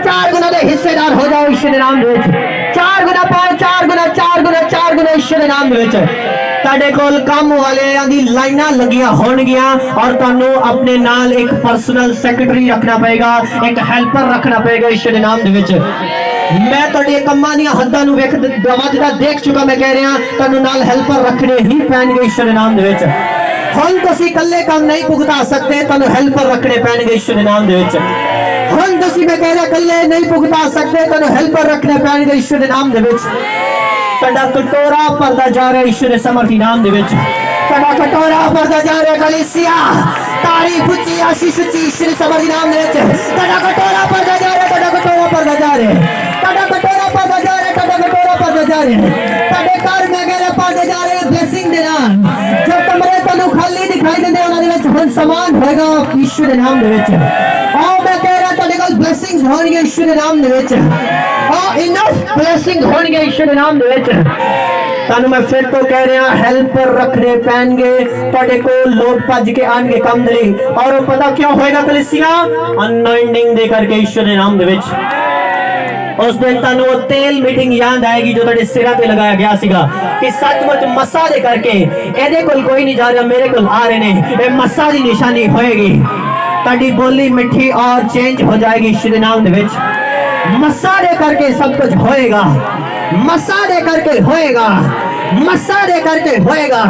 4 गुना दे हिस्सेदार हो जाओ ईश्वर के नाम दे विच। 4 गुना पाओ 4 गुना ईश्वर के नाम दे विच। ਤੁਹਾਡੇ ਕੋਲ ਕੰਮ ਵਾਲਿਆਂ ਦੀ ਲਾਈਨਾਂ ਲੱਗੀਆਂ ਹੋਣਗੀਆਂ ਔਰ ਤੁਹਾਨੂੰ ਆਪਣੇ ਨਾਲ ਇੱਕ ਪਰਸਨਲ ਸੈਕਟਰੀ ਰੱਖਣਾ ਪਏਗਾ, ਇੱਕ ਹੈਲਪਰ ਰੱਖਣਾ ਪਏਗਾ ਈਸ਼ਵਰ ਦੇ ਨਾਮ ਦੇ ਵਿੱਚ। ਮੈਂ ਤੁਹਾਡੇ ਕੰਮਾਂ ਦੀਆਂ ਹੱਦਾਂ ਨੂੰ ਵੱਧਦਾ ਦੇਖ ਚੁੱਕਾ। ਮੈਂ ਕਹਿ ਰਿਹਾ ਤੁਹਾਨੂੰ ਨਾਲ ਹੈਲਪਰ ਰੱਖਣੇ ਹੀ ਪੈਣਗੇ ਈਸ਼ਵਰ ਦੇ ਨਾਮ ਦੇ ਵਿੱਚ। ਹੁਣ ਤੁਸੀਂ ਇਕੱਲੇ ਕੰਮ ਨਹੀਂ ਭੁਗਤਾ ਸਕਦੇ, ਤੁਹਾਨੂੰ ਹੈਲਪਰ ਰੱਖਣੇ ਪੈਣਗੇ ਈਸ਼ਵਰ ਦੇ ਨਾਮ ਦੇ ਵਿੱਚ। ਹੁਣ ਤੁਸੀਂ ਮੈਂ ਕਹਿ ਰਿਹਾ ਇਕੱਲੇ ਨਹੀਂ ਭੁਗਤਾ ਸਕਦੇ, ਤੁਹਾਨੂੰ ਹੈਲਪਰ ਰੱਖਣੇ ਪੈਣਗੇ ਈਸ਼ਵਰ ਦੇ ਨਾਮ ਦੇ ਵਿੱਚ। ਤੁਹਾਡਾ ਕਟੋਰਾ ਭਰਦਾ ਜਾ ਰਿਹਾ ਈਸ਼ਵਰ ਦੇ ਸਮਰਥੀ ਨਾਮ ਦੇ ਵਿੱਚ। ਤੁਹਾਡਾ ਕਟੋਰਾ ਭਰਦਾ ਜਾ ਰਿਹਾ ਕਲੀਸਿਆ ਤਾਰੀਫ ਉੱਚੀ ਆਸ਼ੀਸ਼ ਉੱਚੀ ਈਸ਼ਵਰ ਦੇ ਸਮਰਥੀ ਨਾਮ ਦੇ ਵਿੱਚ। ਤੁਹਾਡਾ ਕਟੋਰਾ ਭਰਦਾ ਜਾ ਰਿਹਾ, ਤੁਹਾਡਾ ਕਟੋਰਾ ਭਰਦਾ ਜਾ ਰਿਹਾ, ਤੁਹਾਡਾ ਕਟੋਰਾ ਭਰਦਾ ਜਾ ਰਿਹਾ, ਤੁਹਾਡਾ ਕਟੋਰਾ ਭਰਦਾ ਜਾ ਰਿਹਾ। ਤੁਹਾਡੇ ਘਰ ਮੈਂ ਕਹਿ ਰਿਹਾ ਭਰਦੇ ਜਾ ਰਹੇ ਬਲੇਸਿੰਗ ਦੇ ਨਾਲ। ਜੋ ਕਮਰੇ ਤੁਹਾਨੂੰ ਖਾਲੀ ਦਿਖਾਈ ਦਿੰਦੇ ਉਹਨਾਂ ਦੇ ਵਿੱਚ ਹੁਣ ਸਮਾਨ ਹੋਏਗਾ ਈਸ਼ਵਰ ਦੇ ਨਾਮ ਦੇ ਵਿੱਚ। ਆਓ ਮੈਂ ਕਹਿ ਰਿਹਾ ਤੁਹਾਡੇ ਕੋਲ ਬਲੇਸਿੰਗਸ ਹੋਣਗੀਆਂ ਈਸ਼ਵਰ ਦੇ ਨਾਮ ਦੇ ਵਿੱਚ। ਇਨਫ ਬਲੇਸਿੰਗ ਹੋਣਗੇ ਈਸ਼ਵਰ ਦੇ ਨਾਮ ਦੇ ਵਿੱਚ। ਤੁਹਾਨੂੰ ਮੈਂ ਫਿਰ ਤੋਂ ਕਹਿ ਰਿਹਾ ਹੈਲਪਰ ਰੱਖਣੇ ਪੈਣਗੇ ਤੁਹਾਡੇ ਕੋਲ। ਲੋਕ ਭੱਜ ਕੇ ਆਣਗੇ ਕੰਮ ਦੇ ਲਈ ਔਰ ਉਹ ਪਤਾ ਕਿਉਂ ਹੋਏਗਾ ਕਲੀਸਿਆ? ਅਨੋਇੰਟਿੰਗ ਦੇ ਕਰਕੇ ਈਸ਼ਵਰ ਦੇ ਨਾਮ ਦੇ ਵਿੱਚ। ਉਸ ਦਿਨ ਤੁਹਾਨੂੰ ਉਹ ਤੇਲ ਮੀਟਿੰਗ ਯਾਦ ਆਏਗੀ ਜੋ ਤੁਹਾਡੇ ਸਿਰਾਂ ਤੇ ਲਗਾਇਆ ਗਿਆ ਸੀਗਾ ਕਿ ਸੱਚਮੁੱਚ ਮੱਸਾ ਦੇ ਕਰਕੇ ਇਹਦੇ ਕੋਲ ਕੋਈ ਨਹੀਂ ਜਾ ਰਿਹਾ, ਮੇਰੇ ਕੋਲ ਆ ਰਹੇ ਨੇ। ਇਹ ਮੱਸਾ ਦੀ ਨਿਸ਼ਾਨੀ ਹੋਏਗੀ। ਤੁਹਾਡੀ ਬੋਲੀ ਮਿੱਠੀ ਔਰ ਚੇਂਜ ਹੋ ਜਾਏਗੀ ਈਸ਼ਵਰ ਦੇ ਨਾਮ ਦੇ ਵਿੱਚ। मस्सा दे करके सब कुछ होएगा, मस्सा दे करके होएगा, मस्सा दे करके होएगा।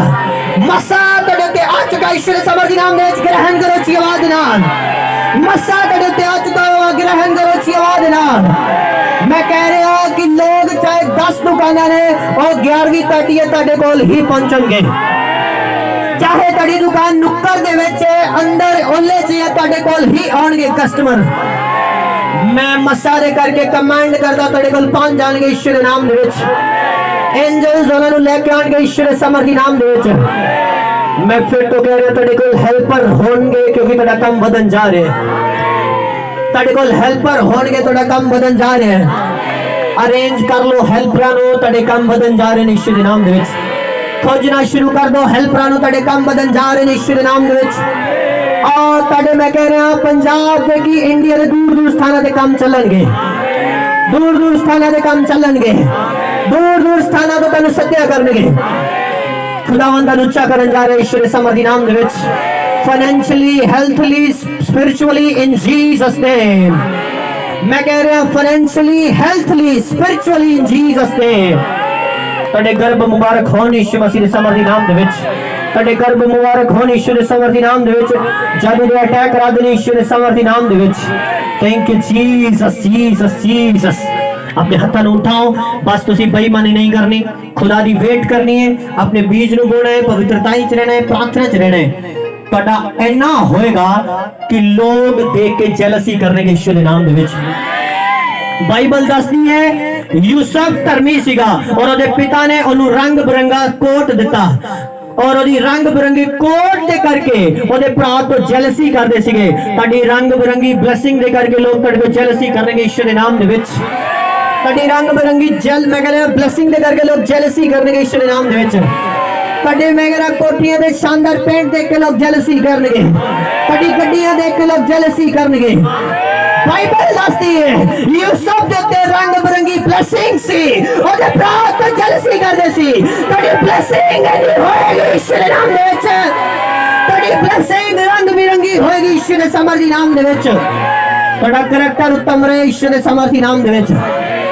मस्सा तेरे ते आ चुका ईश्वर समर्थी नाम दे ग्रहण करो ची आवाज नाल। मस्सा तेरे ते आ चुका ग्रहण करो ची आवाज नाल। मैं कह रहा हूं कि लोग चाहे 10 दुकाना ने और 11वीं पेटी तेरे कोल ही पहुंचणगे। चाहे तेरी दुकान नुक्कड़ दे विच अंदर ओले च तेरे कोल ही आउणगे कस्टमर। मैं मस्सा दे करके कमांड करदा तेरे कोल पहुंच जाणगे ईश्वर दे नाम दे विच। एंजल्स उन्हां नूं लेके आणगे ईश्वर दे समर्थी नाम दे विच। मैं फिर तो कह रहा तेरे कोल हेल्पर होणगे क्योंकि तेरा काम बदन जा रहा है। तेरे कोल हेल्पर होणगे तेरा काम बदन जा रहा है। अरेंज कर लो हेल्परां नूं, तेरे काम बदन जा रहे ने ईश्वर दे नाम दे विच। खोजना शुरू कर दो हेल्परां नूं, तेरे काम बदन जा रहे ने ईश्वर दे नाम दे विच। और ताड़े मैं कह रहा पंजाब दे की इंडिया दे दूर दूर स्थानां ते काम चलणगे, दूर दूर स्थानां ते काम चलणगे, दूर दूर स्थानां तो तैनूं सद्दिया करनगे। खुदावंद दा उच्चा करन जा रहे ईश्वर दे समर्थी नाम दे विच। Financially, healthily, spiritually in Jesus name. मैं कह रहा financially, healthily, spiritually in Jesus name. ताड़े गर्भ मुबारक होण यीशु मसीह दे समर्थी नाम दे विच। ਤੁਹਾਡੇ ਗਰਭ ਮੁਬਾਰਕ ਹੋਣ ਈਸ਼ਵਰ ਦੇ ਸਮਰਥੀ ਨਾਮ ਦੇ ਵਿੱਚ। ਜਾਦੂ ਦੇ ਅਟੈਕ ਕਰਾ ਦੇਣ ਈਸ਼ਵਰ ਦੇ ਸਮਰਥੀ ਨਾਮ ਦੇ ਵਿੱਚ। Thank you Jesus Jesus Jesus. अपने हाथों ਨੂੰ उठाओ। बस तुसी बेईमानी नहीं करनी, खुदा दी वेट करनी है, अपने बीज ਨੂੰ बोना है, पवित्रता च रहना है, प्रार्थना च रहना है। ਤੁਹਾਡਾ ਇੰਨਾ ਹੋਏਗਾ कि लोग देख के जेलसी करने के ईश्वर ਦੇ ਨਾਮ ਦੇ ਵਿੱਚ। बाइबल दसदी है यूसुफ धर्मी सीगा और ਉਹਦੇ पिता ने ਉਹਨੂੰ रंग बिरंगा कोट दिता और ਉਹਦੀ रंग बिरंगी कोट दे करके ਉਹਦੇ ਭਰਾ ਤੋਂ जेलसी ਕਰਦੇ ਸੀਗੇ। ਤੁਹਾਡੀ रंग बिरंगी ब्लेसिंग दे करके लोग ਤੁਹਾਡੇ ਤੋਂ जेलसी ਕਰਨਗੇ ਈਸ਼ਵਰ ਦੇ ਨਾਮ ਦੇ ਵਿੱਚ। ਤੁਹਾਡੀ रंग बिरंगी जेल मैं कह रहा ब्लेसिंग दे करके लोग जेलसी करनगे ईश्वर ਦੇ ਨਾਮ ਦੇ ਵਿੱਚ। ਤੁਹਾਡੇ मैं कह रहा कोठियां दे शानदार पेंट देख के लोग जेलसी करनगे, ਤੁਹਾਡੀ ਗੱਡੀਆਂ देख के लोग जेलसी करनगे। बाइबल दसदी है यूसुफ दे ते रंग बिरंगी ब्लेसिंग सी, ओदे भरा तो जेलसी करदे सी। तेरी ब्लेसिंग ऐनी होएगी ईश्वर दे नाम दे विच। तेरी ब्लेसिंग रंग बिरंगी होएगी ईश्वर दे समर्थी नाम दे विच। तेरा करैक्टर उत्तम रहे ईश्वर दे समर्थी नाम दे विच।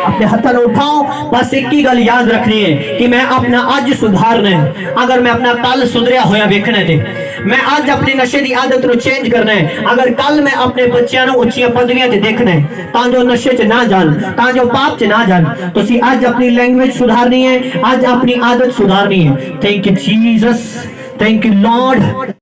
अपने हाथों में उठाओ। बस एक ही गल याद रखनी है कि मैं अपना अज सुधारना है। अगर मैं अपना कल सुधरिया होया वेखना है, मैं आज अपनी नशे की आदत नु चेंज करना है। अगर कल मैं अपने बच्चों नु उच्चियां पदवियां ते देखना है तां जो नशे च ना जान, तां जो पाप च ना जान, तुसी आज अपनी लैंग्वेज सुधारनी है, आज अपनी आदत सुधारनी है। Thank you Jesus, thank you Lord.